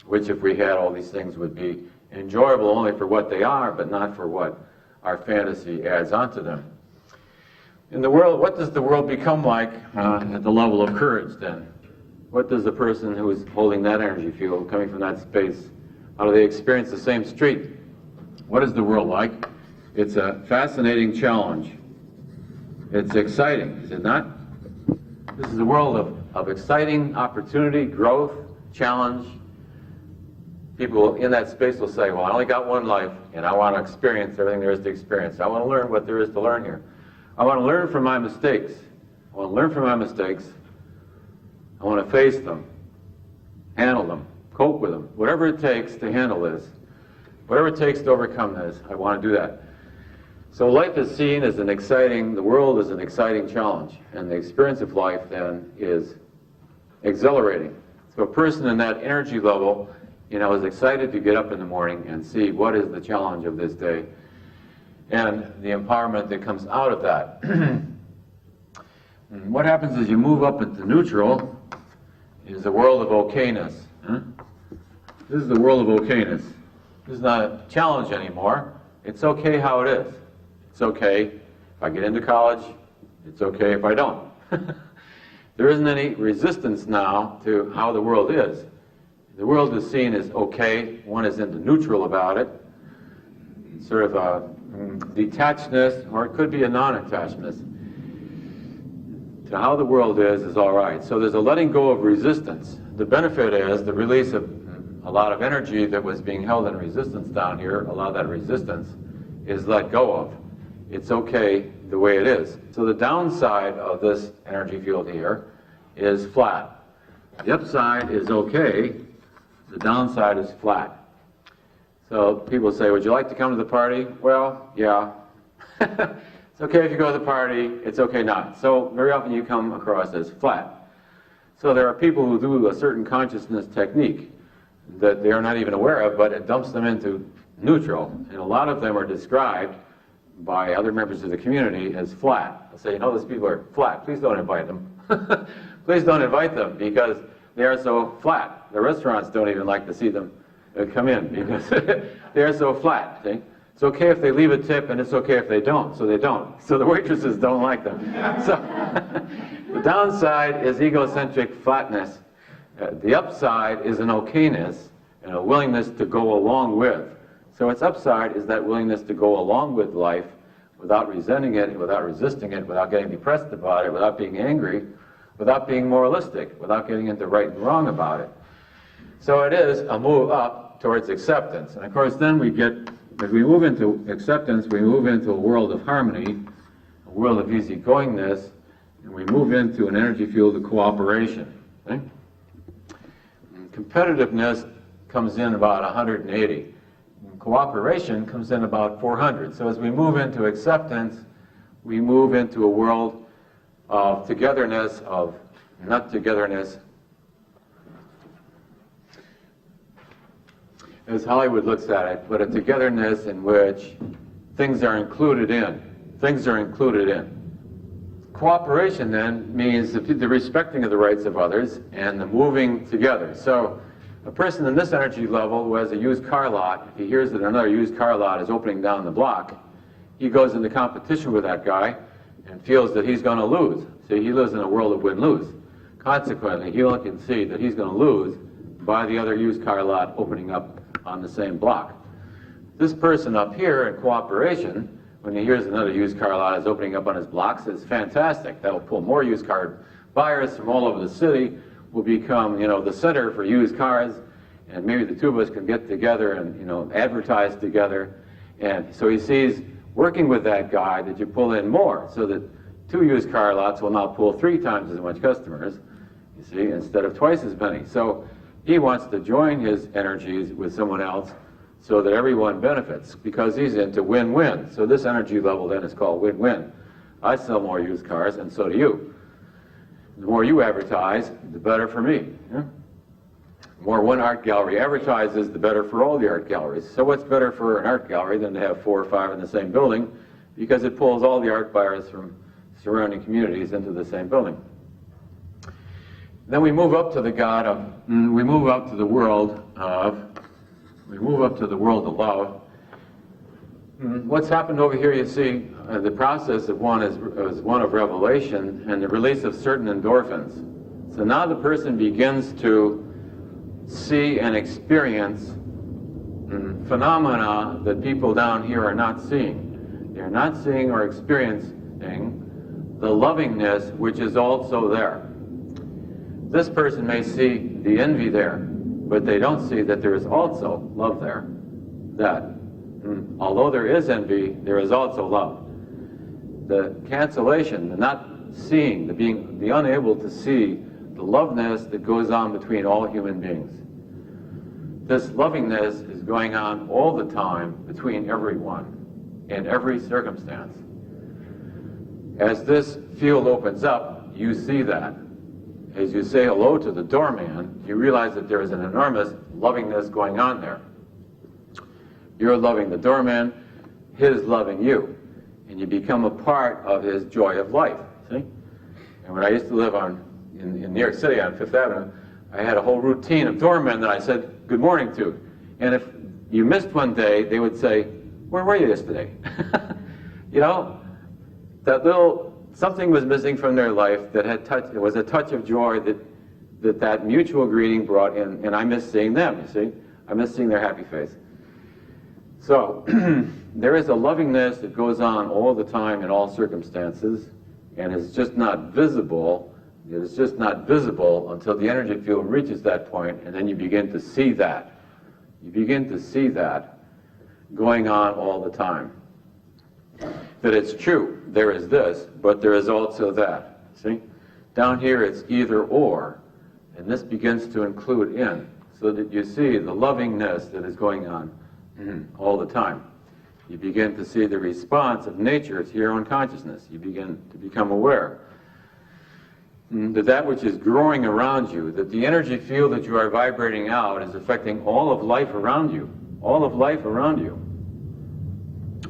which if we had all these things would be enjoyable only for what they are, but not for what our fantasy adds onto them. In the world, what does the world become like at the level of courage then? What does the person who is holding that energy field, coming from that space, how do they experience the same street? What is the world like? It's a fascinating challenge. It's exciting, is it not? This is a world of exciting opportunity, growth, challenge. People in that space will say, well, I only got one life, and I want to experience everything there is to experience. I want to learn what there is to learn here. I want to learn from my mistakes. I want to learn from my mistakes. I want to face them, handle them, cope with them. Whatever it takes to handle this, whatever it takes to overcome this, I want to do that. So life is seen as the world is an exciting challenge, and the experience of life then is exhilarating. So a person in that energy level, is excited to get up in the morning and see what is the challenge of this day, and the empowerment that comes out of that. And what happens as you move up into neutral is the world of okayness. Huh? This is the world of okayness. This is not a challenge anymore. It's okay how it is. It's okay if I get into college. It's okay if I don't. There isn't any resistance now to how the world is. The world is seen as okay. One is into neutral about it. Sort of a detachedness, or it could be a non-attachedness to how the world is all right. So there's a letting go of resistance. The benefit is the release of a lot of energy that was being held in resistance down here. A lot of that resistance is let go of. It's okay the way it is. So the downside of this energy field here is flat. The upside is okay. The downside is flat. So people say, would you like to come to the party? Well, yeah. It's okay if you go to the party. It's okay not. So very often you come across as flat. So there are people who do a certain consciousness technique that they are not even aware of, but it dumps them into neutral. And a lot of them are described by other members of the community as flat. They'll say, you know, those people are flat. Please don't invite them. Please don't invite them because they are so flat. The restaurants don't even like to see them come in because they are so flat. See? It's okay if they leave a tip and it's okay if they don't, so they don't. So the waitresses don't like them. So the downside is egocentric flatness. The upside is an okayness and a willingness to go along with. So its upside is that willingness to go along with life without resenting it, without resisting it, without getting depressed about it, without being angry, without being moralistic, without getting into right and wrong about it. So it is a move up towards acceptance. And of course then we get, as we move into acceptance, we move into a world of harmony, a world of easygoingness, and we move into an energy field of cooperation. Okay? Competitiveness comes in about 180. And cooperation comes in about 400. So as we move into acceptance, we move into a world of togetherness, of not togetherness, as Hollywood looks at it, but a togetherness in which things are included in. Things are included in. Cooperation then means the respecting of the rights of others and the moving together. So a person in this energy level who has a used car lot, if he hears that another used car lot is opening down the block, he goes into competition with that guy and feels that he's going to lose. See, he lives in a world of win-lose. Consequently, he only can see that he's going to lose by the other used car lot opening up on the same block. This person up here in cooperation, when he hears another used car lot is opening up on his block, says, fantastic, that will pull more used car buyers from all over the city, will become, you know, the center for used cars, and maybe the two of us can get together and, you know, advertise together. And so he sees, working with that guy, that you pull in more, so that 2 used car lots will now pull 3 times as much customers, you see, instead of twice as many. So he wants to join his energies with someone else so that everyone benefits, because he's into win-win. So this energy level then is called win-win. I sell more used cars, and so do you. The more you advertise, the better for me. Yeah? The more one art gallery advertises, the better for all the art galleries. So what's better for an art gallery than to have 4 or 5 in the same building? Because it pulls all the art buyers from surrounding communities into the same building. Then we move up to the God of, we move up to the world of, we move up to the world of love. What's happened over here, you see, the process of one is one of revelation and the release of certain endorphins. So now the person begins to see and experience phenomena that people down here are not seeing. They're not seeing or experiencing the lovingness which is also there. This person may see the envy there, but they don't see that there is also love there. That although there is envy, there is also love. The cancellation, the not seeing, the unable to see the loveness that goes on between all human beings. This lovingness is going on all the time between everyone, in every circumstance. As this field opens up, you see that. As you say hello to the doorman, you realize that there is an enormous lovingness going on there. You're loving the doorman, his loving you, and you become a part of his joy of life. See? And when I used to live in New York City on Fifth Avenue, I had a whole routine of doormen that I said good morning to. And if you missed one day, they would say, "Where were you yesterday?" You know, that little something was missing from their life that had touch. It was a touch of joy that mutual greeting brought in, and I miss seeing them. You see, I miss seeing their happy face. So there is a lovingness that goes on all the time in all circumstances, and it's just not visible. It's just not visible until the energy field reaches that point, and then you begin to see that. You begin to see that going on all the time. That it's true, there is this, but there is also that. See? Down here it's either or, and this begins to include in, so that you see the lovingness that is going on all the time. You begin to see the response of nature to your own consciousness. You begin to become aware that which is growing around you, that the energy field that you are vibrating out is affecting all of life around you. All of life around you.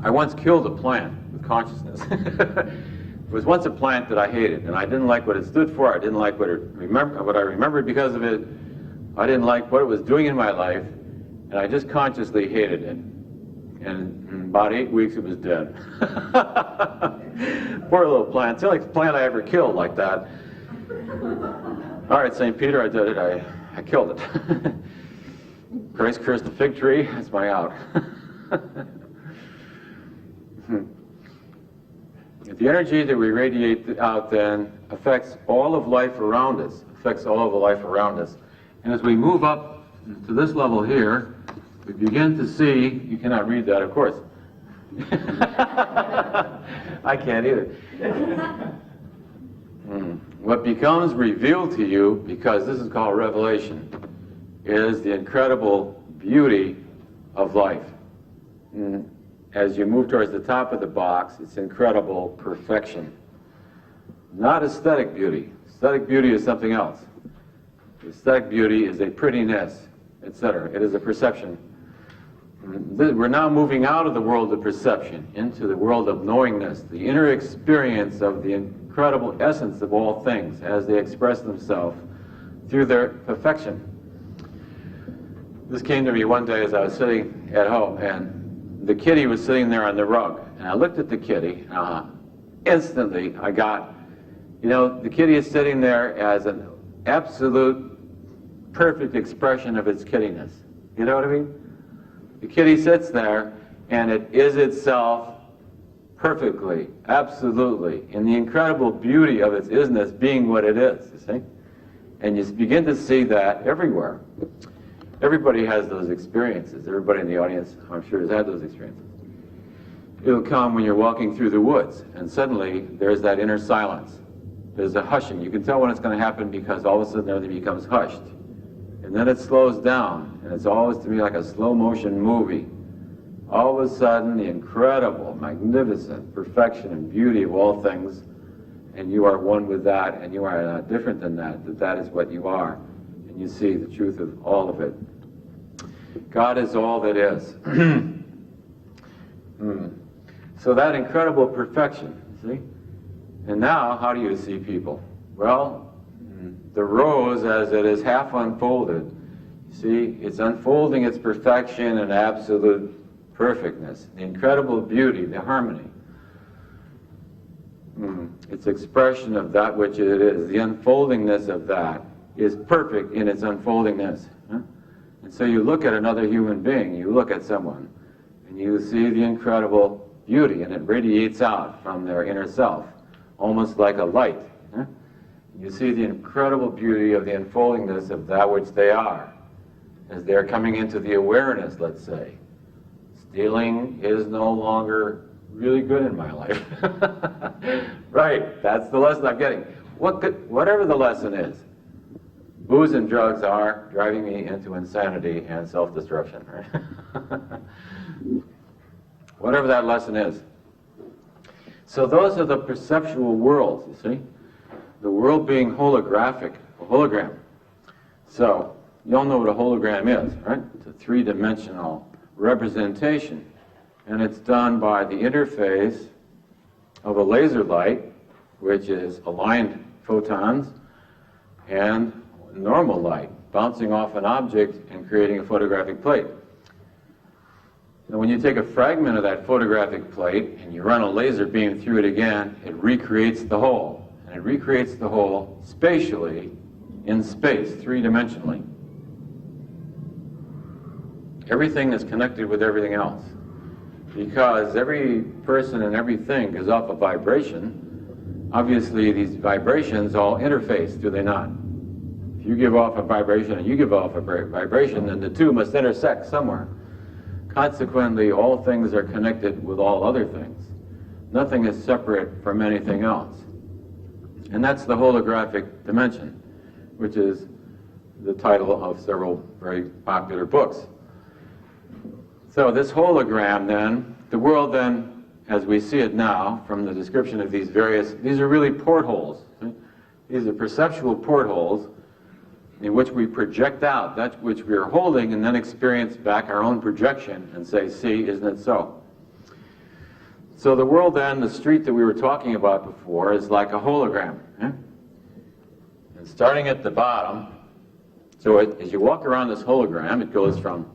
I once killed a plant with consciousness. It was once a plant that I hated, and I didn't like what it stood for. I didn't like what I remembered because of it. I didn't like what it was doing in my life, and I just consciously hated it. And in about 8 weeks, it was dead. Poor little plant. It's the only plant I ever killed like that. All right, St. Peter, I did it. I killed it. Christ cursed the fig tree. That's my out. The energy that we radiate out then affects all of life around us. Affects all of the life around us. And as we move up to this level here, we begin to see. You cannot read that, of course. I can't either. What becomes revealed to you, because this is called revelation, is the incredible beauty of life. As you move towards the top of the box, it's incredible perfection. Not aesthetic beauty. Aesthetic beauty is something else. Aesthetic beauty is a prettiness, etc. It is a perception. We're now moving out of the world of perception into the world of knowingness, the inner experience of the incredible essence of all things as they express themselves through their perfection. This came to me one day as I was sitting at home, and the kitty was sitting there on the rug, and I looked at the kitty, instantly I got, the kitty is sitting there as an absolute perfect expression of its kittiness. You know what I mean? The kitty sits there, and it is itself perfectly, absolutely, in the incredible beauty of its isness being what it is, you see? And you begin to see that everywhere. Everybody has those experiences. Everybody in the audience, I'm sure, has had those experiences. It'll come when you're walking through the woods, and suddenly there's that inner silence. There's a hushing. You can tell when it's going to happen because all of a sudden everything becomes hushed. And then it slows down, and it's always to me like a slow motion movie. All of a sudden, the incredible, magnificent perfection and beauty of all things, and you are one with that, and you are not different than that that is what you are. And you see the truth of all of it. God is all that is. So that incredible perfection, see? And now, how do you see people? Well, the rose, as it is half unfolded, see, it's unfolding its perfection and absolute perfectness, the incredible beauty, the harmony. Its expression of that which it is, the unfoldingness of that is perfect in its unfoldingness. And so you look at another human being, you look at someone, and you see the incredible beauty, and it radiates out from their inner self, almost like a light. You see the incredible beauty of the unfoldingness of that which they are, as they're coming into the awareness, let's say. Stealing is no longer really good in my life. Right, that's the lesson I'm getting. Whatever the lesson is, booze and drugs are driving me into insanity and self-destruction. Right? Whatever that lesson is. So those are the perceptual worlds, you see? The world being holographic, a hologram. So, you all know what a hologram is, right? It's a three-dimensional representation. And it's done by the interface of a laser light, which is aligned photons, and normal light, bouncing off an object and creating a photographic plate. Now, when you take a fragment of that photographic plate and you run a laser beam through it again, it recreates the whole. And it recreates the whole spatially in space, three-dimensionally. Everything is connected with everything else. Because every person and everything gives off a vibration, obviously these vibrations all interface, do they not? If you give off a vibration and you give off a vibration, then the two must intersect somewhere. Consequently, all things are connected with all other things. Nothing is separate from anything else. And that's the holographic dimension, which is the title of several very popular books. So this hologram then, the world then, as we see it now, from the description of these are really portholes. These are perceptual portholes in which we project out that which we are holding and then experience back our own projection and say, see, isn't it so? So the world then, the street that we were talking about before, is like a hologram. And starting at the bottom, so as you walk around this hologram, it goes from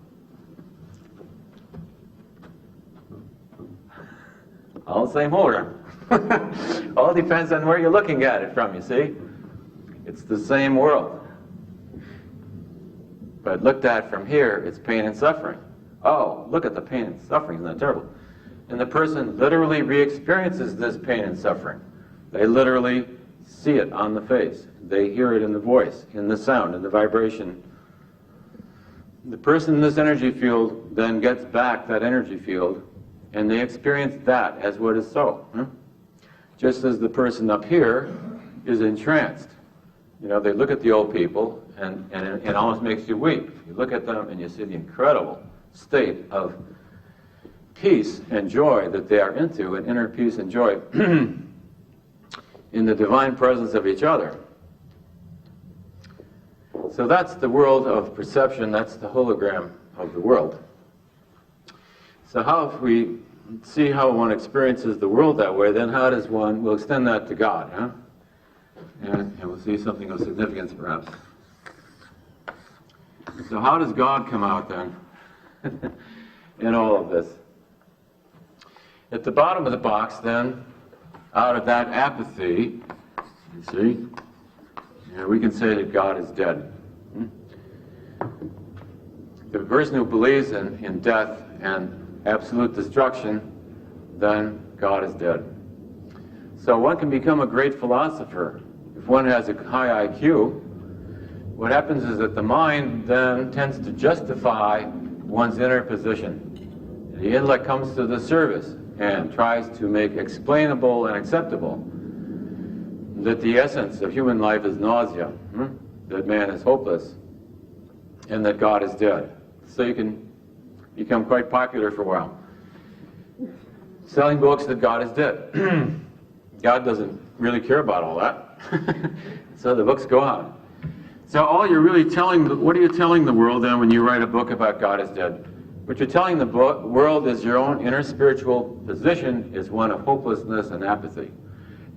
all the same hologram. All depends on where you're looking at it from, you see? It's the same world. But looked at from here, it's pain and suffering. Oh, look at the pain and suffering, isn't that terrible? And the person literally re-experiences this pain and suffering. They literally see it on the face. They hear it in the voice, in the sound, in the vibration. The person in this energy field then gets back that energy field, and they experience that as what is so. Just as the person up here is entranced. You know, they look at the old people, and it almost makes you weep. You look at them and you see the incredible state of peace and joy that they are into, and inner peace and joy in the divine presence of each other. So that's the world of perception, that's the hologram of the world. So how, if we see how one experiences the world that way, then how does one, we'll extend that to God, huh? And we'll see something of significance perhaps. So how does God come out then in all of this? At the bottom of the box then, out of that apathy, you see, we can say that God is dead. The person who believes in death and absolute destruction, then God is dead. So one can become a great philosopher. If one has a high IQ, what happens is that the mind then tends to justify one's inner position. The intellect comes to the service and tries to make explainable and acceptable that the essence of human life is nausea, that man is hopeless, and that God is dead. So you can become quite popular for a while. Selling books that God is dead. God doesn't really care about all that. So the books go on. So all you're really telling, what are you telling the world then when you write a book about God is dead? What you're telling the world is your own inner spiritual position is one of hopelessness and apathy.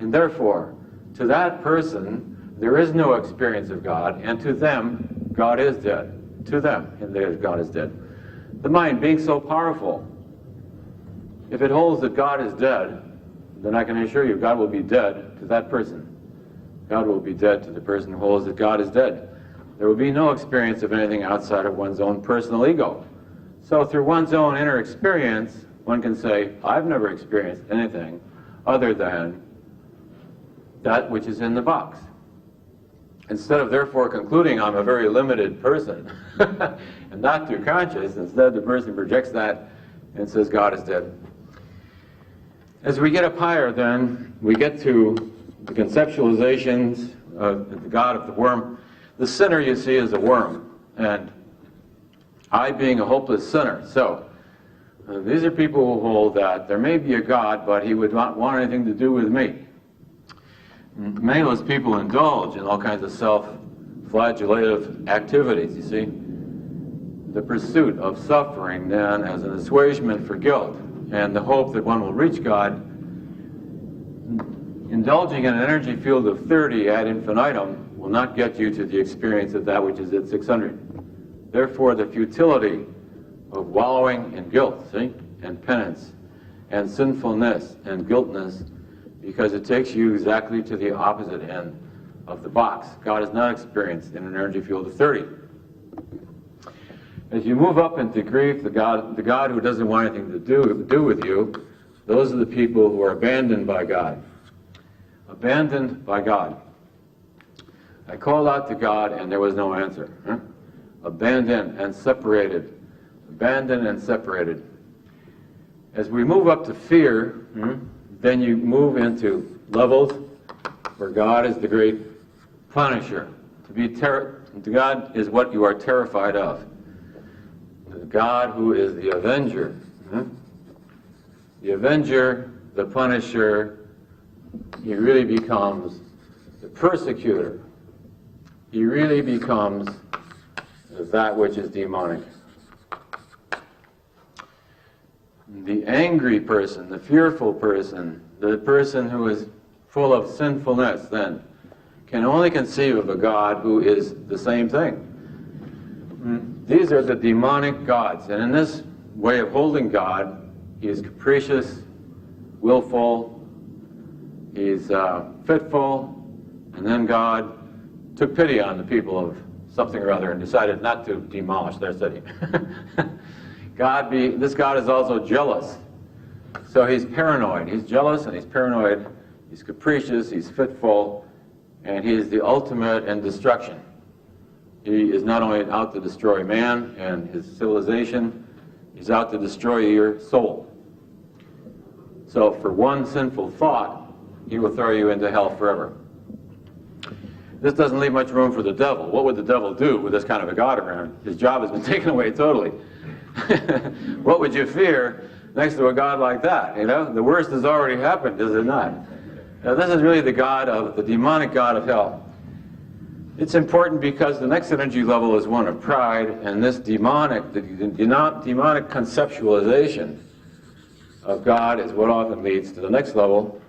And therefore, to that person, there is no experience of God, and to them, God is dead. To them, and God is dead. The mind being so powerful, if it holds that God is dead, then I can assure you God will be dead to that person. God will be dead to the person who holds that God is dead. There will be no experience of anything outside of one's own personal ego. So through one's own inner experience, one can say, I've never experienced anything other than that which is in the box. Instead of therefore concluding I'm a very limited person and not too conscious, instead the person projects that and says God is dead. As we get up higher then, we get to the conceptualizations of the God of the worm. The sinner, you see, is a worm, and I being a hopeless sinner. So these are people who hold that there may be a God, but he would not want anything to do with me. Many of those people indulge in all kinds of self-flagellative activities, you see. The pursuit of suffering then as an assuagement for guilt and the hope that one will reach God Indulging in an energy field of 30 ad infinitum will not get you to the experience of that which is at 600. Therefore, the futility of wallowing in guilt, see, and penance, and sinfulness and guiltness, because it takes you exactly to the opposite end of the box. God is not experienced in an energy field of 30. As you move up into grief, the God who doesn't want anything to do with you, those are the people who are abandoned by God. Abandoned by God. I called out to God and there was no answer. Abandoned and separated. Abandoned and separated. As we move up to fear, then you move into levels where God is the great punisher. God is what you are terrified of. The God who is the avenger. The avenger, the punisher, he really becomes the persecutor. He really becomes that which is demonic. The angry person, the fearful person, the person who is full of sinfulness, then, can only conceive of a God who is the same thing. These are the demonic gods, and in this way of holding God, he is capricious, willful, he's fitful, and then God took pity on the people of something or other and decided not to demolish their city. This God is also jealous. So he's paranoid. He's jealous and he's paranoid. He's capricious, he's fitful, and he is the ultimate in destruction. He is not only out to destroy man and his civilization, he's out to destroy your soul. So for one sinful thought, he will throw you into hell forever. This doesn't leave much room for the devil. What would the devil do with this kind of a God around? His job has been taken away totally. What would you fear next to a God like that? You know, the worst has already happened, is it not? Now, this is really the demonic God of hell. It's important because the next energy level is one of pride, and this demonic conceptualization of God is what often leads to the next level.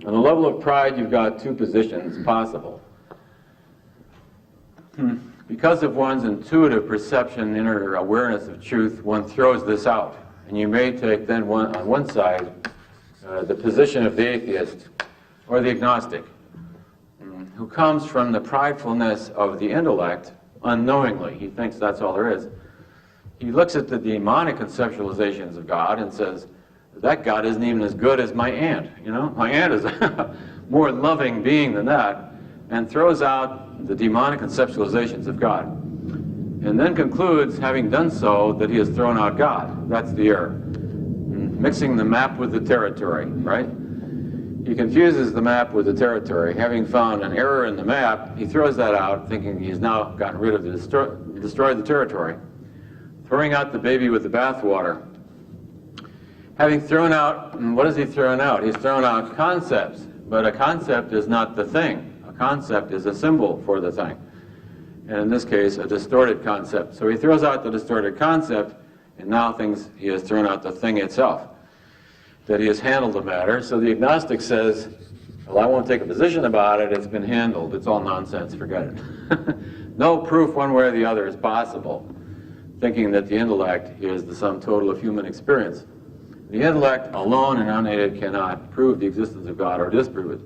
On the level of pride, you've got two positions possible. Because of one's intuitive perception, inner awareness of truth, one throws this out. And you may take then on one side the position of the atheist or the agnostic, who comes from the pridefulness of the intellect unknowingly. He thinks that's all there is. He looks at the demonic conceptualizations of God and says, that God isn't even as good as my aunt. You know, my aunt is a more loving being than that, and throws out the demonic conceptualizations of God. And then concludes, having done so, that he has thrown out God. That's the error. Mixing the map with the territory, right? He confuses the map with the territory. Having found an error in the map, he throws that out, thinking he's now gotten rid of destroyed the territory. Throwing out the baby with the bathwater. Having thrown out, what has he thrown out? He's thrown out concepts, but a concept is not the thing. A concept is a symbol for the thing. And in this case, a distorted concept. So he throws out the distorted concept, and now he has thrown out the thing itself, that he has handled the matter. So the agnostic says, well, I won't take a position about it, it's been handled, it's all nonsense, forget it. No proof one way or the other is possible, thinking that the intellect is the sum total of human experience. The intellect alone and unaided cannot prove the existence of God or disprove it.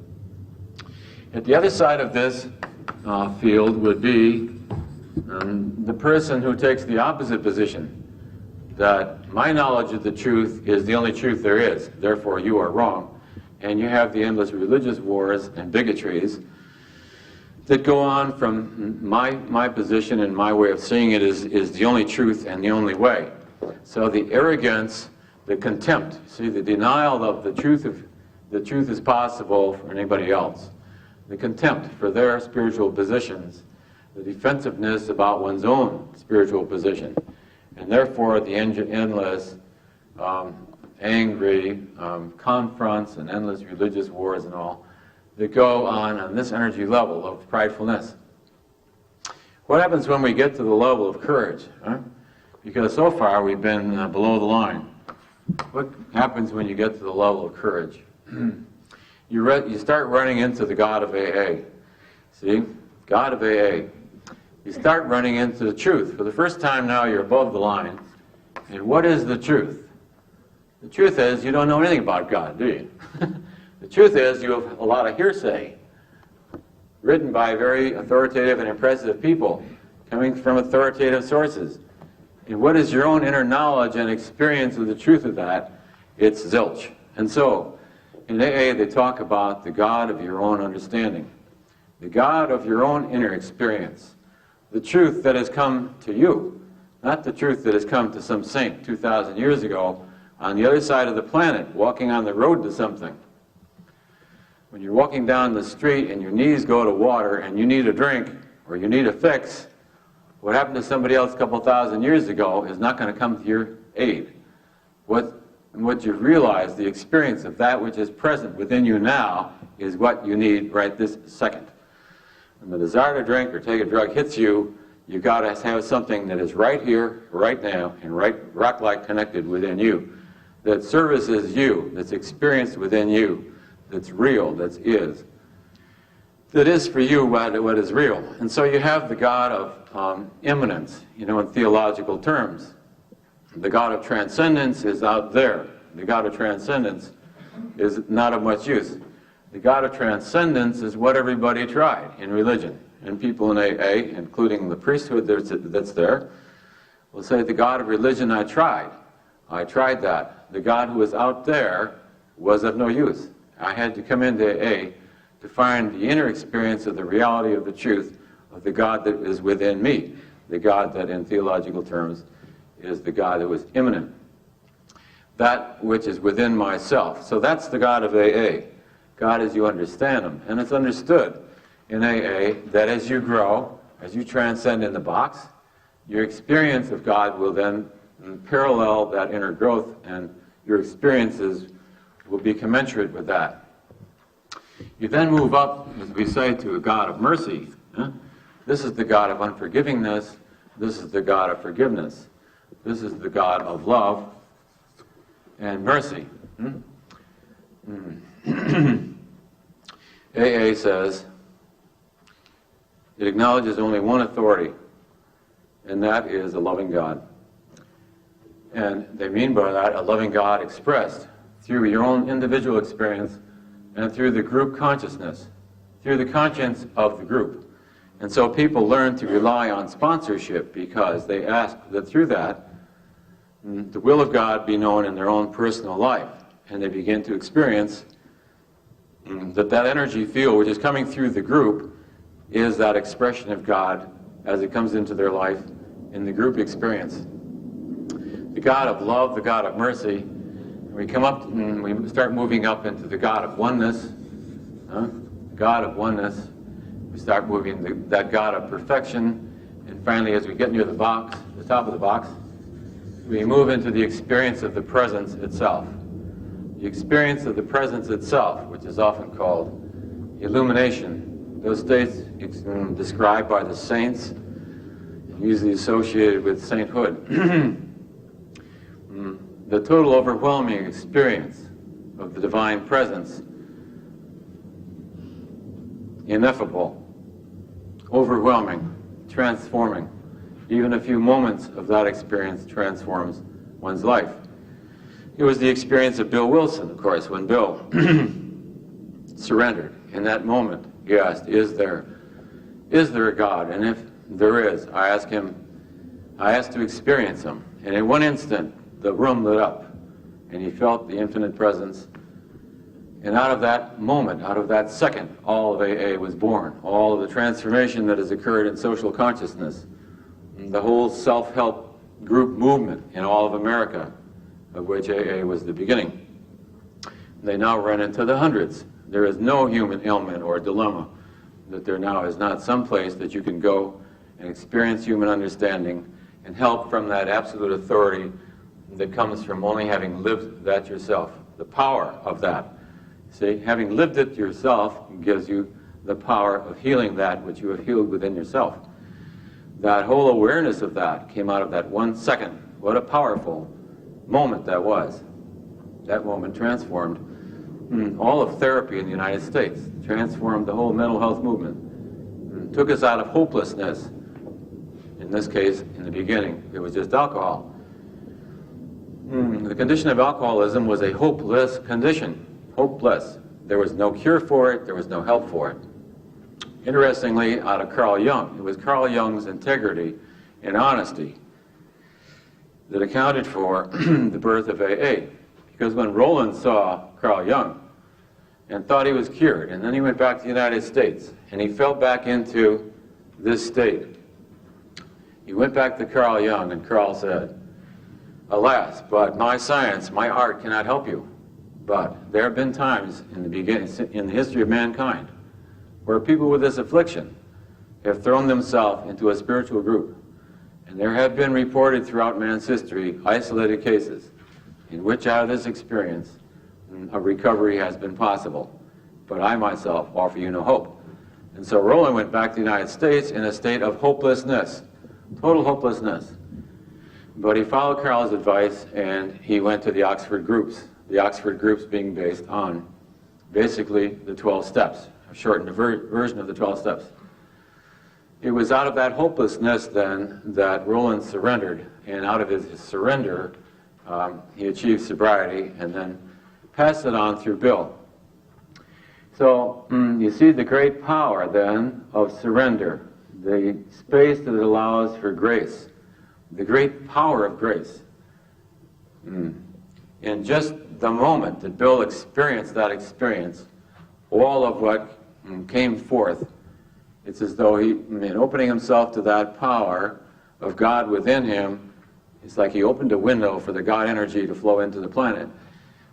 At the other side of this field would be the person who takes the opposite position, that my knowledge of the truth is the only truth there is, therefore you are wrong. And you have the endless religious wars and bigotries that go on from my position and my way of seeing it is the only truth and the only way. So the arrogance, the contempt, see, the denial of the truth is possible for anybody else, the contempt for their spiritual positions, the defensiveness about one's own spiritual position, and therefore the endless angry confronts and endless religious wars and all that go on this energy level of pridefulness. What happens when we get to the level of courage? Because so far we've been below the line. What happens when you get to the level of courage? You you start running into the God of AA. See? God of AA. You start running into the truth. For the first time now, you're above the line. And what is the truth? The truth is you don't know anything about God, do you? The truth is you have a lot of hearsay written by very authoritative and impressive people coming from authoritative sources. And what is your own inner knowledge and experience of the truth of that? It's zilch. And so, in AA they talk about the God of your own understanding, the God of your own inner experience, the truth that has come to you, not the truth that has come to some saint 2,000 years ago on the other side of the planet, walking on the road to something. When you're walking down the street and your knees go to water and you need a drink or you need a fix, what happened to somebody else a couple thousand years ago is not going to come to your aid. What you realize, the experience of that which is present within you now, is what you need right this second. When the desire to drink or take a drug hits you, you've got to have something that is right here, right now, and right rock-like connected within you, that services you, that's experienced within you, that's real, that is for you what is real. And so you have the God of immanence, in theological terms. The God of transcendence is out there. The God of transcendence is not of much use. The God of transcendence is what everybody tried in religion. And people in AA, including the priesthood that's there, will say, the God of religion I tried. I tried that. The God who was out there was of no use. I had to come into AA to find the inner experience of the reality of the truth of the God that is within me. The God that, in theological terms, is the God that was immanent. That which is within myself. So that's the God of AA. God as you understand Him. And it's understood in AA that as you grow, as you transcend in the box, your experience of God will then parallel that inner growth, and your experiences will be commensurate with that. You then move up, as we say, to a God of mercy. This is the God of unforgivingness. This is the God of forgiveness. This is the God of love and mercy. AA says it acknowledges only one authority, and that is a loving God. And they mean by that a loving God expressed through your own individual experience and through the group consciousness, through the conscience of the group. And so people learn to rely on sponsorship because they ask that through that, the will of God be known in their own personal life. And they begin to experience that energy field which is coming through the group is that expression of God as it comes into their life in the group experience. The God of love, the God of mercy, we come up and we start moving up into the God of oneness. God of oneness. We start moving that God of perfection. And finally, as we get near the box, the top of the box, we move into the experience of the presence itself. The experience of the presence itself, which is often called illumination. Those states described by the saints, usually associated with sainthood. The total overwhelming experience of the divine presence, ineffable, overwhelming, transforming. Even a few moments of that experience transforms one's life. It was the experience of Bill Wilson, of course, when Bill surrendered. In that moment, he asked, is there a God? And if there is, I asked to experience Him. And in one instant, the room lit up, and he felt the infinite presence. And out of that moment, out of that second, all of AA was born. All of the transformation that has occurred in social consciousness, the whole self-help group movement in all of America, of which AA was the beginning. They now run into the hundreds. There is no human ailment or dilemma that there now is not some place that you can go and experience human understanding and help from that absolute authority that comes from only having lived that yourself. The power of that. See, having lived it yourself gives you the power of healing that which you have healed within yourself. That whole awareness of that came out of that 1 second. What a powerful moment that was. That moment transformed all of therapy in the United States, transformed the whole mental health movement, took us out of hopelessness. In this case, in the beginning, it was just alcohol. The condition of alcoholism was a hopeless condition. Hopeless. There was no cure for it, there was no help for it. Interestingly, out of Carl Jung, it was Carl Jung's integrity and honesty that accounted for the birth of AA. Because when Roland saw Carl Jung and thought he was cured, and then he went back to the United States, and he fell back into this state. He went back to Carl Jung, and Carl said, "Alas, but my science, my art cannot help you. But there have been times in the history of mankind where people with this affliction have thrown themselves into a spiritual group. And there have been reported throughout man's history isolated cases in which out of this experience a recovery has been possible. But I myself offer you no hope." And so Roland went back to the United States in a state of hopelessness, total hopelessness. But he followed Carl's advice and he went to the Oxford groups. The Oxford groups being based on basically the 12 steps, a shortened version of the 12 steps. It was out of that hopelessness then that Roland surrendered, and out of his surrender he achieved sobriety and then passed it on through Bill. So you see the great power then of surrender, the space that it allows for grace, the great power of grace. In just the moment that Bill experienced that experience, all of what came forth, it's as though he, in opening himself to that power of God within him, it's like he opened a window for the God energy to flow into the planet.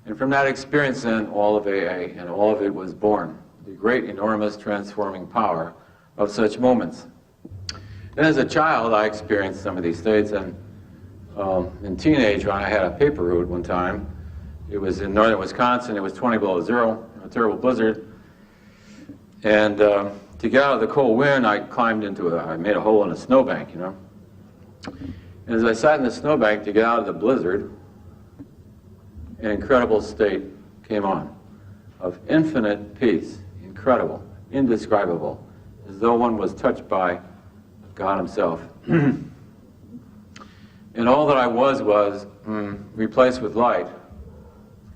And from that experience then, all of AA and all of it was born, the great, enormous, transforming power of such moments. And as a child, I experienced some of these states, and in teenage, when I had a paper route one time, it was in northern Wisconsin, it was 20 below zero, a terrible blizzard, and to get out of the cold wind, I made a hole in a snowbank, you know. And as I sat in the snowbank to get out of the blizzard, an incredible state came on of infinite peace, incredible, indescribable, as though one was touched by God himself. And all that I was replaced with light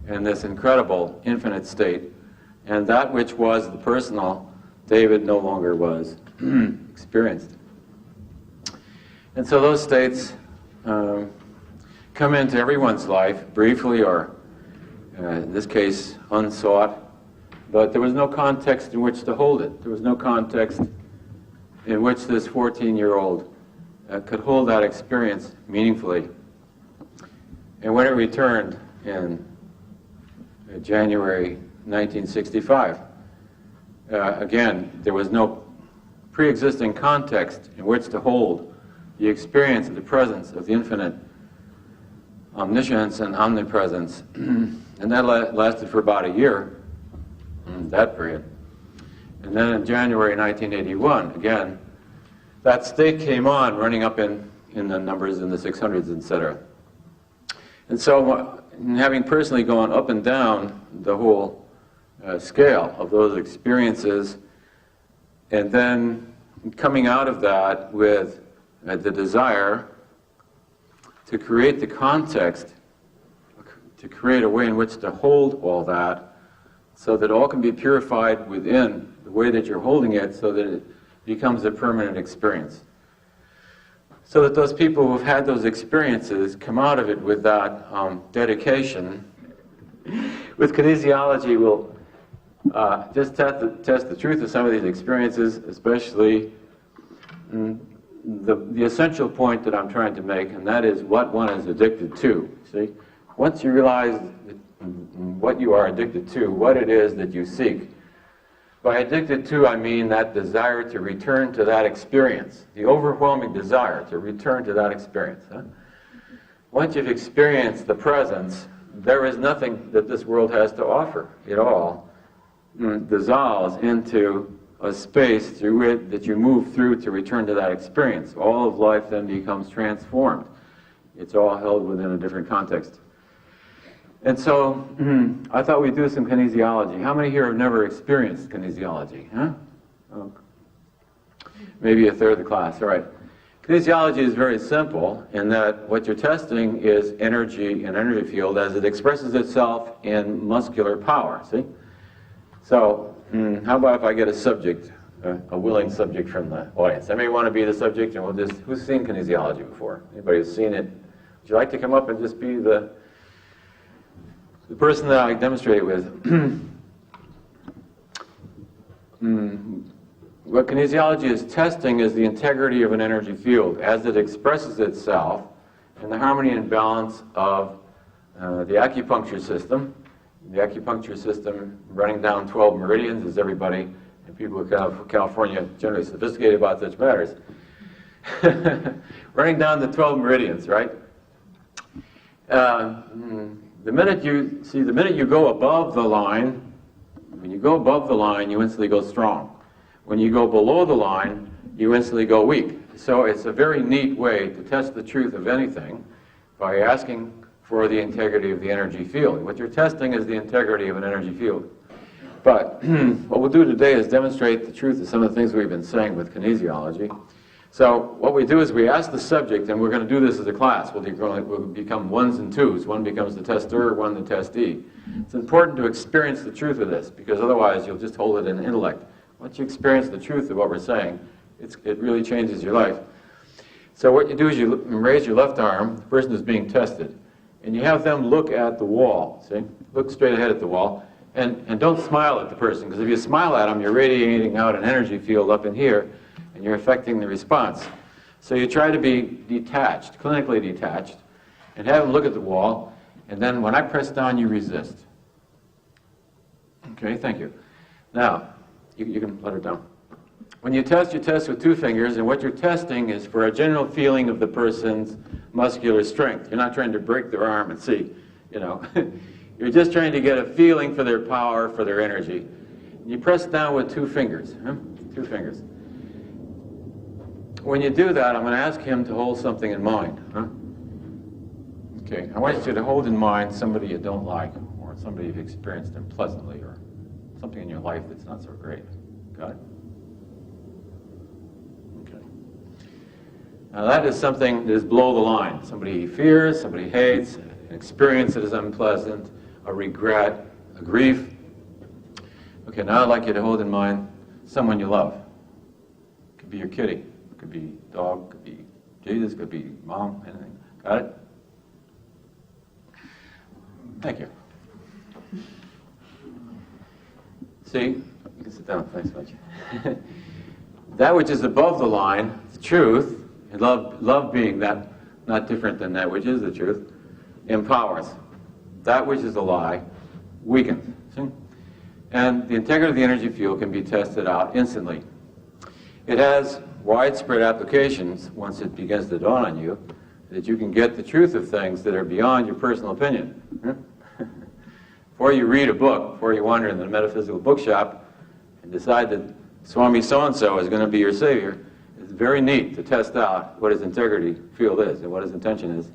in this incredible, infinite state. And that which was the personal, David no longer was experienced. And so those states come into everyone's life, briefly or, in this case, unsought. But there was no context in which to hold it. There was no context in which this 14-year-old could hold that experience meaningfully. And when it returned in January 1965, again, there was no pre-existing context in which to hold the experience of the presence of the infinite omniscience and omnipresence. And that lasted for about a year, that period. And then in January 1981, again, that state came on, running up in the numbers in the 600s, etc. And so, having personally gone up and down the whole scale of those experiences, and then coming out of that with the desire to create the context, to create a way in which to hold all that, so that all can be purified within the way that you're holding it, so that it becomes a permanent experience. So that those people who've had those experiences come out of it with that dedication. With kinesiology, we'll just test the truth of some of these experiences, especially the essential point that I'm trying to make, and that is what one is addicted to. See, once you realize what you are addicted to, what it is that you seek. By addicted to, I mean that desire to return to that experience, the overwhelming desire to return to that experience. Once you've experienced the presence, there is nothing that this world has to offer. It all dissolves into a space through it that you move through to return to that experience. All of life then becomes transformed. It's all held within a different context. And so I thought we'd do some kinesiology. How many here have never experienced kinesiology? Huh? Oh. Maybe a third of the class. All right. Kinesiology is very simple in that what you're testing is energy and energy field as it expresses itself in muscular power. See? So how about if I get a subject, a willing subject from the audience? I may want to be the subject, and we'll just, who's seen kinesiology before? Anybody who's seen it? Would you like to come up and just be the person that I demonstrate it with? What kinesiology is testing is the integrity of an energy field as it expresses itself in the harmony and balance of the acupuncture system. The acupuncture system running down 12 meridians, as everybody and people in California generally sophisticated about such matters. Running down the 12 meridians, right? The minute you go above the line, when you go above the line, you instantly go strong. When you go below the line, you instantly go weak. So it's a very neat way to test the truth of anything by asking for the integrity of the energy field. What you're testing is the integrity of an energy field. But what we'll do today is demonstrate the truth of some of the things we've been saying with kinesiology. So what we do is we ask the subject, and we're going to do this as a class. We'll become ones and twos. One becomes the tester, one the testee. It's important to experience the truth of this, because otherwise you'll just hold it in intellect. Once you experience the truth of what we're saying, it really changes your life. So what you do is you raise your left arm, the person is being tested, and you have them look at the wall, see? Look straight ahead at the wall, and don't smile at the person, because if you smile at them, you're radiating out an energy field up in here, and you're affecting the response. So you try to be detached, clinically detached, and have them look at the wall, and then when I press down, you resist. Okay, thank you. Now, you can let her down. When you test with two fingers, and what you're testing is for a general feeling of the person's muscular strength. You're not trying to break their arm and see, you know. You're just trying to get a feeling for their power, for their energy. You press down with two fingers, huh? 2 fingers. When you do that, I'm going to ask him to hold something in mind. Huh? Okay, I want you to hold in mind somebody you don't like, or somebody you've experienced unpleasantly, or something in your life that's not so great. Got it? Okay. Now that is something that is below the line. Somebody he fears, somebody he hates, an experience that is unpleasant, a regret, a grief. Okay, now I'd like you to hold in mind someone you love. It could be your kitty, it could be dog, it could be Jesus, it could be mom, anything. Got it? Thank you. See, you can sit down, thanks much. That which is above the line, the truth, and love being that, not different than that which is the truth, empowers. That which is a lie weakens. See? And the integrity of the energy field can be tested out instantly. It has widespread applications once it begins to dawn on you that you can get the truth of things that are beyond your personal opinion. Before you read a book, before you wander into the metaphysical bookshop and decide that Swami so-and-so is going to be your savior, it's very neat to test out what his integrity field is and what his intention is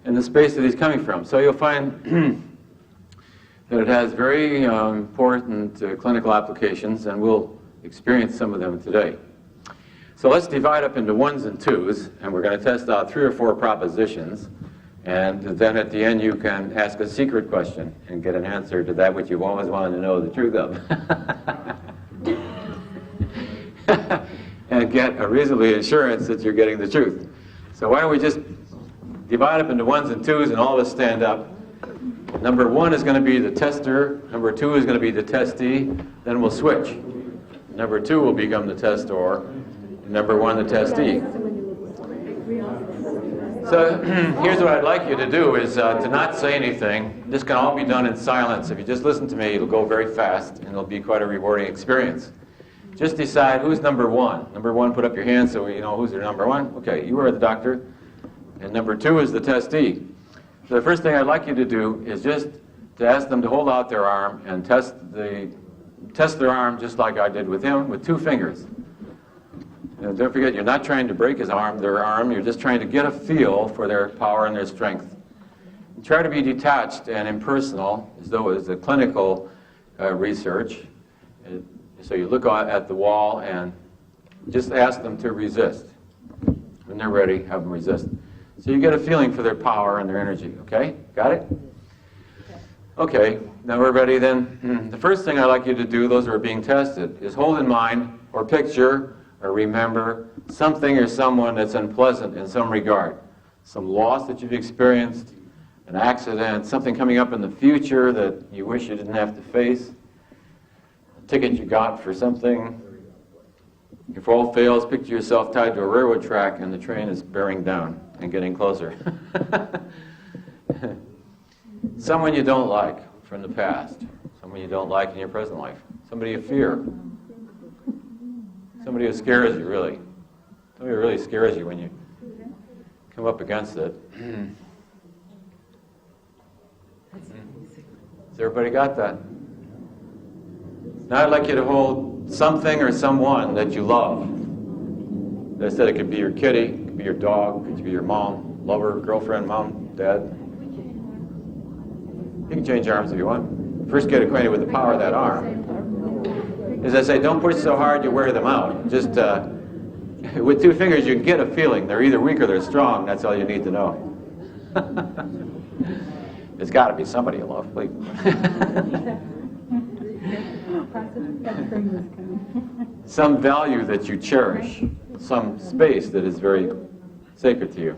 and the space that he's coming from. So you'll find that it has very important clinical applications, and we'll experience some of them today. So let's divide up into ones and twos, and we're going to test out 3 or 4 propositions. And then at the end you can ask a secret question and get an answer to that which you've always wanted to know the truth of. And get a reasonable assurance that you're getting the truth. So why don't we just divide up into ones and twos and all of us stand up. Number 1 is going to be the tester, number 2 is going to be the testee, then we'll switch. Number 2 will become the testor, and number 1 the testee. So here's what I'd like you to do is to not say anything. This can all be done in silence. If you just listen to me, it'll go very fast, and it'll be quite a rewarding experience. Just decide who's number 1. Number 1, put up your hand so we know who's your number 1. Okay, you are the doctor. And number 2 is the testee. So the first thing I'd like you to do is just to ask them to hold out their arm and test their arm just like I did with him, with 2 fingers. And don't forget, you're not trying to break their arm, you're just trying to get a feel for their power and their strength. try to be detached and impersonal, as though it was a clinical research. So you look at the wall and just ask them to resist. When they're ready, have them resist. So you get a feeling for their power and their energy, okay? Got it? Okay, now we're ready then. The first thing I'd like you to do, those who are being tested, is hold in mind or picture or remember something or someone that's unpleasant in some regard. Some loss that you've experienced, an accident, something coming up in the future that you wish you didn't have to face, a ticket you got for something. If all fails, picture yourself tied to a railroad track and the train is bearing down and getting closer. Someone you don't like from the past, someone you don't like in your present life, somebody you fear, somebody who scares you, really. Somebody who really scares you when you come up against it. Has everybody got that? Now I'd like you to hold something or someone that you love. As I said, it could be your kitty, it could be your dog, it could be your mom, lover, girlfriend, mom, dad. You can change arms if you want. First get acquainted with the power of that arm. As I say, don't push so hard you wear them out. Just with two fingers you can get a feeling. They're either weak or they're strong. That's all you need to know. There's got to be somebody you love, please. Some value that you cherish. Some space that is very sacred to you.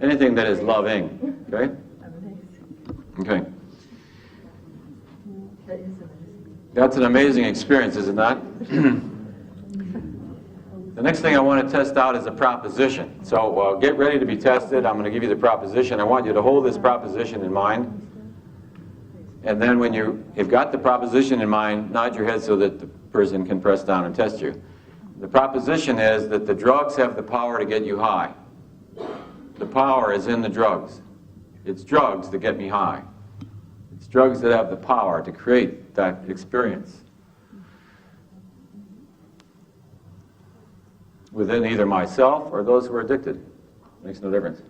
Anything that is loving. Okay? Okay. That's an amazing experience, is it not? The next thing I want to test out is a proposition. So get ready to be tested. I'm going to give you the proposition. I want you to hold this proposition in mind. And then when you've got the proposition in mind, nod your head so that the person can press down and test you. The proposition is that the drugs have the power to get you high. The power is in the drugs. It's drugs that get me high. It's drugs that have the power to create that experience within either myself or those who are addicted. Makes no difference.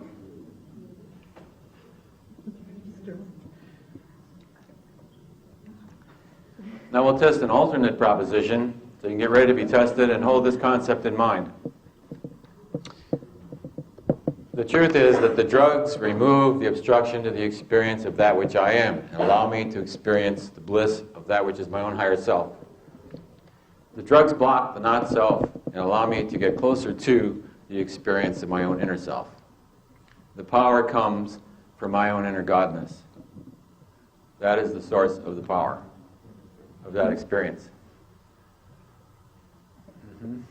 Now we'll test an alternate proposition, so you can get ready to be tested and hold this concept in mind. The truth is that the drugs remove the obstruction to the experience of that which I am and allow me to experience the bliss of that which is my own higher self. The drugs block the not-self and allow me to get closer to the experience of my own inner self. The power comes from my own inner godness. That is the source of the power of that experience. Mm-hmm.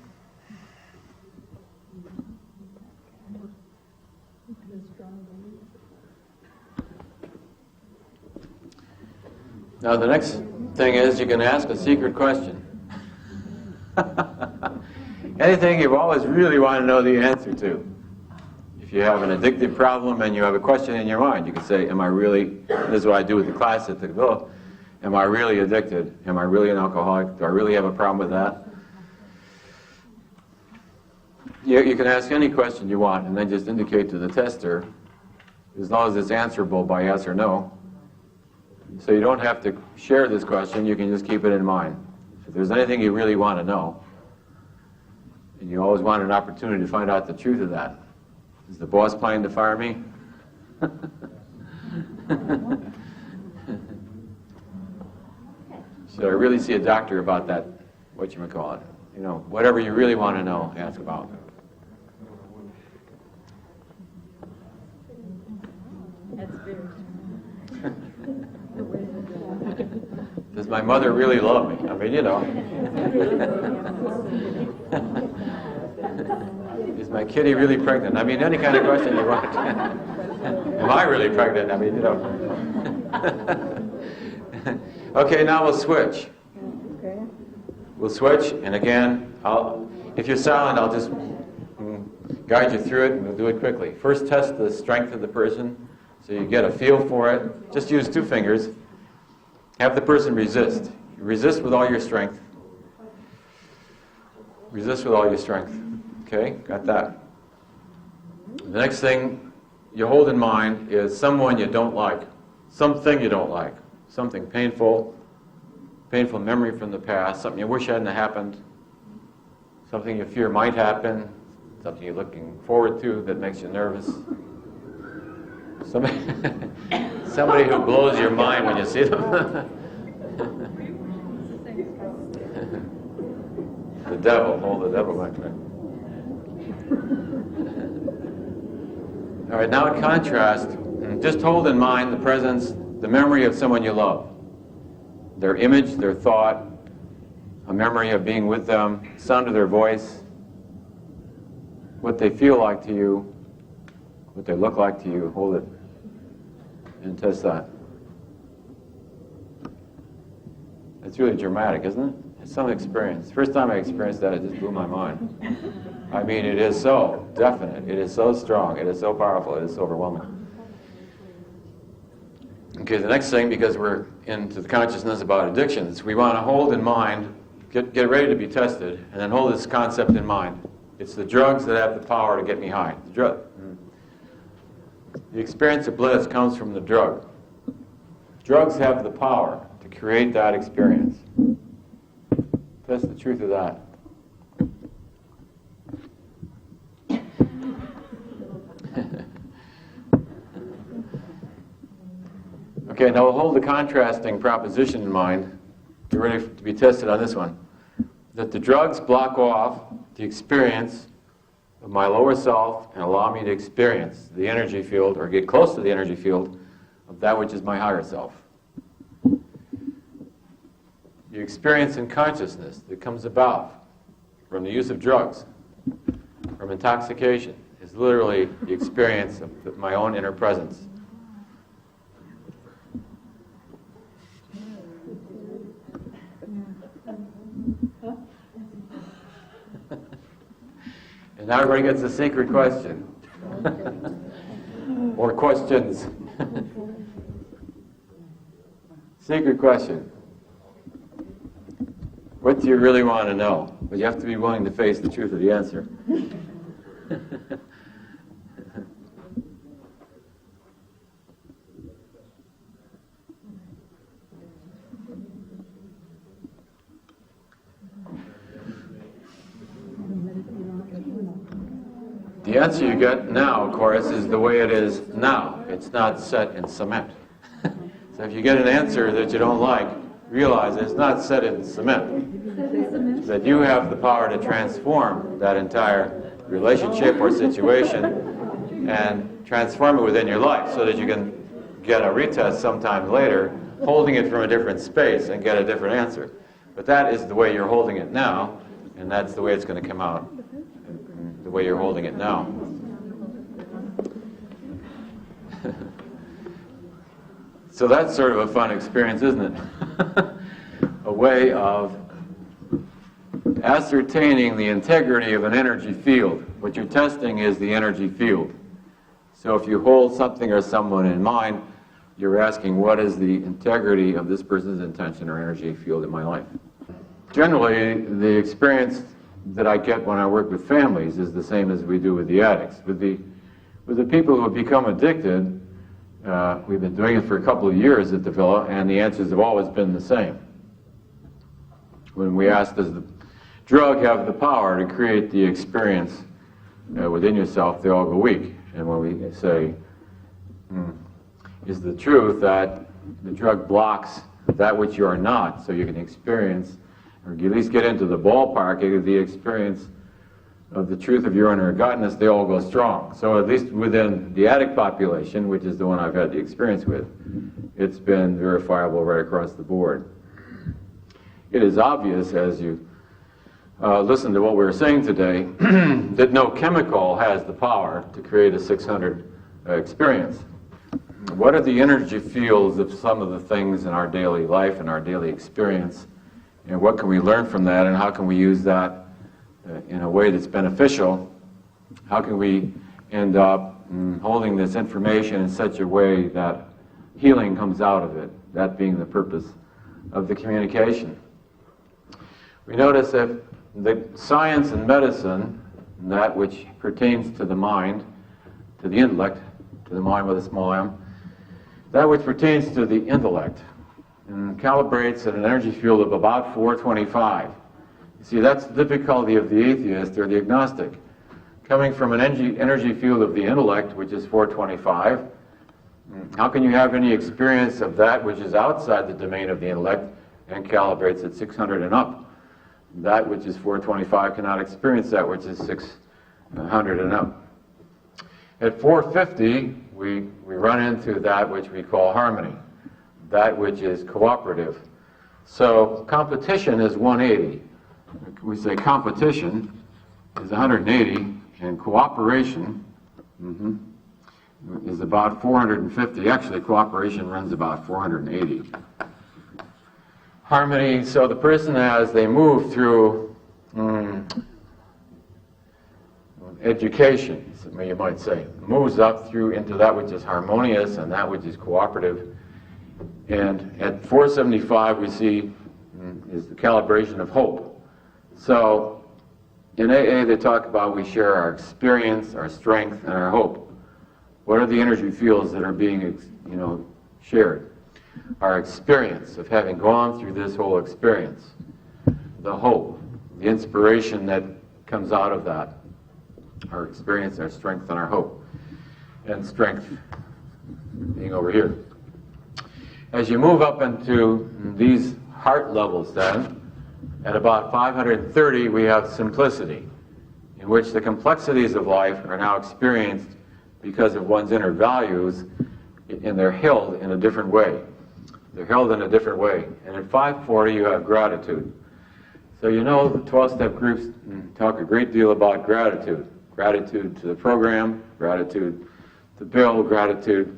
Now the next thing is you can ask a secret question. Anything you've always really wanted to know the answer to. If you have an addictive problem and you have a question in your mind, you can say, am I really, this is what I do with the class at the Villa, am I really addicted? Am I really an alcoholic? Do I really have a problem with that? You can ask any question you want and then just indicate to the tester, as long as it's answerable by yes or no. So you don't have to share this question, you can just keep it in mind. If there's anything you really want to know, and you always want an opportunity to find out the truth of that. Is the boss planning to fire me? Should I really see a doctor about that, whatchamacallit? You know, whatever you really want to know, ask about. That's very Does my mother really love me? I mean, you know. Is my kitty really pregnant? I mean, any kind of question you want. Am I really pregnant? I mean, you know. Okay, now we'll switch. We'll switch, and again, if you're silent, I'll just guide you through it, and we'll do it quickly. First, test the strength of the person, so you get a feel for it. Just use 2 fingers. Have the person resist. Resist with all your strength. Resist with all your strength. Okay, got that. The next thing you hold in mind is someone you don't like, something you don't like, something painful memory from the past, something you wish hadn't happened, something you fear might happen, something you're looking forward to that makes you nervous. Somebody who blows your mind when you see them. The devil, hold the devil back there. All right, now in contrast, just hold in mind the presence, the memory of someone you love. Their image, their thought, a memory of being with them, sound of their voice, what they feel like to you, what they look like to you. Hold it and test that. It's really dramatic, isn't it? It's some experience. First time I experienced that, it just blew my mind. I mean, it is so definite, it is so strong, it is so powerful, it is so overwhelming. Okay, the next thing, because we're into the consciousness about addictions, we want to hold in mind, get ready to be tested, and then hold this concept in mind. It's the drugs that have the power to get me high. The experience of bliss comes from the drug. Drugs have the power to create that experience. That's the truth of that. Okay, now we'll hold the contrasting proposition in mind. Get ready to be tested on this one. That the drugs block off the experience of my lower self and allow me to experience the energy field, or get close to the energy field, of that which is my higher self. The experience in consciousness that comes about from the use of drugs, from intoxication, is literally the experience of my own inner presence. And now everybody gets a secret question. Or questions. Secret question. What do you really want to know? But you have to be willing to face the truth of the answer. The answer you get now, of course, is the way it is now. It's not set in cement. So if you get an answer that you don't like, realize it's not set in cement. That you have the power to transform that entire relationship or situation and transform it within your life so that you can get a retest sometime later, holding it from a different space and get a different answer. But that is the way you're holding it now, and that's the way it's going to come out. The way you're holding it now. So that's sort of a fun experience, isn't it? A way of ascertaining the integrity of an energy field. What you're testing is the energy field. So if you hold something or someone in mind, you're asking, what is the integrity of this person's intention or energy field in my life? Generally, the experience that I get when I work with families is the same as we do with the addicts. With the people who have become addicted, we've been doing it for a couple of years at the Villa, and the answers have always been the same. When we ask, does the drug have the power to create the experience within yourself, they all go weak. And when we say, is the truth that the drug blocks that which you are not, so you can experience, or at least get into the ballpark of the experience of the truth of your inner godness, they all go strong. So at least within the addict population, which is the one I've had the experience with, it's been verifiable right across the board. It is obvious, as you listen to what we were saying today, that no chemical has the power to create a 600 experience. What are the energy fields of some of the things in our daily life and our daily experience? And what can we learn from that, and how can we use that in a way that's beneficial? How can we end up holding this information in such a way that healing comes out of it, that being the purpose of the communication? We notice that the science and medicine, that which pertains to the mind, to the intellect, to to the mind with a small m, that which pertains to the intellect, and calibrates at an energy field of about 425. You see, that's the difficulty of the atheist or the agnostic. Coming from an energy field of the intellect, which is 425, how can you have any experience of that which is outside the domain of the intellect and calibrates at 600 and up? That which is 425 cannot experience that which is 600 and up. At 450, we run into that which we call harmony, that which is cooperative. So competition is 180. We say competition is 180, and cooperation is about 450. Actually, cooperation runs about 480. Harmony, so the person, as they move through education, you might say, moves up through into that which is harmonious and that which is cooperative. And at 475 we see is the calibration of hope. So in AA they talk about we share our experience, our strength, and our hope. What are the energy fields that are being, shared? Our experience of having gone through this whole experience, the hope, the inspiration that comes out of that, our experience, our strength, and our hope, and strength being over here. As you move up into these heart levels then, at about 530 we have simplicity, in which the complexities of life are now experienced because of one's inner values, and they're held in a different way. They're held in a different way. And at 540 you have gratitude. So the 12-step groups talk a great deal about gratitude. Gratitude to the program, gratitude to Bill, gratitude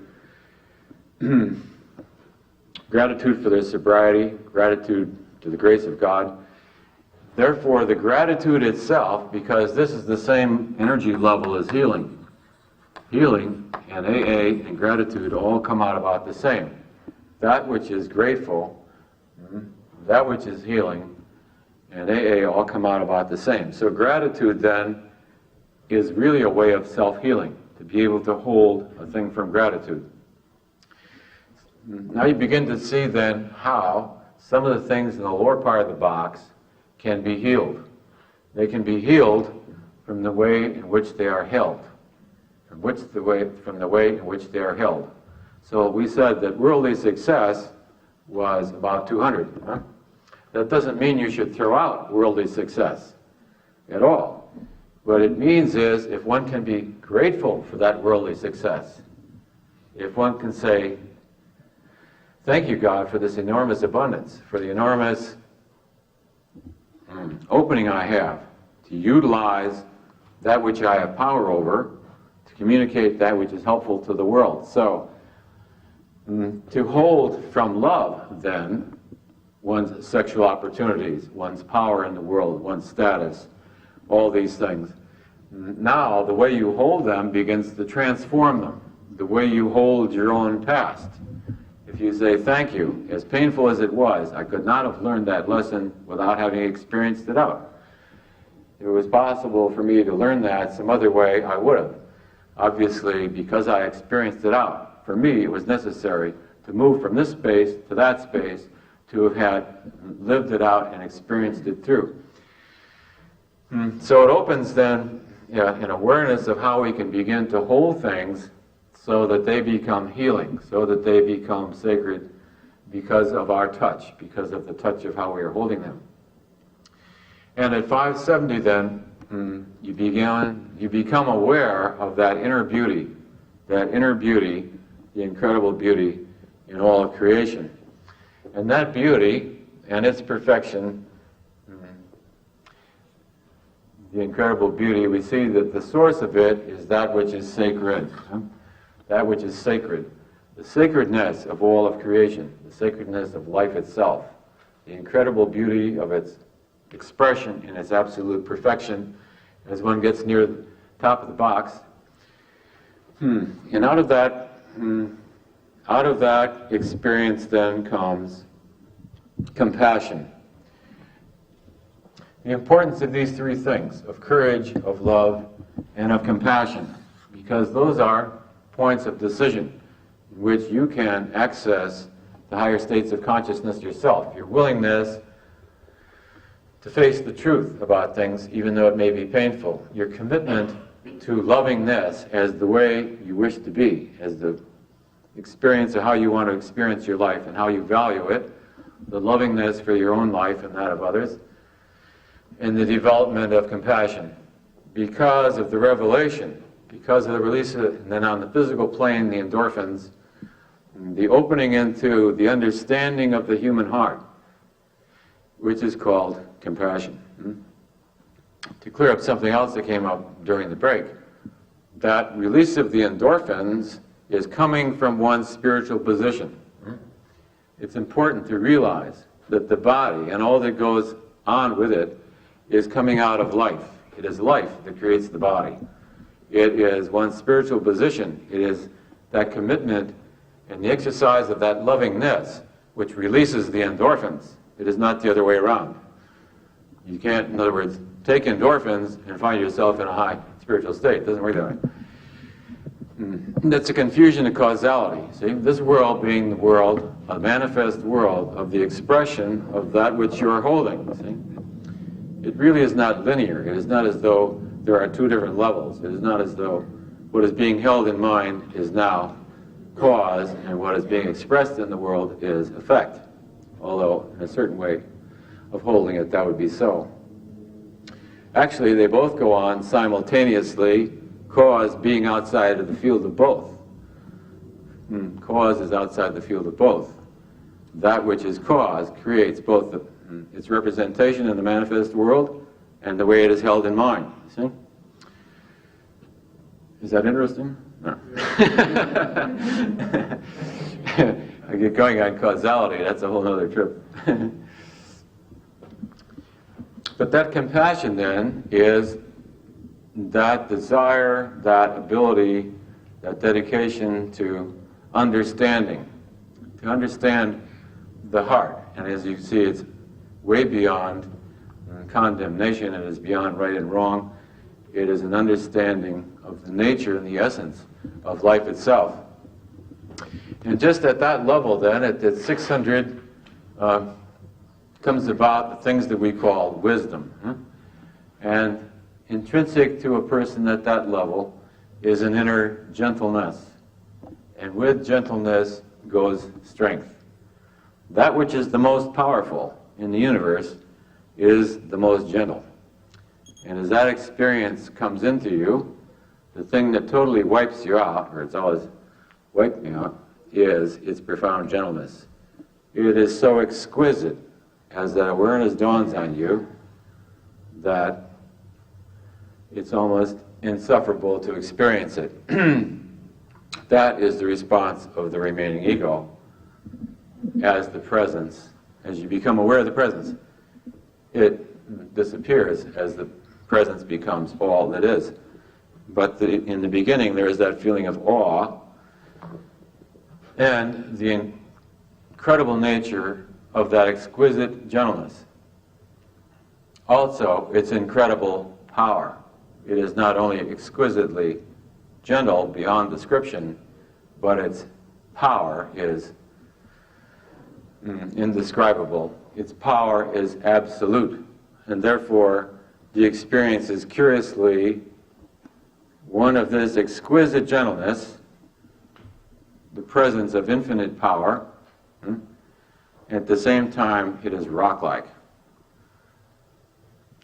gratitude for their sobriety, gratitude to the grace of God. Therefore, the gratitude itself, because this is the same energy level as healing. Healing and AA and gratitude all come out about the same. That which is grateful, that which is healing, and AA all come out about the same. So gratitude then is really a way of self-healing, to be able to hold a thing from gratitude. Now you begin to see then how some of the things in the lower part of the box can be healed. They can be healed from the way in which they are held. From the way in which they are held. So we said that worldly success was about 200. Huh? That doesn't mean you should throw out worldly success at all. What it means is if one can be grateful for that worldly success, if one can say, thank you, God, for this enormous abundance, for the enormous opening I have to utilize that which I have power over, to communicate that which is helpful to the world. So, to hold from love, then, one's sexual opportunities, one's power in the world, one's status, all these things. Now, the way you hold them begins to transform them. The way you hold your own past. If you say, thank you, as painful as it was, I could not have learned that lesson without having experienced it out. If it was possible for me to learn that some other way, I would have. Obviously, because I experienced it out, for me it was necessary to move from this space to that space to have had lived it out and experienced it through. So it opens then an awareness of how we can begin to hold things so that they become healing, so that they become sacred because of our touch, because of the touch of how we are holding them. And at 570 then, you become aware of that inner beauty, the incredible beauty in all of creation. And that beauty and its perfection, the incredible beauty, we see that the source of it is that which is sacred. That which is sacred. The sacredness of all of creation, the sacredness of life itself, the incredible beauty of its expression in its absolute perfection as one gets near the top of the box. And out of that experience then comes compassion. The importance of these three things, of courage, of love, and of compassion, because those are points of decision in which you can access the higher states of consciousness yourself. Your willingness to face the truth about things, even though it may be painful. Your commitment to lovingness as the way you wish to be, as the experience of how you want to experience your life and how you value it, the lovingness for your own life and that of others, and the development of compassion. Because of the revelation, because of the release of it, and then on the physical plane, the endorphins, the opening into the understanding of the human heart, which is called compassion. To clear up something else that came up during the break, that release of the endorphins is coming from one's spiritual position. It's important to realize that the body and all that goes on with it is coming out of life. It is life that creates the body. It is one's spiritual position. It is that commitment and the exercise of that lovingness which releases the endorphins. It is not the other way around. You can't, in other words, take endorphins and find yourself in a high spiritual state. It doesn't work that way. That's a confusion of causality. See, this world being the world, a manifest world of the expression of that which you're holding. See, it really is not linear. It is not as though there are two different levels. It is not as though what is being held in mind is now cause, and what is being expressed in the world is effect. Although, in a certain way of holding it, that would be so. Actually, they both go on simultaneously, cause being outside of the field of both. Cause is outside the field of both. That which is cause creates both its representation in the manifest world and the way it is held in mind. See? Is that interesting? No. I get going on causality, that's a whole other trip. But that compassion then is that desire, that ability, that dedication to understanding, to understand the heart. And as you see, it's way beyond condemnation, it is beyond right and wrong. It is an understanding of the nature and the essence of life itself. And just at that level then, at 600, comes about the things that we call wisdom. And intrinsic to a person at that level is an inner gentleness. And with gentleness goes strength. That which is the most powerful in the universe is the most gentle. And as that experience comes into you, the thing that totally wipes you out, or it's always wiped me out, is its profound gentleness. It is so exquisite as that awareness dawns on you that it's almost insufferable to experience it. That is the response of the remaining ego as the presence. As you become aware of the presence, it disappears as the presence becomes all that is. But in the beginning, there is that feeling of awe and the incredible nature of that exquisite gentleness. Also, its incredible power. It is not only exquisitely gentle beyond description, but its power is indescribable. Its power is absolute, and therefore the experience is curiously one of this exquisite gentleness, the presence of infinite power. At the same time, it is rock-like.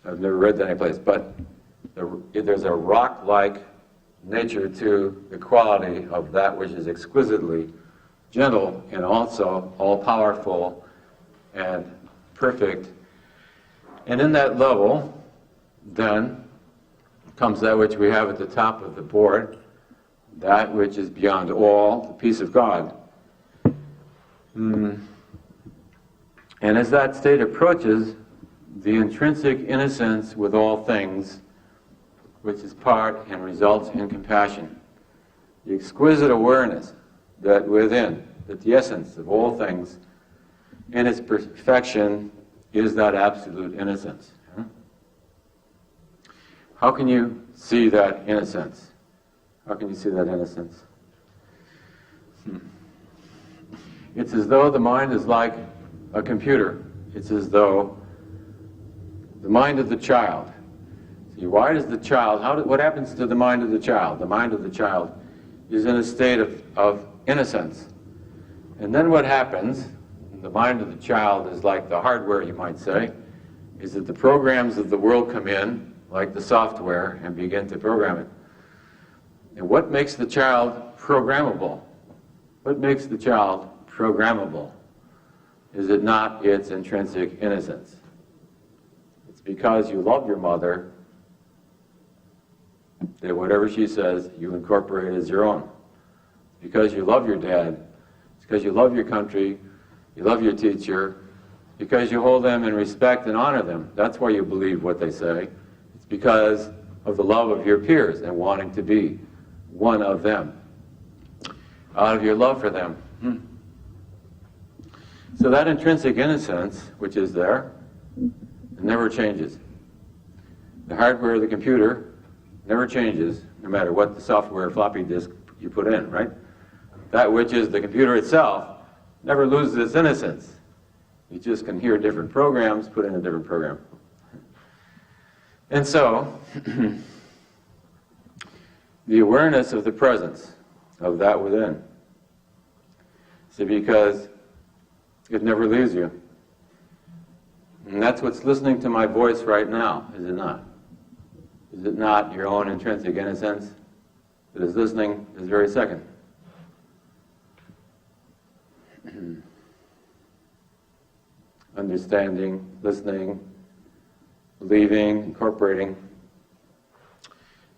I've never read that anyplace, but there's a rock-like nature to the quality of that which is exquisitely gentle and also all-powerful and perfect. And in that level, then, comes that which we have at the top of the board, that which is beyond all, the peace of God. And as that state approaches, the intrinsic innocence with all things, which is part and results in compassion, the exquisite awareness that within, that the essence of all things in its perfection is that absolute innocence. How can you see that innocence? How can you see that innocence? It's as though the mind is like a computer. It's as though the mind of the child. See, why does the child, what happens to the mind of the child? The mind of the child is in a state of innocence. And then what happens, the mind of the child is like the hardware, you might say, is that the programs of the world come in, like the software, and begin to program it. And what makes the child programmable? What makes the child programmable? Is it not its intrinsic innocence? It's because you love your mother that whatever she says, you incorporate as your own. It's because you love your dad. It's because you love your country. You love your teacher. Because you hold them in respect and honor them. That's why you believe what they say. It's because of the love of your peers and wanting to be one of them. Out of your love for them. So that intrinsic innocence, which is there, it never changes. The hardware of the computer never changes, no matter what the software floppy disk you put in, right? That which is the computer itself never loses its innocence. You just can hear different programs, put in a different program. And so, the awareness of the presence of that within. See, because it never leaves you. And that's what's listening to my voice right now, is it not? Is it not your own intrinsic innocence that is listening this very second? Understanding, listening, believing, incorporating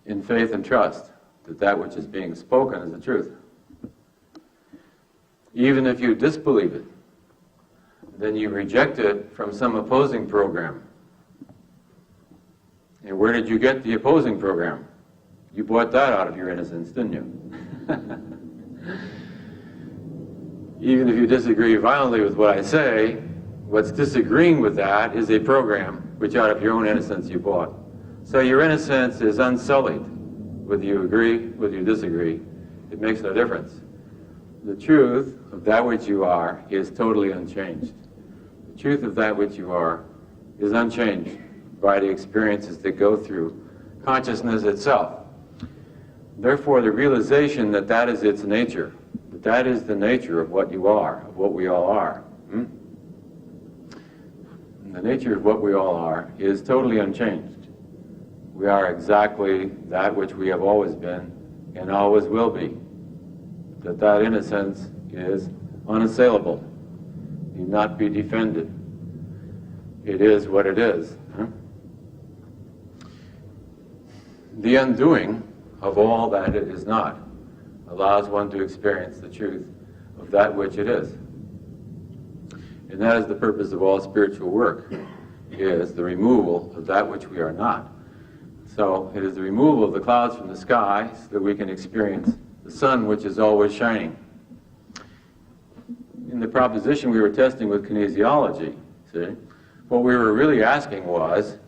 in faith and trust that that which is being spoken is the truth. Even if you disbelieve it, then you reject it from some opposing program. And where did you get the opposing program? You bought that out of your innocence, didn't you? Even if you disagree violently with what I say, what's disagreeing with that is a program which out of your own innocence you bought. So your innocence is unsullied. Whether you agree, whether you disagree, it makes no difference. The truth of that which you are is totally unchanged. The truth of that which you are is unchanged by the experiences that go through consciousness itself. Therefore, the realization that that is its nature, that that is the nature of what you are, of what we all are. The nature of what we all are is totally unchanged. We are exactly that which we have always been and always will be. That innocence is unassailable, need not be defended. It is what it is. The undoing of all that it is not allows one to experience the truth of that which it is. And that is the purpose of all spiritual work, is the removal of that which we are not. So it is the removal of the clouds from the sky so that we can experience the sun which is always shining. In the proposition we were testing with kinesiology, see, what we were really asking was,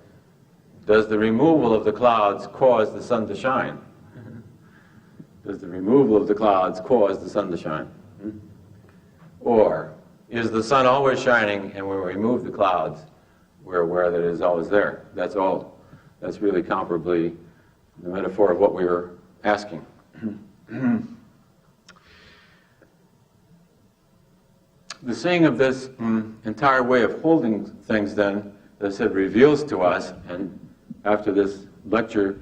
does the removal of the clouds cause the sun to shine? Does the removal of the clouds cause the sun to shine? Or is the sun always shining, and when we remove the clouds, we're aware that it is always there? That's all. That's really comparably the metaphor of what we were asking. The seeing of this entire way of holding things then, as I said, reveals to us, and after this lecture,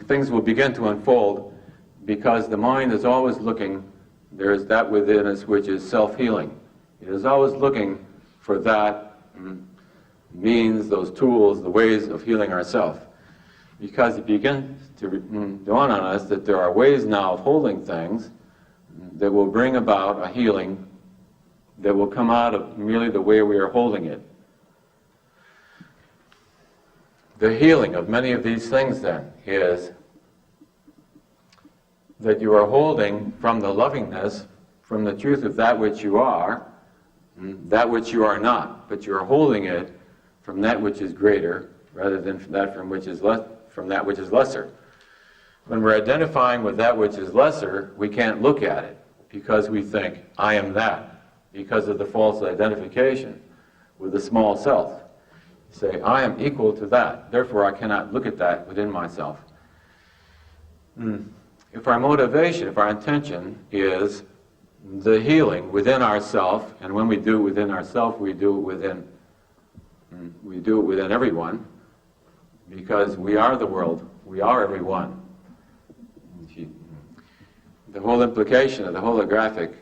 things will begin to unfold because the mind is always looking, there is that within us which is self-healing. It is always looking for that means, those tools, the ways of healing ourselves. Because it begins to dawn on us that there are ways now of holding things that will bring about a healing that will come out of merely the way we are holding it. The healing of many of these things, then, is that you are holding from the lovingness, from the truth of that which you are, that which you are not, but you are holding it from that which is greater, rather than from that which is lesser. When we're identifying with that which is lesser, we can't look at it because we think, I am that, because of the false identification with the small self. You say, I am equal to that, therefore I cannot look at that within myself. If our motivation, if our intention is the healing within ourself, and when we do it within ourself, we do it within everyone, because we are the world, we are everyone. The whole implication of the holographic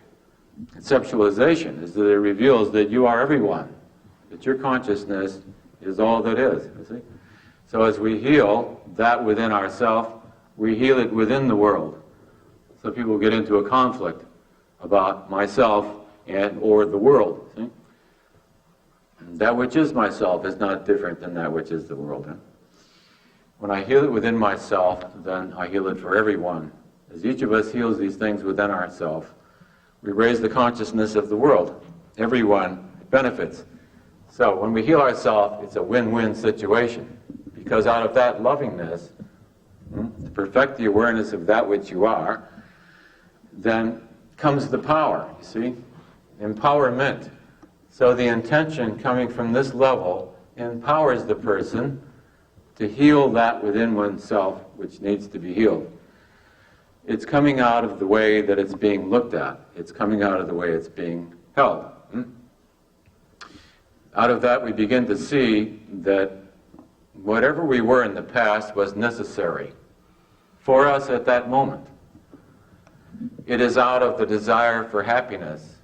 conceptualization is that it reveals that you are everyone, that your consciousness is all that is, you see? So as we heal that within ourself, we heal it within the world. So people get into a conflict about myself and or the world, see? That which is myself is not different than that which is the world. When I heal it within myself, then I heal it for everyone. As each of us heals these things within ourselves, we raise the consciousness of the world. Everyone benefits. So when we heal ourselves, it's a win-win situation. Because out of that lovingness, to perfect the awareness of that which you are, then comes the power, you see? Empowerment. So the intention coming from this level empowers the person to heal that within oneself which needs to be healed. It's coming out of the way that it's being looked at. It's coming out of the way it's being held. Out of that we begin to see that whatever we were in the past was necessary for us at that moment. It is out of the desire for happiness.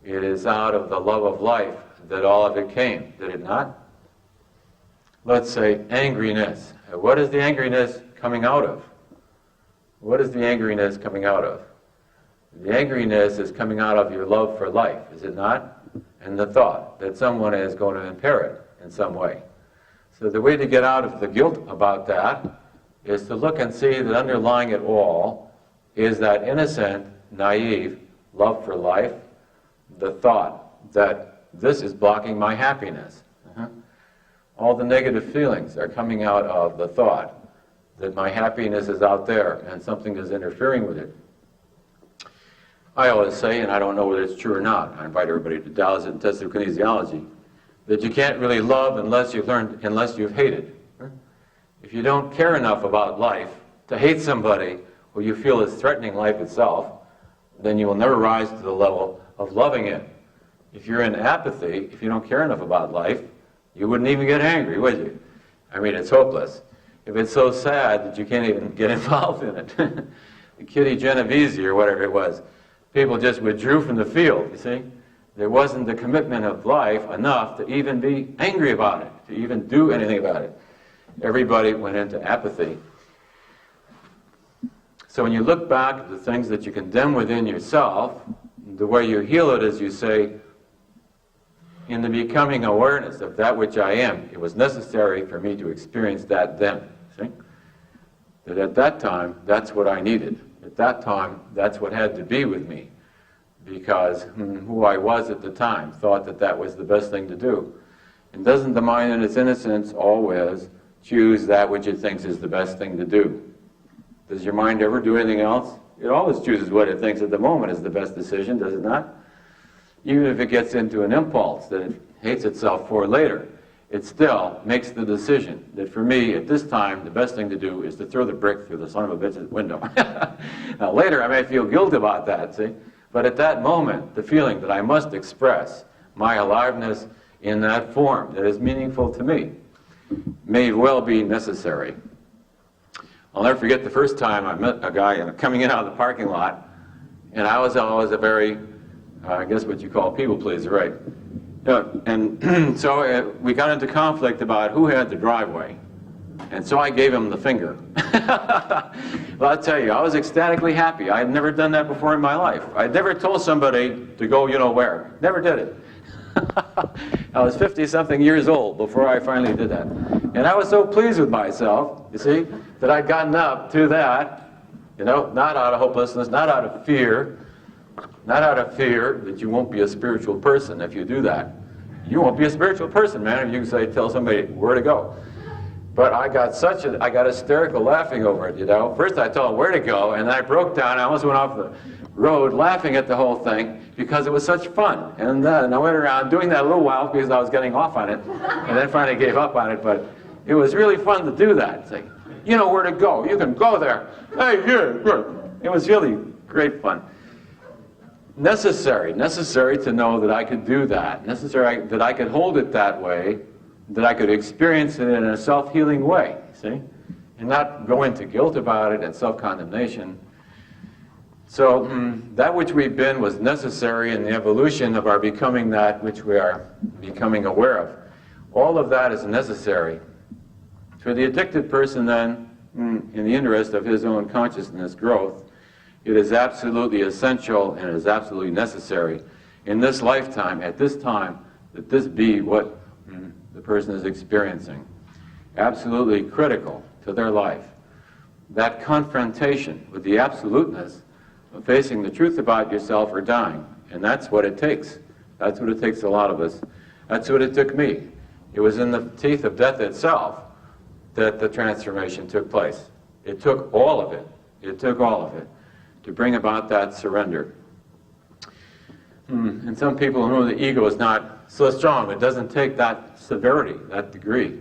It is out of the love of life that all of it came, did it not? Let's say angriness. What is the angriness coming out of? What is the angriness coming out of? The angriness is coming out of your love for life, is it not? And the thought that someone is going to impair it in some way. So the way to get out of the guilt about that is to look and see that underlying it all is that innocent, naive love for life, the thought that this is blocking my happiness. All the negative feelings are coming out of the thought that my happiness is out there and something is interfering with it. I always say, and I don't know whether it's true or not, I invite everybody to Taoist and test their kinesiology, that you can't really love unless you've hated. If you don't care enough about life to hate somebody who you feel is threatening life itself, then you will never rise to the level of loving it. If you're in apathy, if you don't care enough about life, you wouldn't even get angry, would you? I mean, it's hopeless. If it's so sad that you can't even get involved in it. The Kitty Genovese or whatever it was, people just withdrew from the field, you see? There wasn't the commitment of life enough to even be angry about it, to even do anything about it. Everybody went into apathy. So when you look back at the things that you condemn within yourself, the way you heal it is you say, in the becoming awareness of that which I am, it was necessary for me to experience that then. See? That at that time, that's what I needed. At that time, that's what had to be with me. Because who I was at the time thought that that was the best thing to do. And doesn't the mind in its innocence always choose that which it thinks is the best thing to do? Does your mind ever do anything else? It always chooses what it thinks at the moment is the best decision, does it not? Even if it gets into an impulse that it hates itself for later, it still makes the decision that for me, at this time, the best thing to do is to throw the brick through the son of a bitch's window. Now later I may feel guilt about that, see? But at that moment, the feeling that I must express my aliveness in that form that is meaningful to me may well be necessary. I'll never forget the first time I met a guy coming in out of the parking lot, and I was always a very, I guess what you call people pleaser, right? And so we got into conflict about who had the driveway. And so I gave him the finger. Well, I'll tell you, I was ecstatically happy. I had never done that before in my life. I'd never told somebody to go you know where. Never did it. I was 50-something years old before I finally did that. And I was so pleased with myself, you see, that I'd gotten up to that, you know, not out of hopelessness, not out of fear, not out of fear that you won't be a spiritual person if you do that. You won't be a spiritual person, man, if you say, tell somebody where to go. But I got hysterical laughing over it, you know. First I told him where to go, and then I broke down. I almost went off the road laughing at the whole thing because it was such fun. And I went around doing that a little while because I was getting off on it, and then finally gave up on it. But it was really fun to do that. It's like, you know where to go. You can go there. Hey, yeah, good. It was really great fun. Necessary to know that I could do that. Necessary that I could hold it that way, that I could experience it in a self-healing way, see? And not go into guilt about it and self-condemnation. So that which we've been was necessary in the evolution of our becoming that which we are becoming aware of. All of that is necessary. For the addicted person then, in the interest of his own consciousness growth, it is absolutely essential and it is absolutely necessary in this lifetime, at this time, that this be what the person is experiencing. Absolutely critical to their life. That confrontation with the absoluteness of facing the truth about yourself or dying. And that's what it takes. That's what it takes a lot of us. That's what it took me. It was in the teeth of death itself that the transformation took place. It took all of it. It took all of it to bring about that surrender. And some people know the ego is not so strong. It doesn't take that severity, that degree.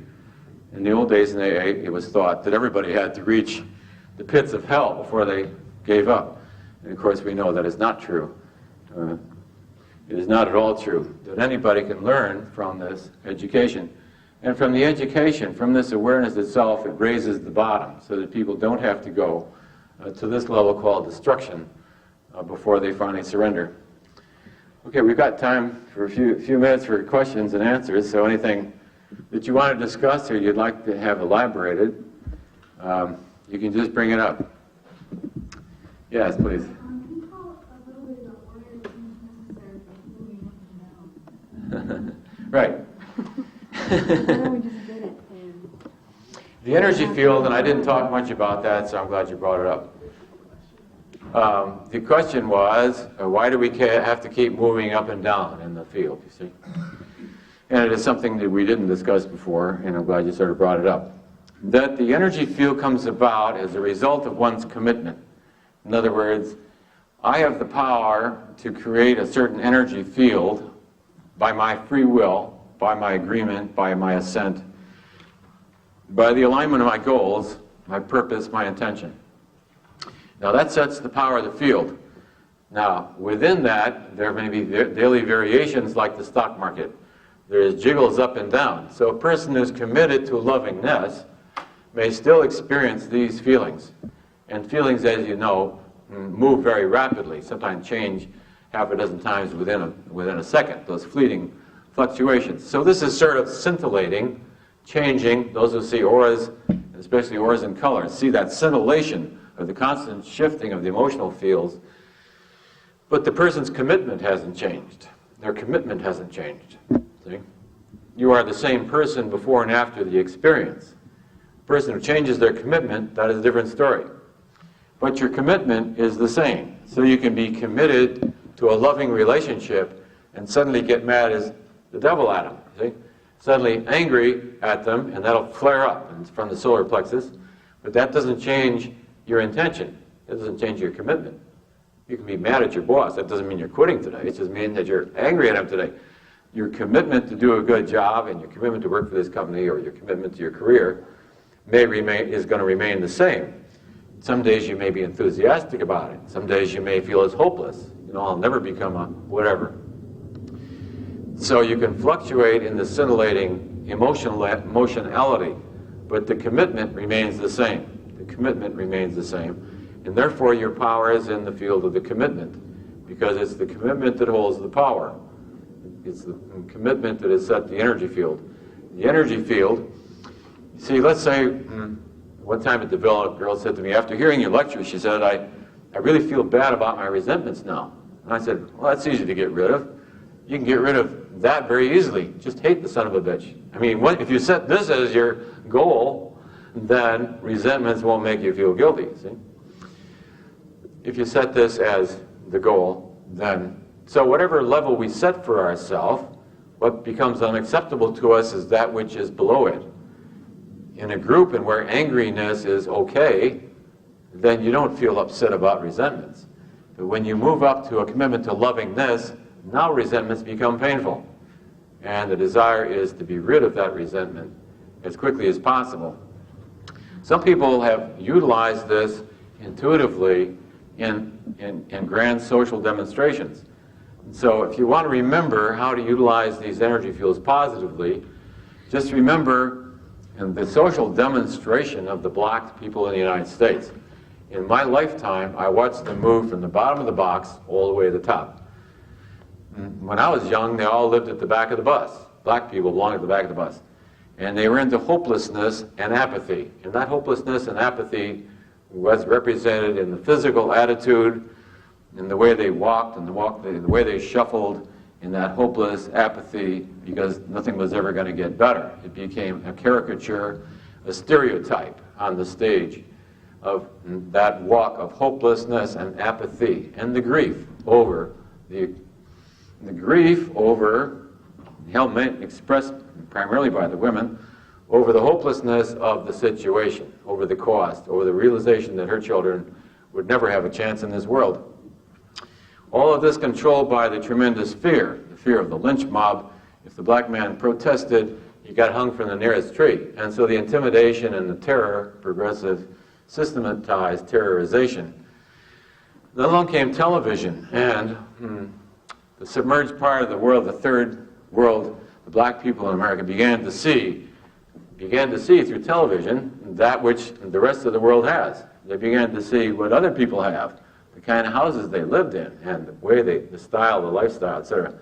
In the old days in AA, it was thought that everybody had to reach the pits of hell before they gave up. And of course we know that is not true. It is not at all true that anybody can learn from this education. And from the education, from this awareness itself, it raises the bottom so that people don't have to go to this level called destruction before they finally surrender. Okay, we've got time for a few minutes for questions and answers, so anything that you want to discuss or you'd like to have elaborated, you can just bring it up. Yes, please. Can you talk a little bit about why it is necessary for moving up and down? Right. Why don't we just get it and... The energy field, and I didn't talk much about that, so I'm glad you brought it up. The question was, why do we have to keep moving up and down in the field, you see? And it is something that we didn't discuss before, and I'm glad you sort of brought it up. That the energy field comes about as a result of one's commitment. In other words, I have the power to create a certain energy field by my free will, by my agreement, by my assent, by the alignment of my goals, my purpose, my intention. Now that sets the power of the field. Now, within that, there may be daily variations like the stock market. There's jiggles up and down. So a person who's committed to lovingness may still experience these feelings. And feelings, as you know, move very rapidly, sometimes change half a dozen times within a second, those fleeting fluctuations. So this is sort of scintillating, changing. Those who see auras, especially auras in color, see that scintillation of the constant shifting of the emotional fields. But the person's commitment hasn't changed. Their commitment hasn't changed. See? You are the same person before and after the experience. The person who changes their commitment, that is a different story. But your commitment is the same. So you can be committed to a loving relationship and suddenly get mad as the devil at them. See? Suddenly angry at them, and that'll flare up from the solar plexus. But that doesn't change your intention. It doesn't change your commitment. You can be mad at your boss. That doesn't mean you're quitting today. It just means that you're angry at him today. Your commitment to do a good job and your commitment to work for this company or your commitment to your career is going to remain the same. Some days you may be enthusiastic about it. Some days you may feel it's hopeless. You know, I'll never become a whatever. So you can fluctuate in the scintillating emotionality, but the commitment remains the same. The commitment remains the same. And therefore your power is in the field of the commitment, because it's the commitment that holds the power. It's the commitment that has set the energy field. The energy field, see, let's say, one time at the Villa, a girl said to me, after hearing your lecture, she said, I really feel bad about my resentments now. And I said, well, that's easy to get rid of. You can get rid of that very easily. Just hate the son of a bitch. I mean, if you set this as your goal, then resentments won't make you feel guilty, see? If you set this as the goal, then, so whatever level we set for ourselves, what becomes unacceptable to us is that which is below it. in a group and where angriness is okay, then you don't feel upset about resentments. But when you move up to a commitment to lovingness, now resentments become painful. And the desire is to be rid of that resentment as quickly as possible. Some people have utilized this intuitively in grand social demonstrations. So if you want to remember how to utilize these energy fields positively, just remember in the social demonstration of the black people in the United States. In my lifetime, I watched them move from the bottom of the box all the way to the top. When I was young, they all lived at the back of the bus. Black people belonged at the back of the bus. And they were into hopelessness and apathy. And that hopelessness and apathy was represented in the physical attitude, in the way they walked, and the way they shuffled, in that hopeless apathy, because nothing was ever going to get better. It became a caricature, a stereotype on the stage of that walk of hopelessness and apathy, and the grief over expressed primarily by the women, over the hopelessness of the situation, over the cost, over the realization that her children would never have a chance in this world. All of this controlled by the tremendous fear, the fear of the lynch mob. If the black man protested, he got hung from the nearest tree. And so the intimidation and the terror, progressive, systematized terrorization. Then along came television, and the submerged part of the world, the third world, the black people in America began to see through television that which the rest of the world has. They began to see what other people have, the kind of houses they lived in, and the way the style, the lifestyle, etc.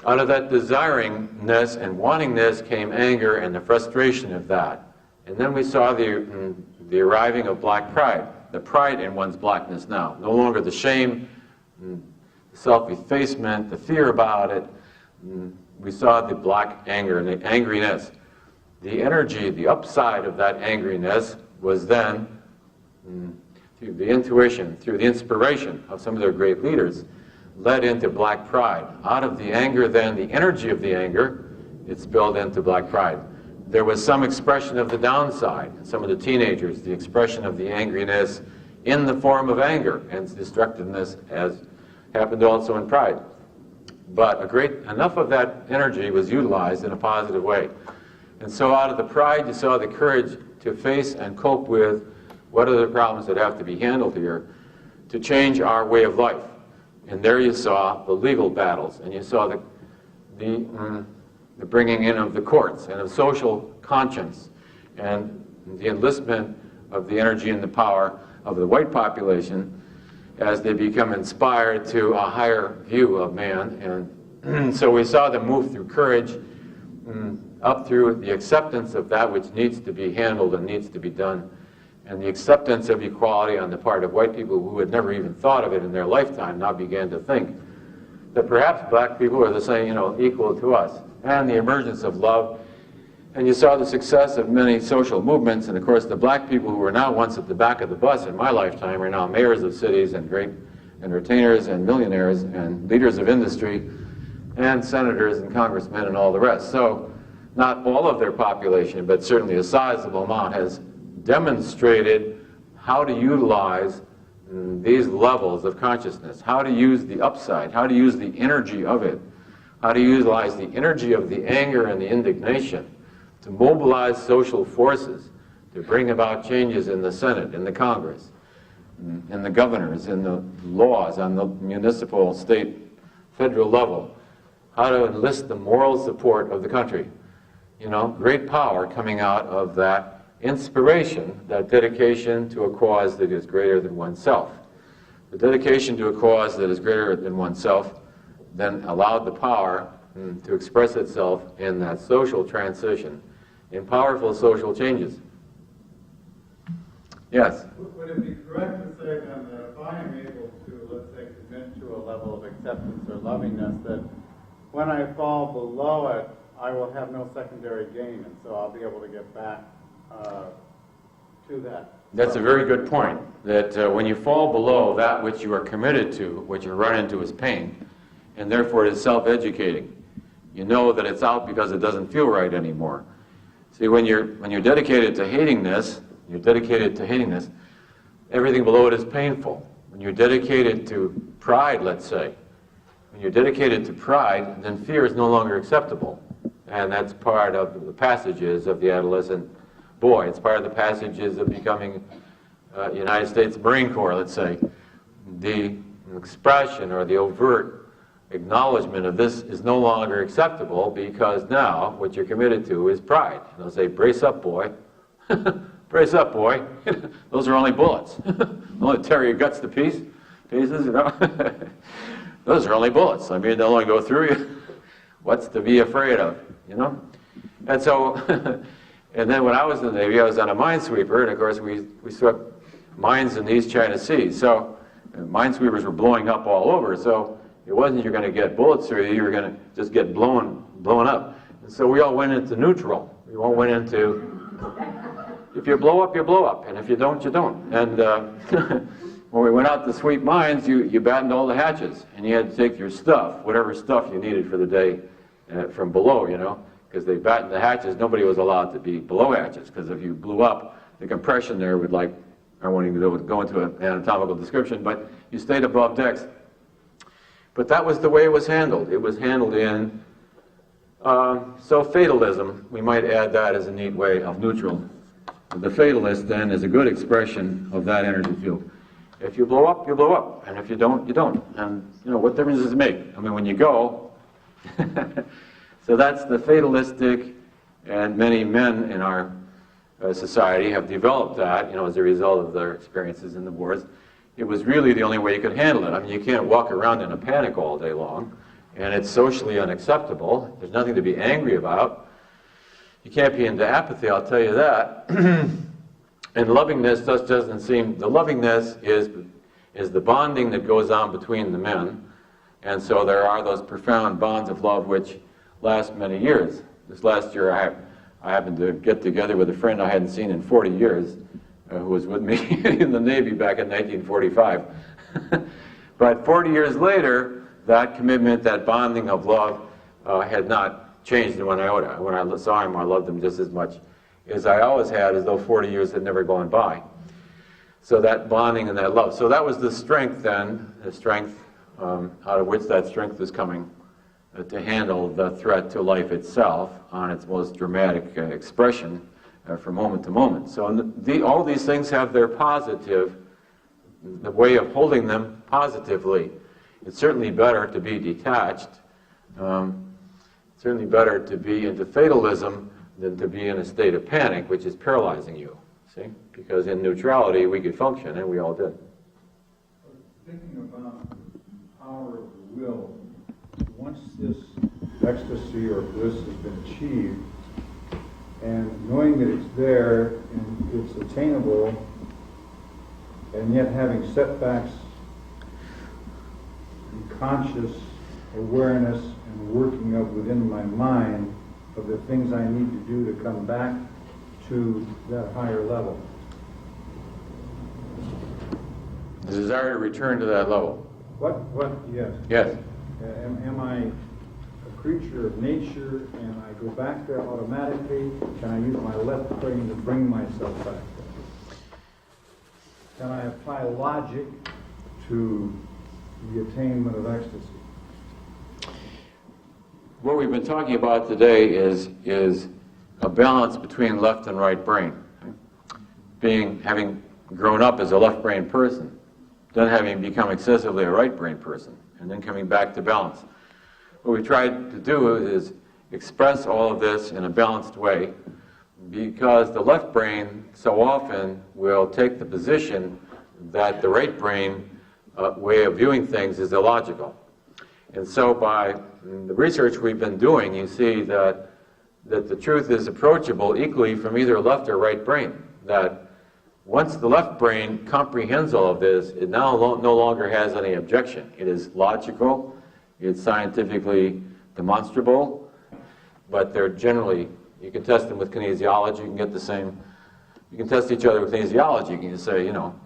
Out of that desiringness and wantingness came anger and the frustration of that. And then we saw the arriving of black pride, the pride in one's blackness now. No longer the shame, self-effacement, the fear about it. We saw the black anger and the angriness. The energy, the upside of that angriness was then, through the intuition, through the inspiration of some of their great leaders, led into black pride. Out of the anger then, the energy of the anger, it spilled into black pride. There was some expression of the downside. Some of the teenagers, the expression of the angriness in the form of anger and destructiveness, as happened also in pride. But enough of that energy was utilized in a positive way. And so out of the pride, you saw the courage to face and cope with what are the problems that have to be handled here to change our way of life. And there you saw the legal battles, and you saw the bringing in of the courts and of social conscience and the enlistment of the energy and the power of the white population as they become inspired to a higher view of man. And so we saw them move through courage up through the acceptance of that which needs to be handled and needs to be done, and the acceptance of equality on the part of white people who had never even thought of it in their lifetime now began to think that perhaps black people are the same, equal to us, and the emergence of love. And you saw the success of many social movements, and of course the black people who were now once at the back of the bus in my lifetime are now mayors of cities and great entertainers and millionaires and leaders of industry and senators and congressmen and all the rest. So not all of their population, but certainly a sizable amount, has demonstrated how to utilize these levels of consciousness, how to use the upside, how to use the energy of it, how to utilize the energy of the anger and the indignation to mobilize social forces, to bring about changes in the Senate, in the Congress, in the governors, in the laws on the municipal, state, federal level, how to enlist the moral support of the country. Great power coming out of that inspiration, that dedication to a cause that is greater than oneself. The dedication to a cause that is greater than oneself then allowed the power to express itself in that social transition, in powerful social changes. Yes? Would it be correct to say then that if I am able to, let's say, commit to a level of acceptance or lovingness, that when I fall below it, I will have no secondary gain, and so I'll be able to get back to that? That's a very good point, that when you fall below that which you are committed to, what you run into is pain, and therefore it is self-educating. You know that it's out because it doesn't feel right anymore. See, when you're dedicated to hating this, everything below it is painful. When you're dedicated to pride, let's say, when you're dedicated to pride, then fear is no longer acceptable. And that's part of the passages of the adolescent boy. It's part of the passages of becoming United States Marine Corps, let's say. The expression or the overt acknowledgement of this is no longer acceptable because now what you're committed to is pride. And they'll say, brace up, boy. Brace up, boy. Those are only bullets. They'll only tear your guts to pieces, you know. Those are only bullets. I mean, they'll only go through you. What's to be afraid of, you know? And so, and then when I was in the Navy, I was on a minesweeper, and of course we swept mines in the East China Sea. So minesweepers were blowing up all over. So it wasn't you're going to get bullets through you, you were going to just get blown up. And so we all went into neutral. We all went into, if you blow up, you blow up, and if you don't, you don't. And when we went out to sweep mines, you battened all the hatches, and you had to take your stuff, whatever stuff you needed for the day, from below, you know, because they battened the hatches. Nobody was allowed to be below hatches, because if you blew up, the compression there would, like, I won't even go into an anatomical description, but you stayed above decks. But that was the way it was handled. It was handled in, so fatalism, we might add that as a neat way of neutral. The fatalist, then, is a good expression of that energy field. If you blow up, you blow up, and if you don't, you don't. And, you know, what difference does it make? I mean, when you go, so that's the fatalistic, and many men in our society have developed that, you know, as a result of their experiences in the wars. It was really the only way you could handle it. I mean, you can't walk around in a panic all day long, and it's socially unacceptable. There's nothing to be angry about. You can't be into apathy, I'll tell you that. And lovingness just doesn't seem, the lovingness is the bonding that goes on between the men. And so there are those profound bonds of love which last many years. This last year I happened to get together with a friend I hadn't seen in 40 years, who was with me in the Navy back in 1945. But 40 years later, that commitment, that bonding of love had not changed in one iota. When I saw him, I loved him just as much as I always had, as though 40 years had never gone by. So that bonding and that love. So that was the strength then, the strength out of which that strength is coming to handle the threat to life itself on its most dramatic expression from moment to moment. So all these things have their positive, the way of holding them positively. It's certainly better to be detached, certainly better to be into fatalism than to be in a state of panic, which is paralyzing you, see? Because in neutrality, we could function, and we all did. Thinking about the power of the will, once this ecstasy or bliss has been achieved, and knowing that it's there and it's attainable, and yet having setbacks and conscious awareness and working of within my mind of the things I need to do to come back to that higher level. The desire to return to that level. Yes. Yes. Am I a creature of nature and I go back there automatically? Can I use my left brain to bring myself back there? Can I apply logic to the attainment of ecstasy? What we've been talking about today is a balance between left and right brain. Having grown up as a left brain person, then having become excessively a right brain person, and then coming back to balance. What we tried to do is express all of this in a balanced way, because the left brain so often will take the position that the right brain way of viewing things is illogical. And so by the research we've been doing, you see that the truth is approachable equally from either left or right brain. That once the left brain comprehends all of this, it now no longer has any objection. It is logical, it's scientifically demonstrable, but they're generally, you can test them with kinesiology, you can get the same, you can test each other with kinesiology. You can say, you know,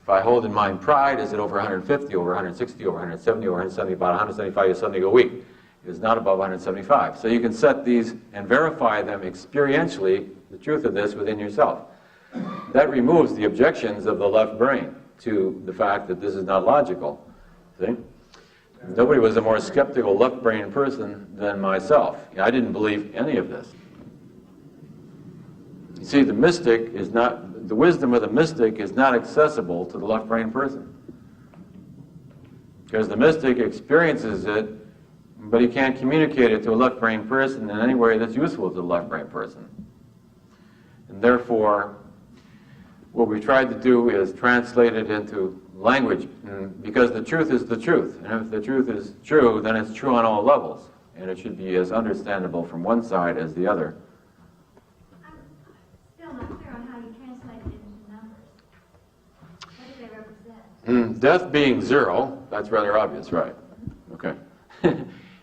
if I hold in mind pride, is it over 150, over 160, over 170, over 170, about 175, you suddenly go weak. is not above 175. So you can set these and verify them experientially, the truth of this within yourself. That removes the objections of the left brain to the fact that this is not logical. See? Nobody was a more skeptical left brain person than myself. I didn't believe any of this. You see, the wisdom of the mystic is not accessible to the left brain person. Because the mystic experiences it, but he can't communicate it to a left brain person in any way that's useful to the left brain person. And therefore, what we tried to do is translate it into language, because the truth is the truth. And if the truth is true, then it's true on all levels. And it should be as understandable from one side as the other. I'm still not clear on how you translate it into numbers. What do they represent? Death being 0, that's rather obvious, right? Okay.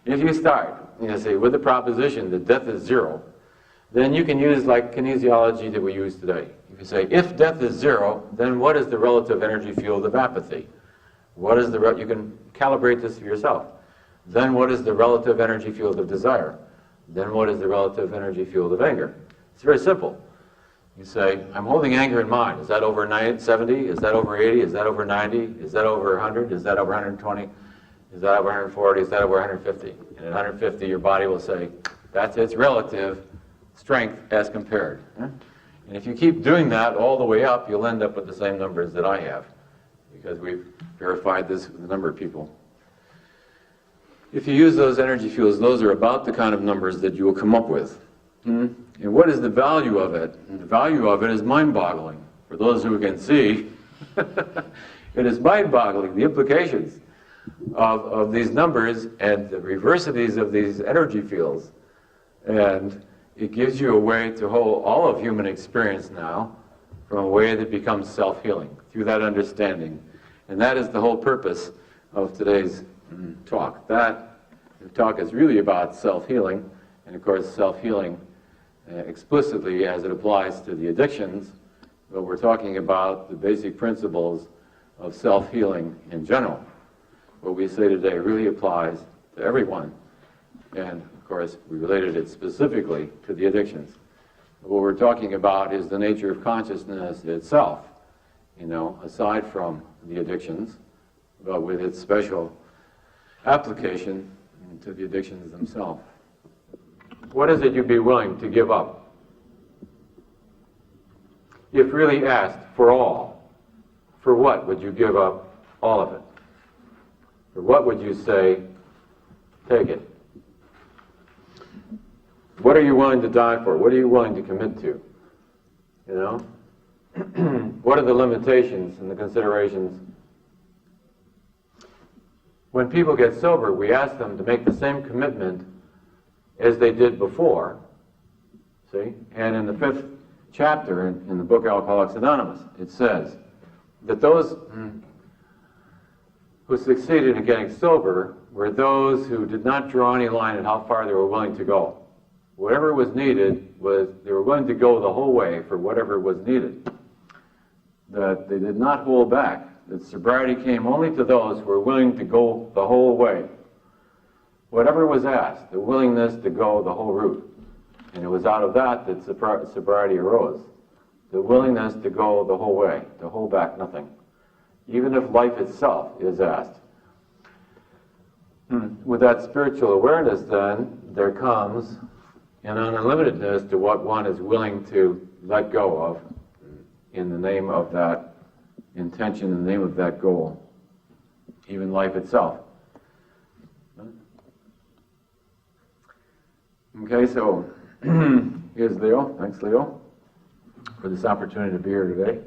If you start, with the proposition that death is 0, then you can use like kinesiology that we use today. You can say, if death is 0, then what is the relative energy field of apathy? You can calibrate this for yourself. Then what is the relative energy field of desire? Then what is the relative energy field of anger? It's very simple. You say, I'm holding anger in mind. Is that over 70? Is that over 80? Is that over 90? Is that over 100? Is that over 120? Is that over 140? Is that over 150? And at 150, your body will say, that's its relative strength as compared. And if you keep doing that all the way up, you'll end up with the same numbers that I have, because we've verified this with a number of people. If you use those energy fields, those are about the kind of numbers that you will come up with. And what is the value of it? And the value of it is mind-boggling. For those who can see, it is mind-boggling, the implications of these numbers and the reversities of these energy fields. And it gives you a way to hold all of human experience now from a way that becomes self-healing through that understanding. And that is the whole purpose of today's talk. The talk is really about self-healing, and of course self-healing explicitly as it applies to the addictions, but we're talking about the basic principles of self-healing in general. What we say today really applies to everyone, and of course we related it specifically to the addictions. What we're talking about is the nature of consciousness itself, aside from the addictions, but with its special application to the addictions themselves. What is it you'd be willing to give up? If really asked for all, for what would you give up all of it? For what would you say, take it? What are you willing to die for? What are you willing to commit to? What are the limitations and the considerations? When people get sober, we ask them to make the same commitment as they did before. See? And in the 5th chapter in the book Alcoholics Anonymous, it says that those who succeeded in getting sober were those who did not draw any line at how far they were willing to go. Whatever was needed they were willing to go the whole way for whatever was needed. That they did not hold back. That sobriety came only to those who were willing to go the whole way. Whatever was asked, the willingness to go the whole route. And it was out of that sobriety arose. The willingness to go the whole way, to hold back nothing. Even if life itself is asked. With that spiritual awareness, then, there comes an unlimitedness to what one is willing to let go of in the name of that intention, in the name of that goal. Even life itself. Okay, so here's Leo. Thanks, Leo, for this opportunity to be here today.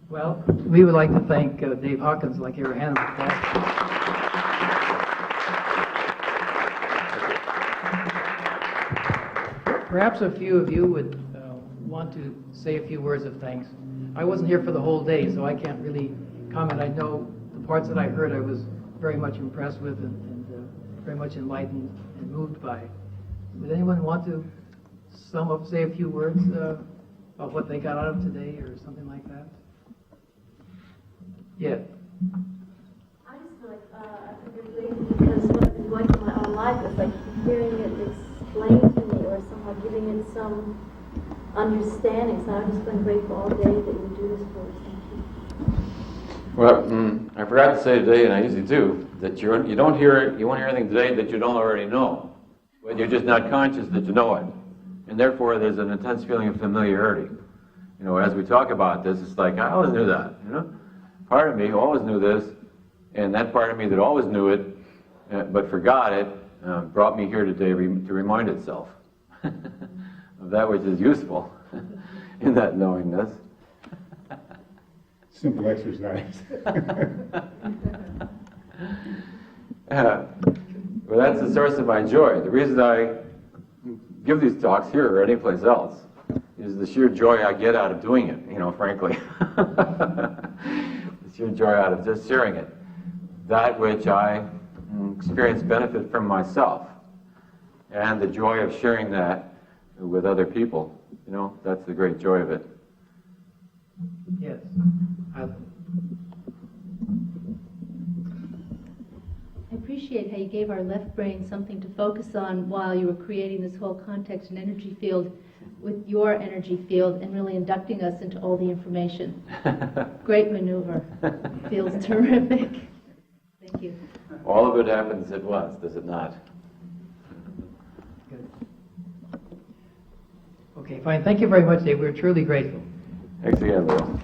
Well, we would like to thank Dave Hawkins. Like your hand with that. Perhaps a few of you would want to say a few words of thanks. I wasn't here for the whole day, so I can't really comment. I know the parts that I heard I was very much impressed with and very much enlightened and moved by. Would anyone want to say a few words about what they got out of today or something like that? Yeah. I just feel like I think you're doing because what I've been going through my own life hearing it explained to me or somehow giving it some understanding. So I've just been grateful all day that you do this for us. Thank you. Well, I forgot to say today, and I usually do, that you won't hear anything today that you don't already know, but you're just not conscious that you know it, and therefore there's an intense feeling of familiarity. You know, as we talk about this, it's like I always knew that. You know, part of me always knew this, and that part of me that always knew it, but forgot it, brought me here today to remind itself of that which is useful in that knowingness. Simple exercise. Well, that's the source of my joy. The reason I give these talks here or anyplace else is the sheer joy I get out of doing it, you know, frankly. The sheer joy out of just sharing it. That which I experience benefit from myself. And the joy of sharing that with other people, you know, that's the great joy of it. Yes. I appreciate how you gave our left brain something to focus on while you were creating this whole context and energy field with your energy field and really inducting us into all the information. Great maneuver. Feels terrific. Thank you. All of it happens at once, does it not? Good. Okay, fine. Thank you very much, Dave. We're truly grateful. Thanks again, Bill.